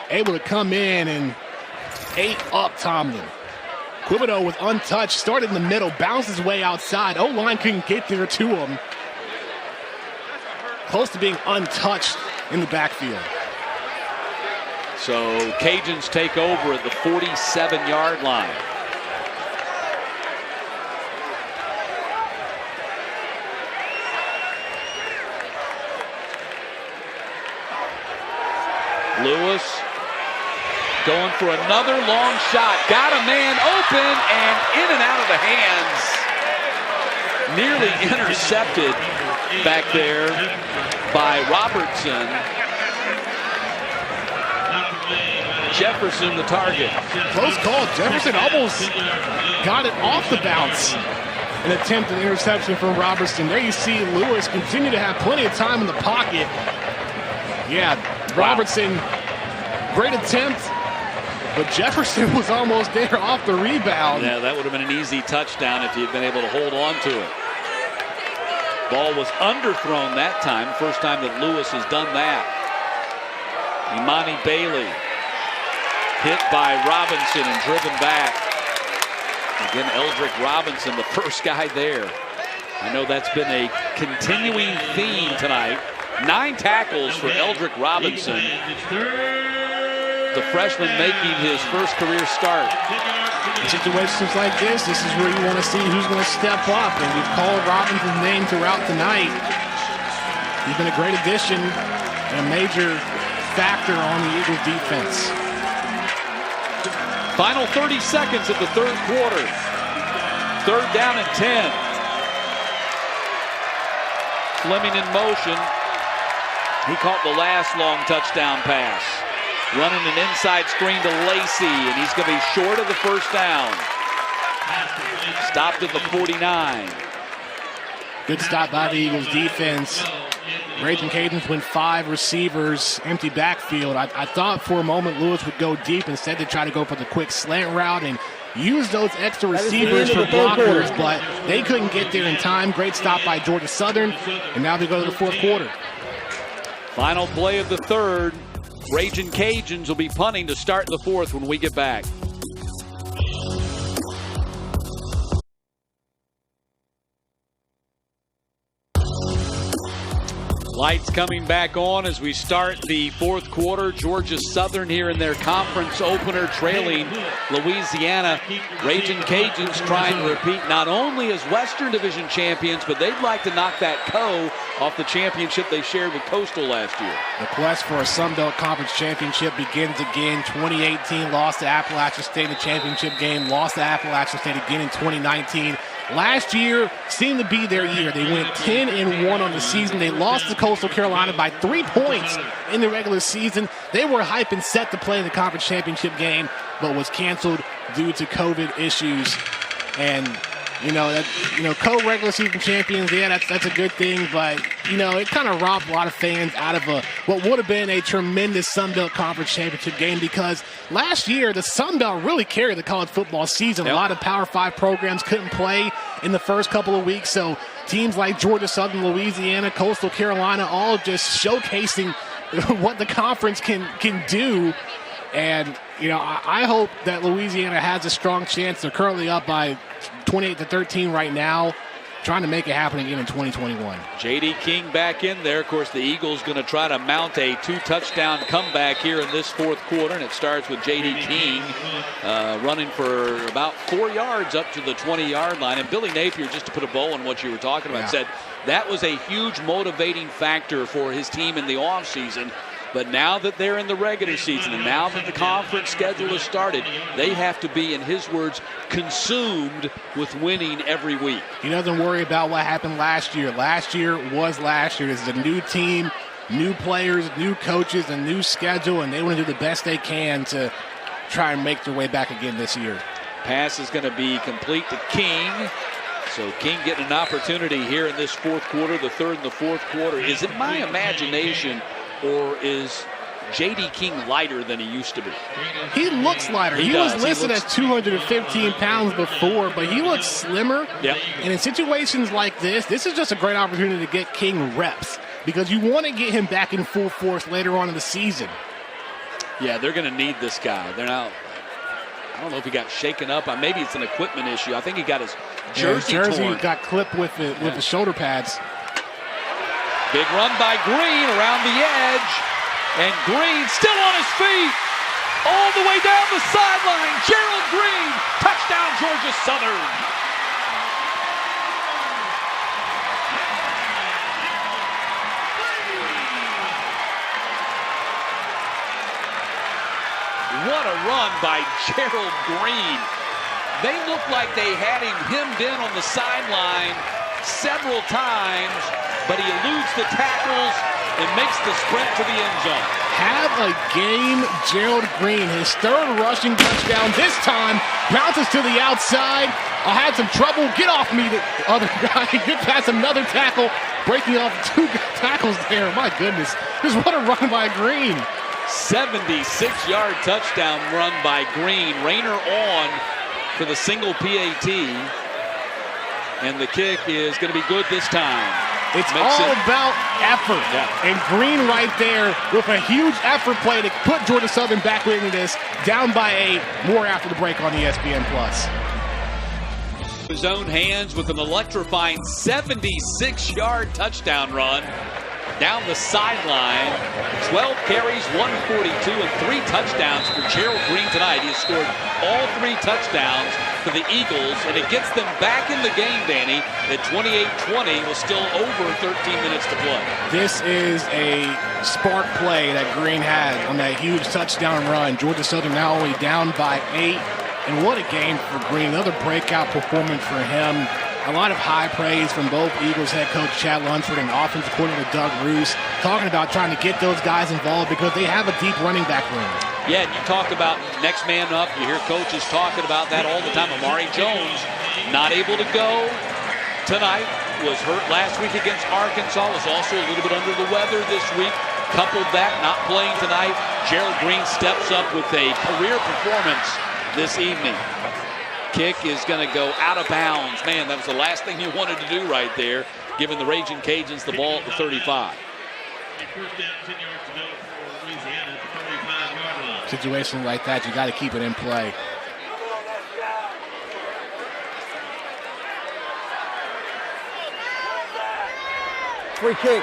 Able to come in and ate up Tomlin. Quibido was untouched, started in the middle, bounced his way outside. O-line couldn't get there to him. Close to being untouched in the backfield. So Cajuns take over at the 47-yard line. Lewis going for another long shot. Got a man open and in and out of the hands. Nearly intercepted back there by Robertson. Jefferson the target. Close call. Jefferson almost got it off the bounce. An attempted interception from Robertson. There you see Lewis continue to have plenty of time in the pocket. Yeah, Robertson, great attempt. But Jefferson was almost there off the rebound. Yeah, that would have been an easy touchdown if he had been able to hold on to it. Ball was underthrown that time. First time that Lewis has done that. Imani Bailey hit by Robinson and driven back. Again, Eldrick Robinson, the first guy there. I know that's been a continuing theme tonight. 9 tackles for Eldrick Robinson. The freshman making his first career start. In situations like this is where you want to see who's going to step up. And we've called Robinson's name throughout tonight. He's been a great addition and a major factor on the Eagles defense. Final 30 seconds of the third quarter. 3rd down and 10. Fleming in motion. He caught the last long touchdown pass. Running an inside screen to Lacey, and he's going to be short of the first down. Stopped at the 49. Good stop by the Eagles defense. Raging Cajuns went 5 receivers, empty backfield. I thought for a moment Lewis would go deep. Instead, they try to go for the quick slant route and use those extra receivers for blockers, but they couldn't get there in time. Great stop by Georgia Southern, and now they go to the 4th quarter. Final play of the 3rd. Raging Cajuns will be punting to start the 4th when we get back. Lights coming back on as we start the 4th quarter. Georgia Southern here in their conference opener, trailing Louisiana. Raging Cajuns trying to repeat not only as Western Division champions, but they'd like to knock that Co off the championship they shared with Coastal last year. The quest for a Sun Belt Conference championship begins again. 2018 lost to Appalachian State in the championship game, lost to Appalachian State again in 2019. Last year seemed to be their year. They went 10-1 on the season. They lost to Coastal Carolina by 3 points in the regular season. They were hyped and set to play in the conference championship game, but was canceled due to COVID issues. And Co-regular season champions, yeah, that's a good thing, but, it kind of robbed a lot of fans out of what would have been a tremendous Sun Belt Conference championship game, because last year the Sun Belt really carried the college football season. Yep. A lot of Power 5 programs couldn't play in the first couple of weeks, so teams like Georgia Southern, Louisiana, Coastal Carolina, all just showcasing what the conference can do. And, I hope that Louisiana has a strong chance. They're currently up by 28-13 right now, trying to make it happen again in 2021. J.D. King back in there. Of course, the Eagles going to try to mount a 2-touchdown comeback here in this fourth quarter, and it starts with J.D. King running for about 4 yards up to the 20-yard line. And Billy Napier, just to put a bow on what you were talking about, said that was a huge motivating factor for his team in the offseason. But now that they're in the regular season and now that the conference schedule has started, they have to be, in his words, consumed with winning every week. He doesn't worry about what happened last year. Last year was last year. This is a new team, new players, new coaches, a new schedule, and they want to do the best they can to try and make their way back again this year. Pass is going to be complete to King. So King getting an opportunity here in this fourth quarter, the third and the fourth quarter. Is it my imagination, or is J.D. King lighter than he used to be? He looks lighter. He was listed as 215 pounds before, but he looks slimmer. Yep. And in situations like this is just a great opportunity to get King reps, because you want to get him back in full force later on in the season. Yeah, they're going to need this guy. They're now, I don't know if he got shaken up. Maybe it's an equipment issue. I think he got his jersey torn. Got clipped with the shoulder pads. Big run by Green around the edge. And Green still on his feet. All the way down the sideline. Gerald Green. Touchdown, Georgia Southern. What a run by Gerald Green. They looked like they had him hemmed in on the sideline several times, but he eludes the tackles and makes the sprint to the end zone. Have a game, Gerald Green. His third rushing touchdown. This time, bounces to the outside. I had some trouble. Get off me, the other guy. Get past another tackle. Breaking off 2 tackles there. My goodness. Just what a run by Green. 76-yard touchdown run by Green. Rayner on for the single PAT. And the kick is going to be good this time. It's all about effort. Yeah. And Green right there with a huge effort play to put Georgia Southern back into this, down by 8. More after the break on ESPN+. His own hands with an electrifying 76-yard touchdown run down the sideline. 12 carries, 142, and 3 touchdowns for Gerald Green tonight. He has scored all 3 touchdowns for the Eagles, and it gets them back in the game, Danny, at 28-20 with still over 13 minutes to play. This is a spark play that Green had on that huge touchdown run. Georgia Southern now only down by 8, and what a game for Green. Another breakout performance for him. A lot of high praise from both Eagles head coach Chad Lunsford and offensive coordinator Doug Roos, talking about trying to get those guys involved because they have a deep running back room. Yeah, and you talk about next man up. You hear coaches talking about that all the time. Amari Jones not able to go tonight. Was hurt last week against Arkansas. Was also a little bit under the weather this week. Coupled that, not playing tonight. Gerald Green steps up with a career performance this evening. Kick is going to go out of bounds. Man, that was the last thing you wanted to do right there, giving the Raging Cajuns the ball at the 35. Situation like that, you got to keep it in play. Free kick,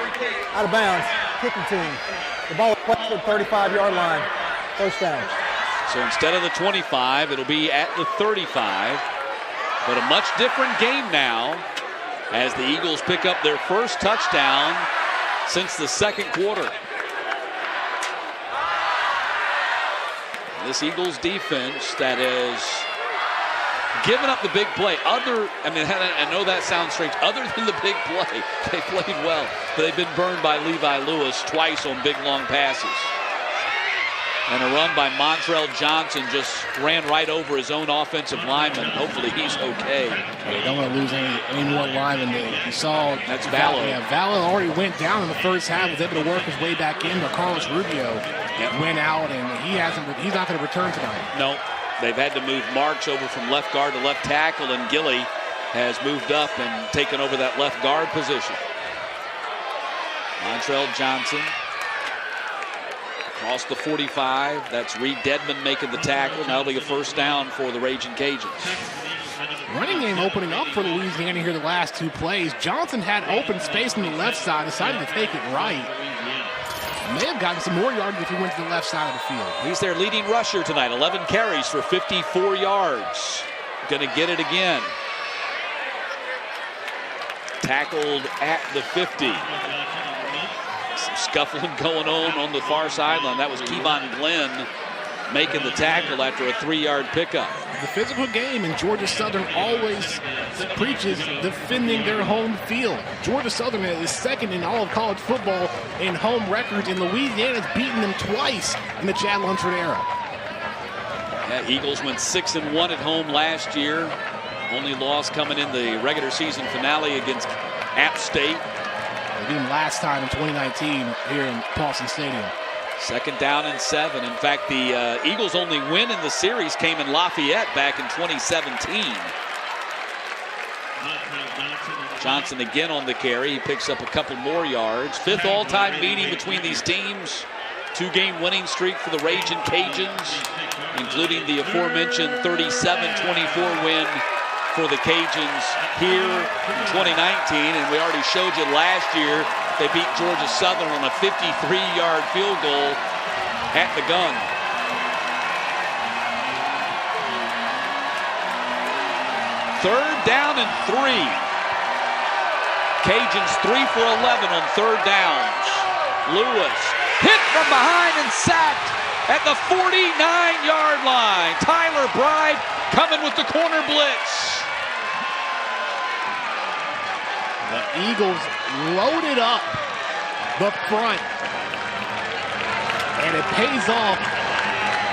out of bounds, kicking team. The ball is placed at the 35-yard line. First down. So instead of the 25, it'll be at the 35. But a much different game now as the Eagles pick up their first touchdown since the second quarter. This Eagles defense that has given up the big play. I know that sounds strange. Other than the big play, they played well. But they've been burned by Levi Lewis twice on big, long passes. And a run by Montrell Johnson just ran right over his own offensive lineman. Hopefully he's okay. They don't want to lose any more linemen. You saw that's Vallow. Yeah, Vallow already went down in the first half, was able to work his way back in, but Carlos Rubio went out, and he's not going to return tonight. No, they've had to move Marks over from left guard to left tackle, and Gilly has moved up and taken over that left guard position. Montrell Johnson across the 45. That's Reed Dedman making the tackle. Now it'll be a first down for the Raging Cajuns. Running game opening up for Louisiana here the last two plays. Johnson had open space on the left side, decided to take it right. May have gotten some more yardage if he went to the left side of the field. He's their leading rusher tonight. 11 carries for 54 yards. Going to get it again. Tackled at the 50. Some scuffling going on the far sideline. That was Kevon Glenn making the tackle after a 3-yard pickup. The physical game, and Georgia Southern always preaches defending their home field. Georgia Southern is second in all of college football in home records, and Louisiana's beaten them twice in the Chad Lunsford era. Yeah, Eagles went 6-1 at home last year. Only loss coming in the regular season finale against App State. They beat them last time in 2019 here in Paulson Stadium. 2nd down and 7. In fact, the Eagles' only win in the series came in Lafayette back in 2017. Johnson again on the carry. He picks up a couple more yards. 5th all-time meeting between these teams. 2-game winning streak for the Raging Cajuns, including the aforementioned 37-24 win for the Cajuns here in 2019. And we already showed you last year they beat Georgia Southern on a 53-yard field goal at the gun. Third down and 3. Cajuns 3 for 11 on 3rd downs. Lewis hit from behind and sacked at the 49-yard line. Tyler Bride coming with the corner blitz. The Eagles loaded up the front, and it pays off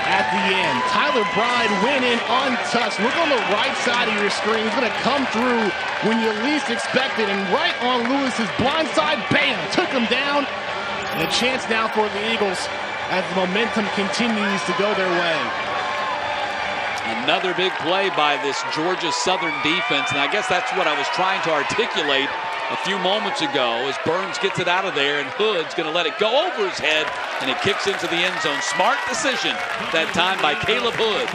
at the end. Tyler Bride went in untouched. Look on the right side of your screen. He's going to come through when you least expect it, and right on Lewis's blind side, bam, took him down. And a chance now for the Eagles as the momentum continues to go their way. Another big play by this Georgia Southern defense, and I guess that's what I was trying to articulate a few moments ago as Burns gets it out of there, and Hood's going to let it go over his head, and it kicks into the end zone. Smart decision that time by Caleb Hood.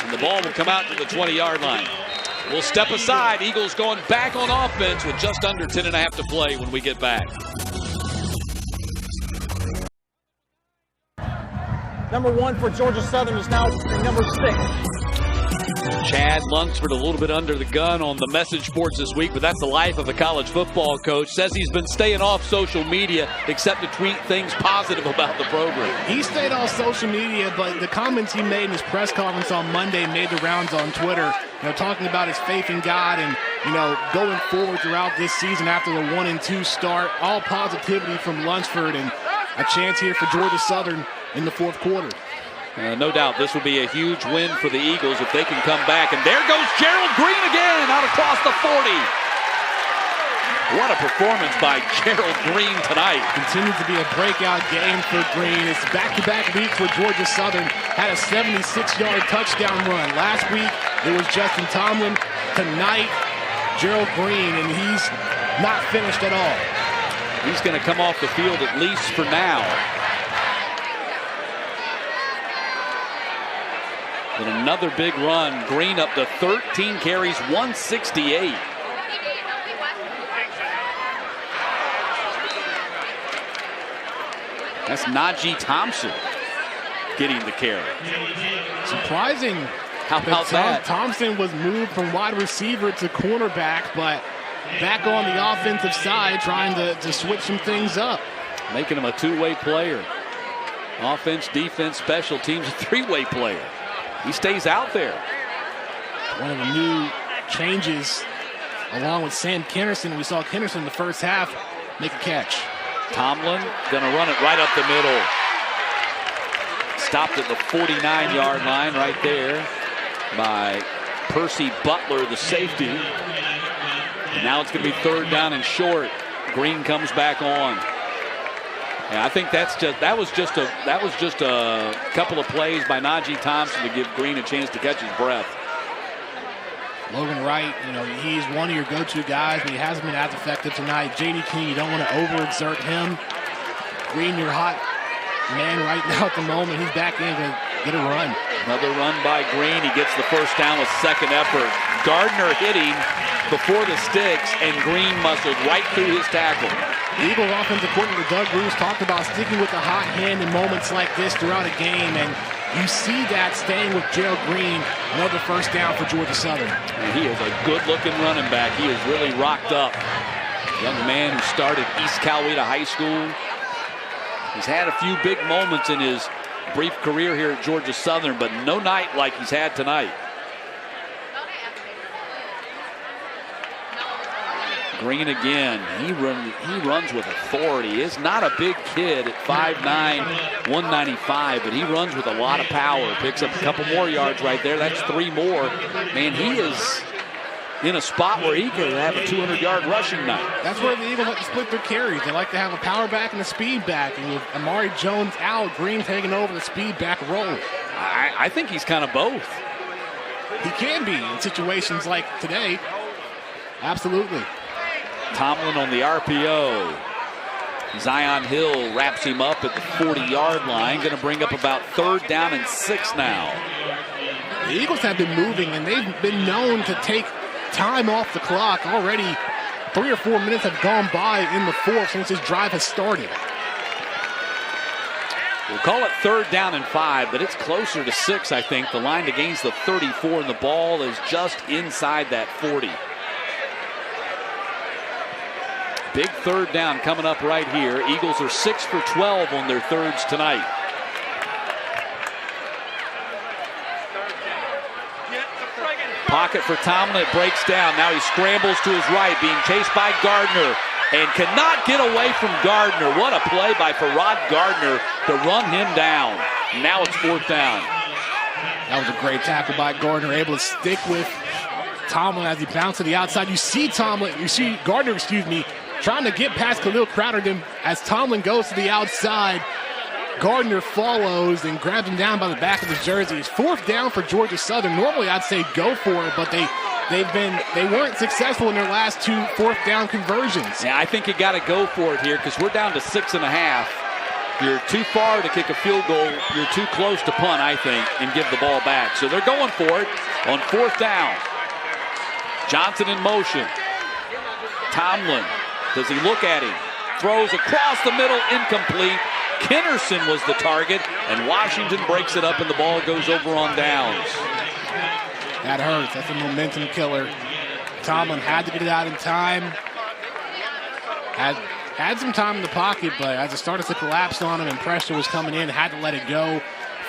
And the ball will come out to the 20-yard line. We'll step aside. Eagles going back on offense with just under 10.5 to play when we get back. Number 1 for Georgia Southern is now number 6. Chad Lunsford a little bit under the gun on the message boards this week, but that's the life of a college football coach. Says he's been staying off social media except to tweet things positive about the program. He stayed off social media, but the comments he made in his press conference on Monday made the rounds on Twitter, talking about his faith in God and, going forward throughout this season after the 1-2 start. All positivity from Lunsford, and a chance here for Georgia Southern in the 4th quarter. No doubt this would be a huge win for the Eagles if they can come back. And there goes Gerald Green again out across the 40. What a performance by Gerald Green tonight. Continues to be a breakout game for Green. It's back-to-back weeks where Georgia Southern had a 76-yard touchdown run. Last week, it was Justin Tomlin. Tonight, Gerald Green, and he's not finished at all. He's going to come off the field at least for now. And another big run. Green up to 13 carries, 168. That's Najee Thompson getting the carry. Surprising. How about that? Thompson was moved from wide receiver to cornerback, but back on the offensive side trying to switch some things up. Making him a two-way player. Offense, defense, special teams, a three-way player. He stays out there. One of the new changes, along with Sam Kennerson. We saw Kennerson in the first half make a catch. Tomlin going to run it right up the middle. Stopped at the 49-yard line right there by Percy Butler, the safety. And now it's going to be 3rd down and short. Green comes back on. Yeah, I think that was just a couple of plays by Najee Thompson to give Green a chance to catch his breath. Logan Wright, he's one of your go-to guys, but he hasn't been as effective tonight. J.D. King, you don't want to overexert him. Green, your hot man right now at the moment. He's back in to get a run. Another run by Green. He gets the first down with second effort. Gardner hitting before the sticks, and Green muscled right through his tackle. The Eagles offensive coordinator Doug Bruce talked about sticking with the hot hand in moments like this throughout a game, and you see that staying with Gerald Green. Another first down for Georgia Southern. And he is a good-looking running back. He is really rocked up. Young man who started East Coweta High School. He's had a few big moments in his brief career here at Georgia Southern, but no night like he's had tonight. Green again. He runs with authority. He's not a big kid at 5'9", 195, but he runs with a lot of power. Picks up a couple more yards right there. That's 3 more. Man, he is in a spot where he could have a 200-yard rushing night. That's where the Eagles like to split their carries. They like to have a power back and a speed back. And with Amari Jones out, Green taking over the speed back role. I think he's kind of both. He can be in situations like today. Absolutely. Tomlin on the RPO. Zion Hill wraps him up at the 40-yard line. Going to bring up about 3rd down and 6 now. The Eagles have been moving, and they've been known to take time off the clock. Already 3 or 4 minutes have gone by in the 4th since this drive has started. We'll call it 3rd down and 5, but it's closer to 6, I think. The line to gain's the 34, and the ball is just inside that 40. Big 3rd down coming up right here. Eagles are 6 for 12 on their 3rds tonight. Pocket for Tomlin. It breaks down. Now he scrambles to his right, being chased by Gardner, and cannot get away from Gardner. What a play by Farrod Gardner to run him down. Now it's 4th down. That was a great tackle by Gardner, able to stick with Tomlin as he bounced to the outside. You see Gardner, trying to get past Khalil Crowder. Then as Tomlin goes to the outside, Gardner follows and grabs him down by the back of his jersey. It's 4th down for Georgia Southern. Normally I'd say go for it, but they weren't successful in their last 2 4th down conversions. Yeah, I think you got to go for it here because we're down to 6.5. You're too far to kick a field goal. You're too close to punt, I think, and give the ball back. So they're going for it on 4th down. Johnson in motion. Tomlin, does he look at him? Throws across the middle, incomplete. Kennerson was the target, and Washington breaks it up, and the ball goes over on downs. That hurts. That's a momentum killer. Tomlin had to get it out in time. Had some time in the pocket, but as it started to collapse on him and pressure was coming in, had to let it go.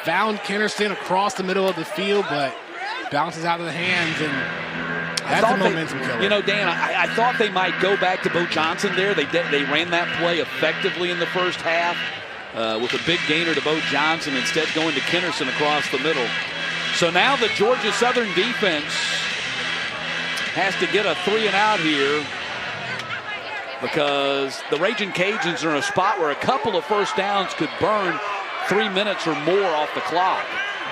Found Kennerson across the middle of the field, but bounces out of the hands, and that's a momentum killer. Dan, I thought they might go back to Bo Johnson there. They ran that play effectively in the first half with a big gainer to Bo Johnson, instead going to Kennerson across the middle. So now the Georgia Southern defense has to get a 3-and-out here because the Raging Cajuns are in a spot where a couple of first downs could burn 3 minutes or more off the clock.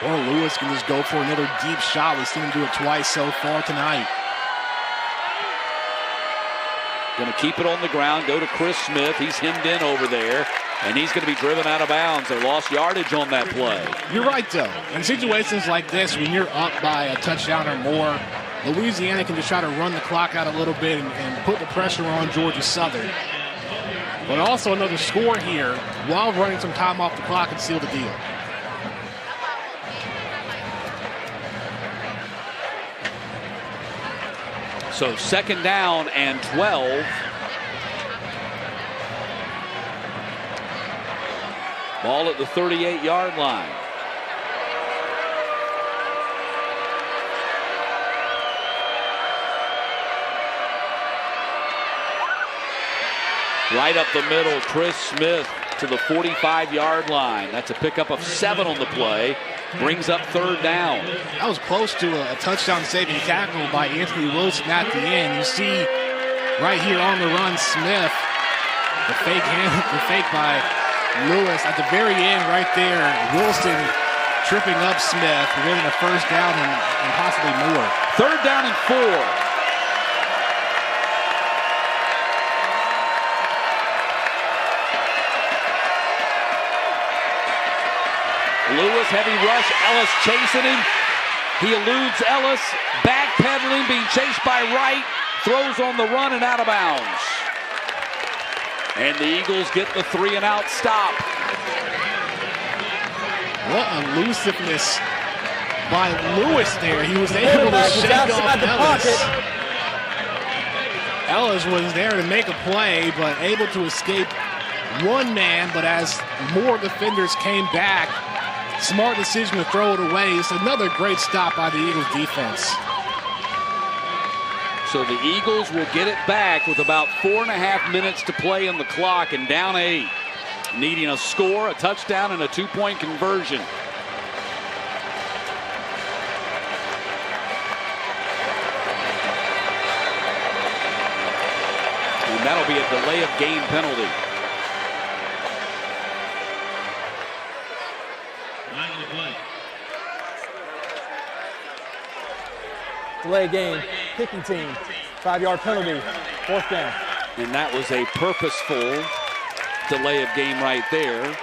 Or Lewis can just go for another deep shot. We've seen him do it twice so far tonight. Going to keep it on the ground, go to Chris Smith. He's hemmed in over there, and he's going to be driven out of bounds. They lost yardage on that play. You're right, though. In situations like this, when you're up by a touchdown or more, Louisiana can just try to run the clock out a little bit and put the pressure on Georgia Southern. But also another score here while running some time off the clock and seal the deal. So 2nd down and 12. Ball at the 38-yard line. Right up the middle, Chris Smith to the 45-yard line. That's a pickup of 7 on the play. Brings up 3rd down. That was close to a touchdown-saving tackle by Anthony Wilson at the end. You see right here on the run, Smith, the fake by Lewis. At the very end right there, Wilson tripping up Smith, getting a 1st down and possibly more. 3rd down and 4. Lewis, heavy rush. Ellis chasing him. He eludes Ellis. Backpedaling, being chased by Wright. Throws on the run and out of bounds. And the Eagles get the 3-and-out stop. What elusiveness by Lewis there. He was able to shake off Ellis. Ellis was there to make a play, but able to escape one man. But as more defenders came back, smart decision to throw it away. It's another great stop by the Eagles defense. So the Eagles will get it back with about 4.5 minutes to play on the clock and down 8. Needing a score, a touchdown, and a 2-point conversion. And that'll be a delay of game penalty. Delay game, kicking team, 5-yard penalty, 4th down. And that was a purposeful delay of game right there.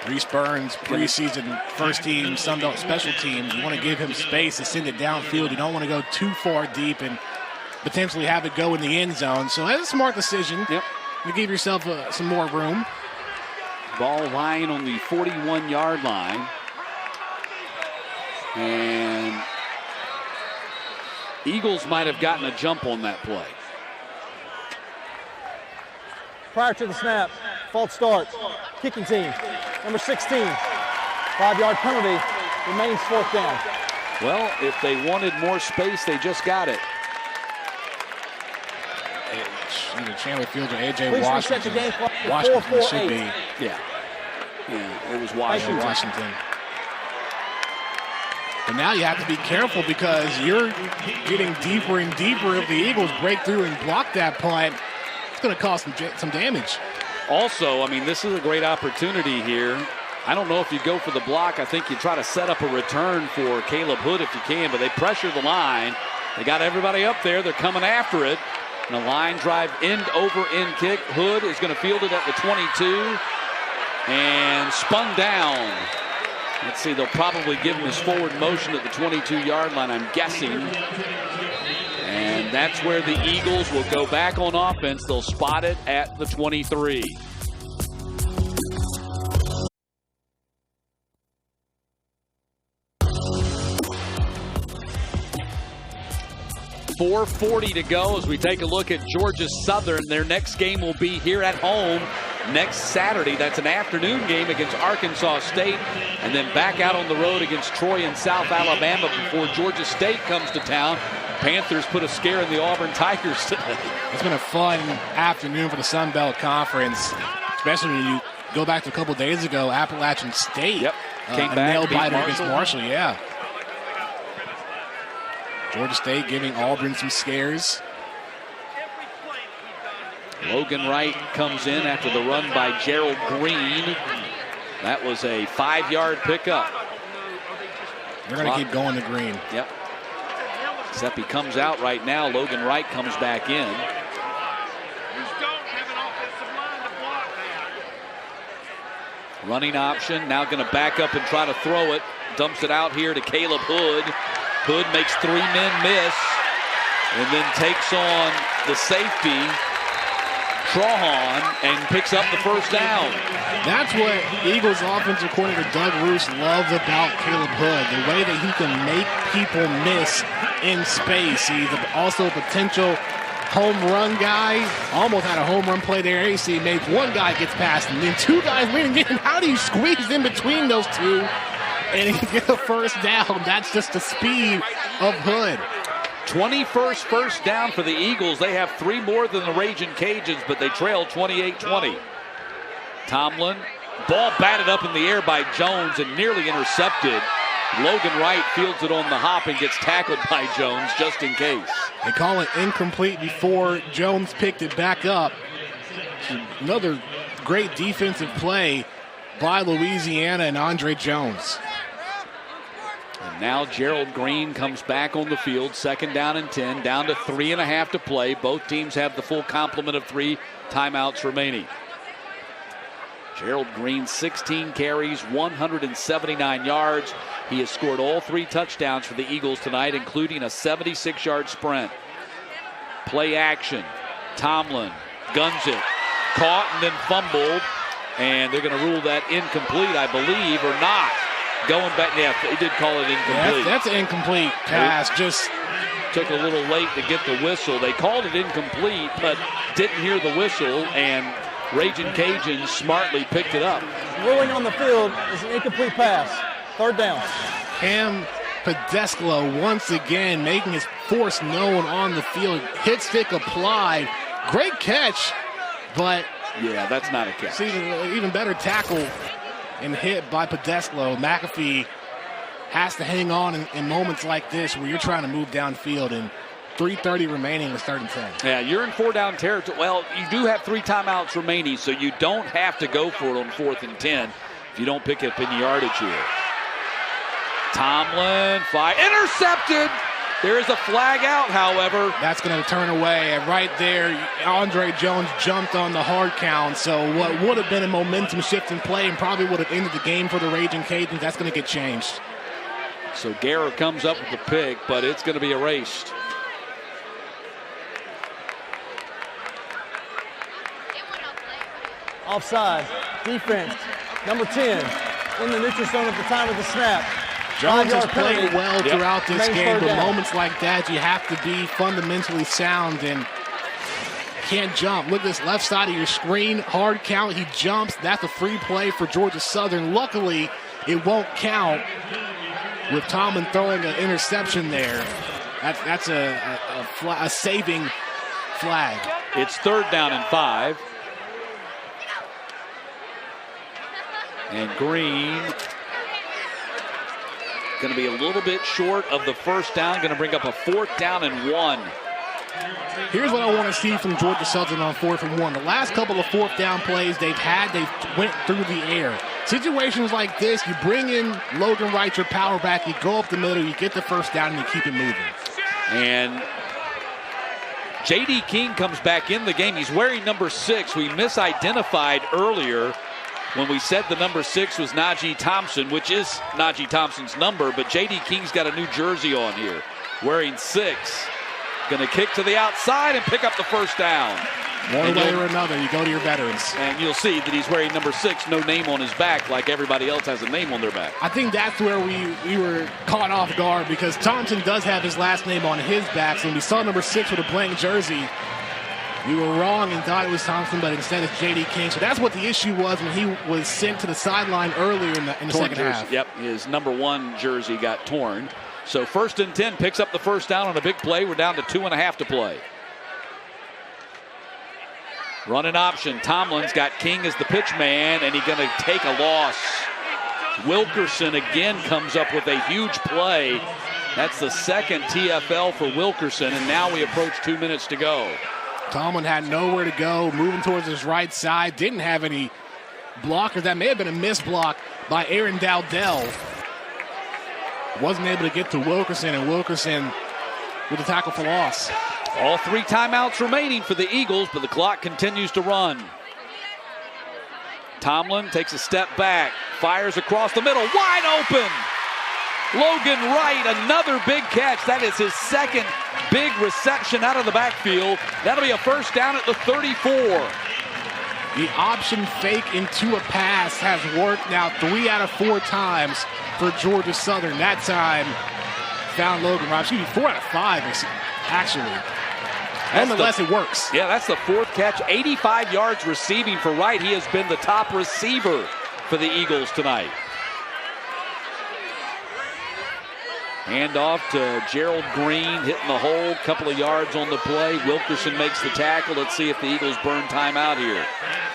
Reese Burns, preseason first-team Sun Belt special teams. You want to give him space to send it downfield. You don't want to go too far deep and potentially have it go in the end zone. So that's a smart decision. Yep. You give yourself some more room. Ball lying on the 41-yard line. And Eagles might have gotten a jump on that play. Prior to the snap, false start, kicking team, number 16, 5-yard penalty, remains 4th down. Well, if they wanted more space, they just got it. Either Chandler Fields or A.J. Please Washington. reset the game clock to Washington should 4-4-8. be. Yeah, it was Washington. But now you have to be careful because you're getting deeper and deeper. If the Eagles break through and block that punt, it's going to cause some damage. Also, I mean, this is a great opportunity here. I don't know if you go for the block. I think you try to set up a return for Caleb Hood if you can, but they pressure the line. They got everybody up there. They're coming after it. And a line drive end over end kick. Hood is going to field it at the 22 and spun down. Let's see, they'll probably give him his forward motion at the 22-yard line, I'm guessing. And that's where the Eagles will go back on offense. They'll spot it at the 23. .440 to go as we take a look at Georgia Southern. Their next game will be here at home next Saturday. That's an afternoon game against Arkansas State, and then back out on the road against Troy in South Alabama before Georgia State comes to town. Panthers put a scare in the Auburn Tigers today. It's been a fun afternoon for the Sun Belt Conference, especially when you go back to a couple days ago, Appalachian State. Yep, came a back, nail-biter against Marshall, yeah. Georgia State giving Auburn some scares. Logan Wright comes in after the run by Gerald Green. That was a 5-yard pickup. They're going to keep going to Green. Yep. Seppi comes out right now. Logan Wright comes back in. Running option. Now going to back up and try to throw it. Dumps it out here to Caleb Hood. Hood makes 3 men miss and then takes on the safety, Trahan, and picks up the 1st down. That's what Eagles offensive coordinator Doug Roos loves about Caleb Hood, the way that he can make people miss in space. He's also a potential home run guy. Almost had a home run play there. AC made one guy gets past and then 2 guys leading in. How do you squeeze in between those 2? And he gets a 1st down. That's just the speed of Hood. 21st first down for the Eagles. They have 3 more than the Raging Cajuns, but they trail 28-20. Tomlin, ball batted up in the air by Jones and nearly intercepted. Logan Wright fields it on the hop and gets tackled by Jones just in case. They call it incomplete before Jones picked it back up. Another great defensive play by Louisiana and Andre Jones. And now Gerald Green comes back on the field, 2nd down and 10, down to 3.5 to play. Both teams have the full complement of 3 timeouts remaining. Gerald Green, 16 carries, 179 yards. He has scored all 3 touchdowns for the Eagles tonight, including a 76-yard sprint. Play action. Tomlin guns it. Caught and then fumbled. And they're going to rule that incomplete, I believe, or not. Going back, yeah, they did call it incomplete. That's an incomplete pass. Just took a little late to get the whistle. They called it incomplete, but didn't hear the whistle, and Raging Cajuns smartly picked it up. Ruling on the field is an incomplete pass. 3rd down. Cam Pedesclo once again making his force known on the field. Hit stick applied. Great catch, but yeah, that's not a catch. See, even better tackle and hit by Pedesclo. McAfee has to hang on in moments like this where you're trying to move downfield, and 3:30 remaining with 3rd and 10. Yeah, you're in 4-down territory. Well, you do have 3 timeouts remaining, so you don't have to go for it on 4th and 10 if you don't pick up any yardage here. Tomlin, intercepted. There is a flag out, however. That's going to turn away, and right there, Andre Jones jumped on the hard count, so what would have been a momentum shift in play and probably would have ended the game for the Raging Cajuns, that's going to get changed. So Guerra comes up with the pick, but it's going to be erased. Offside. Defense. Number 10 in the neutral zone at the time of the snap. Jones has played well throughout this game, but down. moments like that, you have to be fundamentally sound and can't jump. Look at this left side of your screen. Hard count. He jumps. That's a free play for Georgia Southern. Luckily, it won't count with Tomlin throwing an interception there. That's a saving flag. It's 3rd down and 5. And Green going to be a little bit short of the 1st down. Going to bring up a 4th down and 1. Here's what I want to see from Georgia Southern on 4th and 1. The last couple of 4th down plays they went through the air. Situations like this, you bring in Logan Wright, your power back, you go up the middle, you get the 1st down, and you keep it moving. And J.D. King comes back in the game. He's wearing number 6. We misidentified earlier when we said the number 6 was Najee Thompson, which is Najee Thompson's number, but J.D. King's got a new jersey on here, wearing 6. Going to kick to the outside and pick up the 1st down. One way or another, you go to your veterans. And you'll see that he's wearing number 6, no name on his back, like everybody else has a name on their back. I think that's where we were caught off guard, because Thompson does have his last name on his back, so when we saw number 6 with a blank jersey, we were wrong and thought it was Thompson, but instead it's J.D. King. So that's what the issue was when he was sent to the sideline earlier in the second half. Yep, his number 1 jersey got torn. So 1st and 10, picks up the 1st down on a big play. We're down to 2.5 to play. Running option. Tomlin's got King as the pitch man, and he's going to take a loss. Wilkerson again comes up with a huge play. That's the 2nd TFL for Wilkerson, and now we approach 2 minutes to go. Tomlin had nowhere to go, moving towards his right side. Didn't have any blockers. That may have been a missed block by Aaron Dowdell. Wasn't able to get to Wilkerson, and Wilkerson with a tackle for loss. All 3 timeouts remaining for the Eagles, but the clock continues to run. Tomlin takes a step back, fires across the middle, wide open. Logan Wright, another big catch. That is his 2nd big reception out of the backfield. That'll be a 1st down at the 34. The option fake into a pass has worked now 3 out of 4 times for Georgia Southern. That time found Logan Wright. 4 out of 5, actually. Nonetheless, it works. Yeah, that's the 4th catch. 85 yards receiving for Wright. He has been the top receiver for the Eagles tonight. Hand off to Gerald Green, hitting the hole, couple of yards on the play. Wilkerson makes the tackle. Let's see if the Eagles burn timeout here.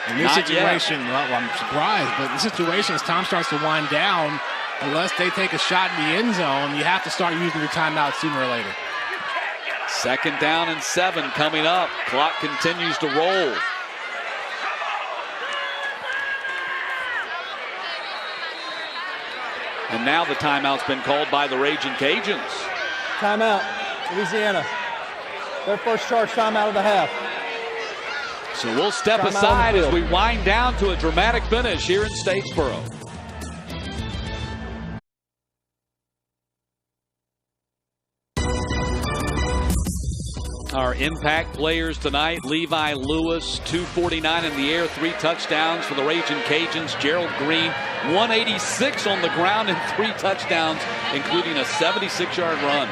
In this situation, well, I'm surprised, but in this situation, as time starts to wind down, unless they take a shot in the end zone, you have to start using your timeout sooner or later. 2nd down and 7 coming up. Clock continues to roll. And now the timeout's been called by the Raging Cajuns. Timeout, Louisiana. Their first charge timeout of the half. So we'll step aside as we wind down to a dramatic finish here in Statesboro. Our impact players tonight, Levi Lewis, 249 in the air, 3 touchdowns for the Raging Cajuns. Gerald Green, 186 on the ground and 3 touchdowns, including a 76-yard run.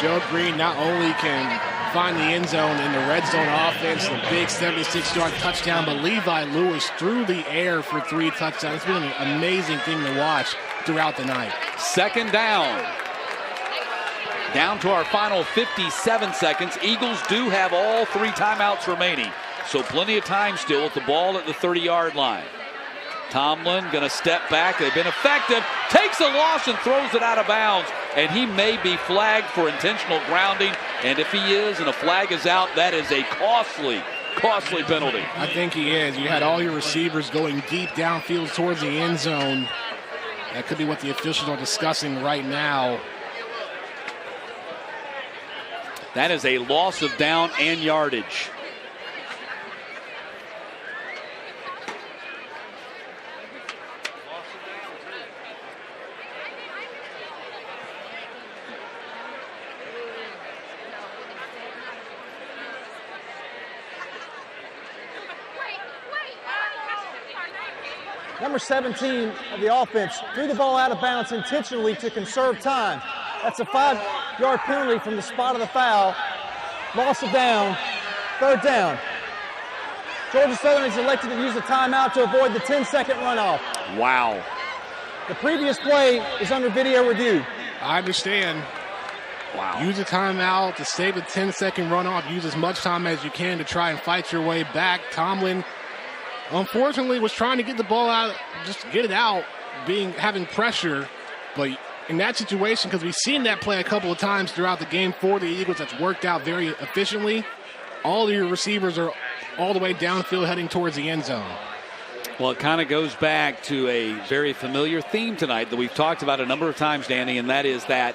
Gerald Green not only can find the end zone in the red zone offense, the big 76-yard touchdown, but Levi Lewis through the air for 3 touchdowns. It's been an amazing thing to watch throughout the night. 2nd down. Down to our final 57 seconds. Eagles do have all 3 timeouts remaining, so plenty of time still with the ball at the 30-yard line. Tomlin going to step back. They've been effective. Takes a loss and throws it out of bounds, and he may be flagged for intentional grounding, and if he is and a flag is out, that is a costly penalty. I think he is. You had all your receivers going deep downfield towards the end zone. That could be what the officials are discussing right now. That is a loss of down and yardage. Number 17 of the offense threw the ball out of bounds intentionally to conserve time. That's a 5-yard penalty from the spot of the foul. Loss of down, 3rd down. Georgia Southern has elected to use a timeout to avoid the 10-second runoff. Wow. The previous play is under video review. I understand. Wow. Use a timeout to save a 10-second runoff. Use as much time as you can to try and fight your way back. Tomlin, unfortunately, was trying to get the ball out, just get it out, having pressure. But in that situation, because we've seen that play a couple of times throughout the game for the Eagles, that's worked out very efficiently. All of your receivers are all the way downfield heading towards the end zone. Well, it kind of goes back to a very familiar theme tonight that we've talked about a number of times, Danny, and that is that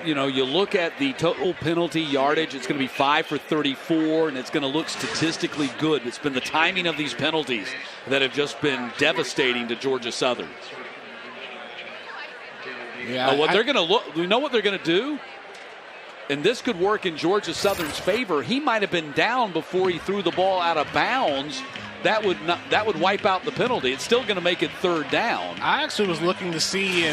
you look at the total penalty yardage, it's going to be 5 for 34, and it's going to look statistically good. It's been the timing of these penalties that have just been devastating to Georgia Southern. Yeah, we know what they're going to do, and this could work in Georgia Southern's favor. He might have been down before he threw the ball out of bounds. That would wipe out the penalty. It's still going to make it 3rd down. I actually was looking to see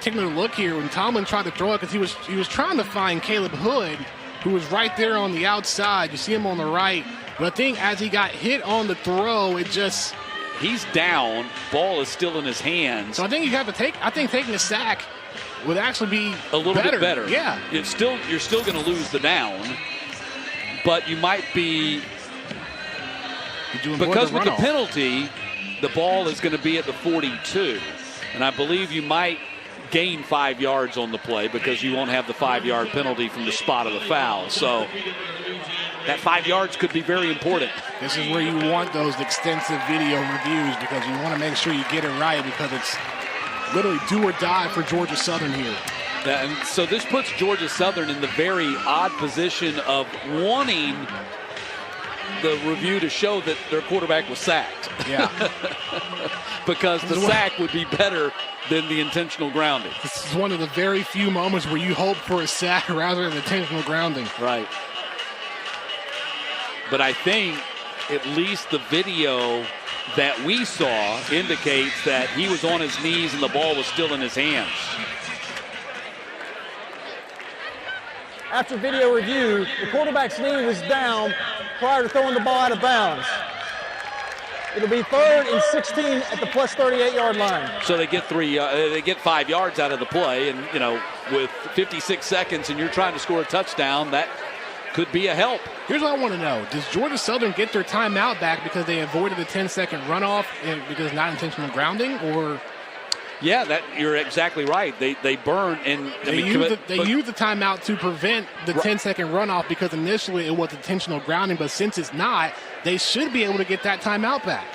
taking a look here when Tomlin tried to throw it, because he was trying to find Caleb Hood, who was right there on the outside. You see him on the right, but I think as he got hit on the throw, he's down. Ball is still in his hands. So I think taking a sack would actually be a little bit better. Yeah. You're still going to lose the down, but you might be, because with the penalty, the ball is going to be at the 42, and I believe you might gain 5 yards on the play because you won't have the 5-yard penalty from the spot of the foul. So that 5 yards could be very important. This is where you want those extensive video reviews, because you want to make sure you get it right, because it's literally do or die for Georgia Southern here. And so this puts Georgia Southern in the very odd position of wanting the review to show that their quarterback was sacked. Yeah. Because the sack would be better than the intentional grounding. This is one of the very few moments where you hope for a sack rather than intentional grounding. Right. But I think at least the video that we saw indicates that he was on his knees and the ball was still in his hands. After video review, the quarterback's knee was down prior to throwing the ball out of bounds. It'll be 3rd and 16 at the plus 38-yard line. So they get 5 yards out of the play, and with 56 seconds, and you're trying to score a touchdown, that could be a help. Here's what I want to know: does Georgia Southern get their timeout back because they avoided the 10-second runoff and because not intentional grounding, or? Yeah, you're exactly right. They burn and they use the timeout to prevent the 10-second runoff because initially it was intentional grounding, but since it's not, they should be able to get that timeout back.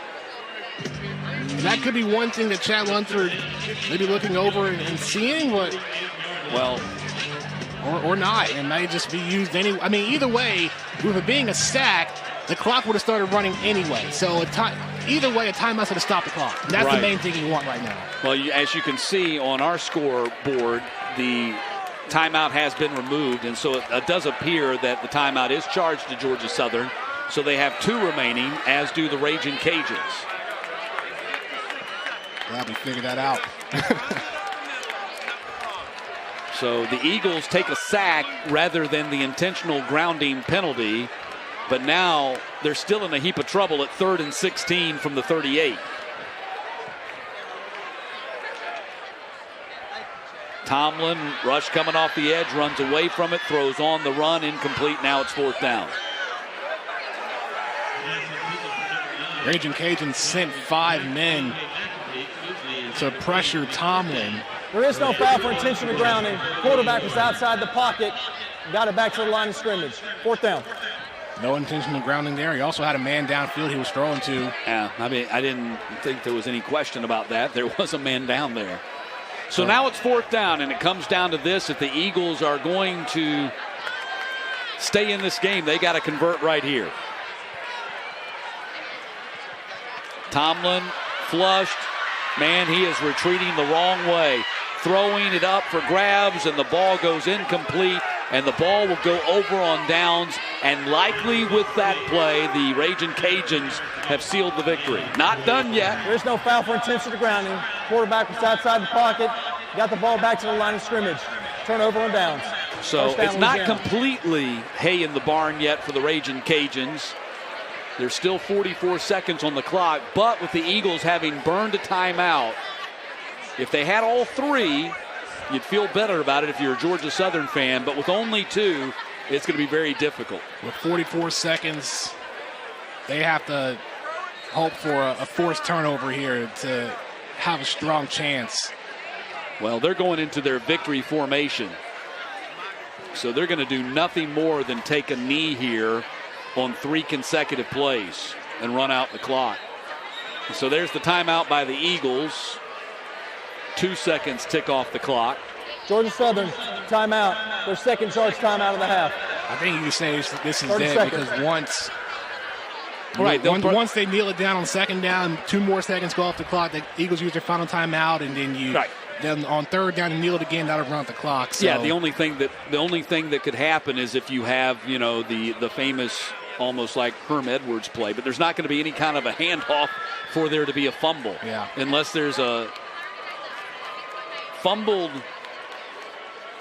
And that could be one thing that Chad Lunsford may be looking over and seeing, but or not, and may just be used anyway. I mean, either way, with it being a sack, the clock would have started running anyway. So either way, a timeout's going to stop the clock. And that's the main thing you want right now. Well, as you can see on our scoreboard, the timeout has been removed, and so it does appear that the timeout is charged to Georgia Southern. So they have 2 remaining, as do the Raging Cajuns. Glad we figured that out. So the Eagles take a sack rather than the intentional grounding penalty. But now they're still in a heap of trouble at 3rd and 16 from the 38. Tomlin, rush coming off the edge, runs away from it, throws on the run, incomplete. Now it's 4th down. Raging Cajuns sent 5 men to pressure Tomlin. There is no foul for intentional grounding. Quarterback was outside the pocket, got it back to the line of scrimmage. 4th down. No intentional grounding there. He also had a man downfield he was throwing to. Yeah, I mean, I didn't think there was any question about that. There was a man down there. So now it's 4th down, and it comes down to this. If the Eagles are going to stay in this game, they got to convert right here. Tomlin flushed. Man, he is retreating the wrong way. Throwing it up for grabs, and the ball goes incomplete. And the ball will go over on downs, and likely with that play, the Raging Cajuns have sealed the victory. Not done yet. There's no foul for intentional grounding. Quarterback was outside the pocket, got the ball back to the line of scrimmage. Turnover on downs. So it's not completely hay in the barn yet for the Raging Cajuns. There's still 44 seconds on the clock, but with the Eagles having burned a timeout, if they had all 3, you'd feel better about it if you're a Georgia Southern fan, but with only 2, it's going to be very difficult. With 44 seconds, they have to hope for a forced turnover here to have a strong chance. Well, they're going into their victory formation. So they're going to do nothing more than take a knee here on 3 consecutive plays and run out the clock. So there's the timeout by the Eagles. 2 seconds tick off the clock. Georgia Southern, timeout. Their second charge timeout of the half. I think you can say this is dead because once they kneel it down on 2nd down, 2 more seconds go off the clock. The Eagles use their final timeout, and then then on 3rd down and kneel it again, that'll run out the clock. So. Yeah, the only thing that could happen is if you have the famous almost like Herm Edwards play, but there's not going to be any kind of a handoff for there to be a fumble. Yeah. Unless there's a fumbled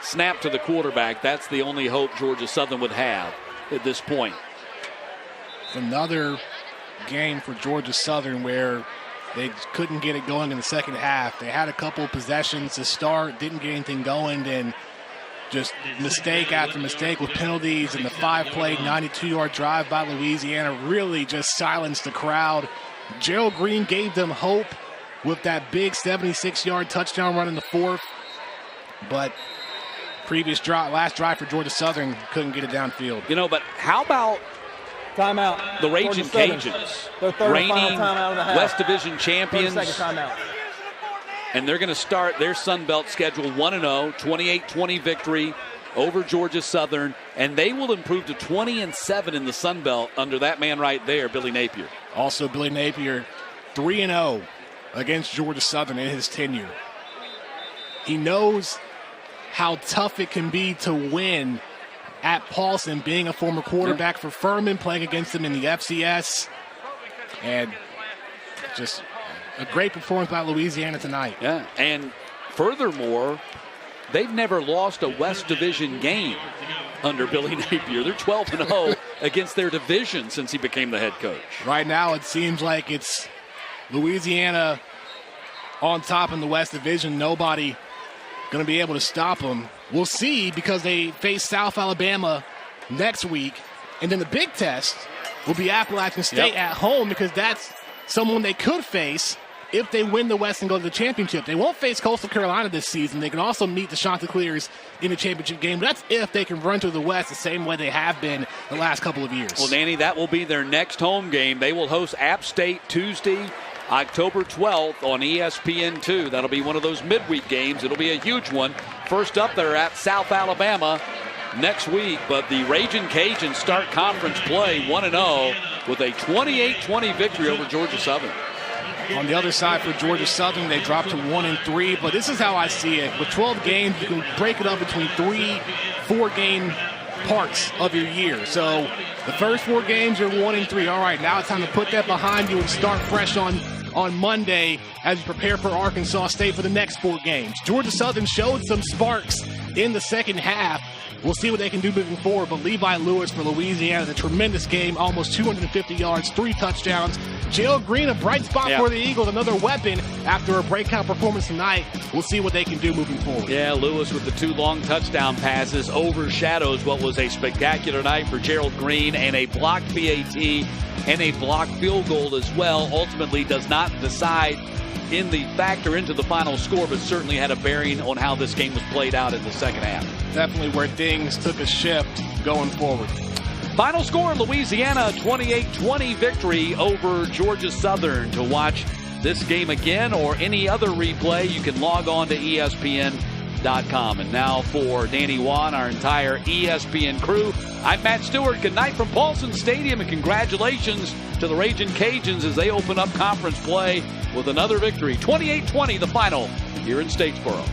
snap to the quarterback, that's the only hope Georgia Southern would have at this point. Another game for Georgia Southern where they couldn't get it going in the second half. They had a couple of possessions to start, didn't get anything going, and just mistake after mistake with penalties, and the 5-play, 92-yard drive by Louisiana really just silenced the crowd. Gerald Green gave them hope with that big 76-yard touchdown run in the 4th, but last drive for Georgia Southern couldn't get it downfield. But how about timeout? The Raging Cajuns, reigning West Division champions. 30-second timeout. And they're going to start their Sun Belt schedule 1-0, 28-20 victory over Georgia Southern, and they will improve to 20-7 in the Sun Belt under that man right there, Billy Napier. Also, Billy Napier, 3-0 against Georgia Southern in his tenure. He knows how tough it can be to win at Paulson, being a former quarterback for Furman, playing against them in the FCS, and just a great performance by Louisiana tonight. Yeah, and furthermore, they've never lost a West Division game under Billy Napier. They're 12-0 against their division since he became the head coach. Right now it seems like it's Louisiana on top in the West Division. Nobody going to be able to stop them. We'll see, because they face South Alabama next week. And then the big test will be Appalachian State at home, because that's someone they could face if they win the West and go to the championship. They won't face Coastal Carolina this season. They can also meet the Chanticleers in the championship game. But that's if they can run to the West the same way they have been the last couple of years. Well, Danny, that will be their next home game. They will host App State Tuesday, October 12th on ESPN2. That'll be one of those midweek games. It'll be a huge one. First up, they're at South Alabama next week. But the Ragin' Cajuns start conference play 1-0 with a 28-20 victory over Georgia Southern. On the other side for Georgia Southern, they dropped to 1-3. But this is how I see it. With 12 games, you can break it up between 3-4 game parts of your year. So the first 4 games are 1-3. All right, now it's time to put that behind you and start fresh on Monday as you prepare for Arkansas State for the next 4 games. Georgia Southern showed some sparks in the second half. We'll see what they can do moving forward. But Levi Lewis for Louisiana, a tremendous game, almost 250 yards, 3 touchdowns. Jalen Green, a bright spot for the Eagles, another weapon after a breakout performance tonight. We'll see what they can do moving forward. Yeah, Lewis with the 2 long touchdown passes overshadows what was a spectacular night for Gerald Green, and a blocked PAT and a blocked field goal as well. Ultimately does not decide in the factor into the final score, but certainly had a bearing on how this game was played out in the second half. Definitely where things took a shift going forward. Final score, Louisiana 28-20 victory over Georgia Southern. To watch this game again or any other replay, you can log on to ESPN.com. And now for Danny Wan, our entire ESPN crew, I'm Matt Stewart. Good night from Paulson Stadium, and congratulations to the Ragin' Cajuns as they open up conference play with another victory. 28-20 the final here in Statesboro.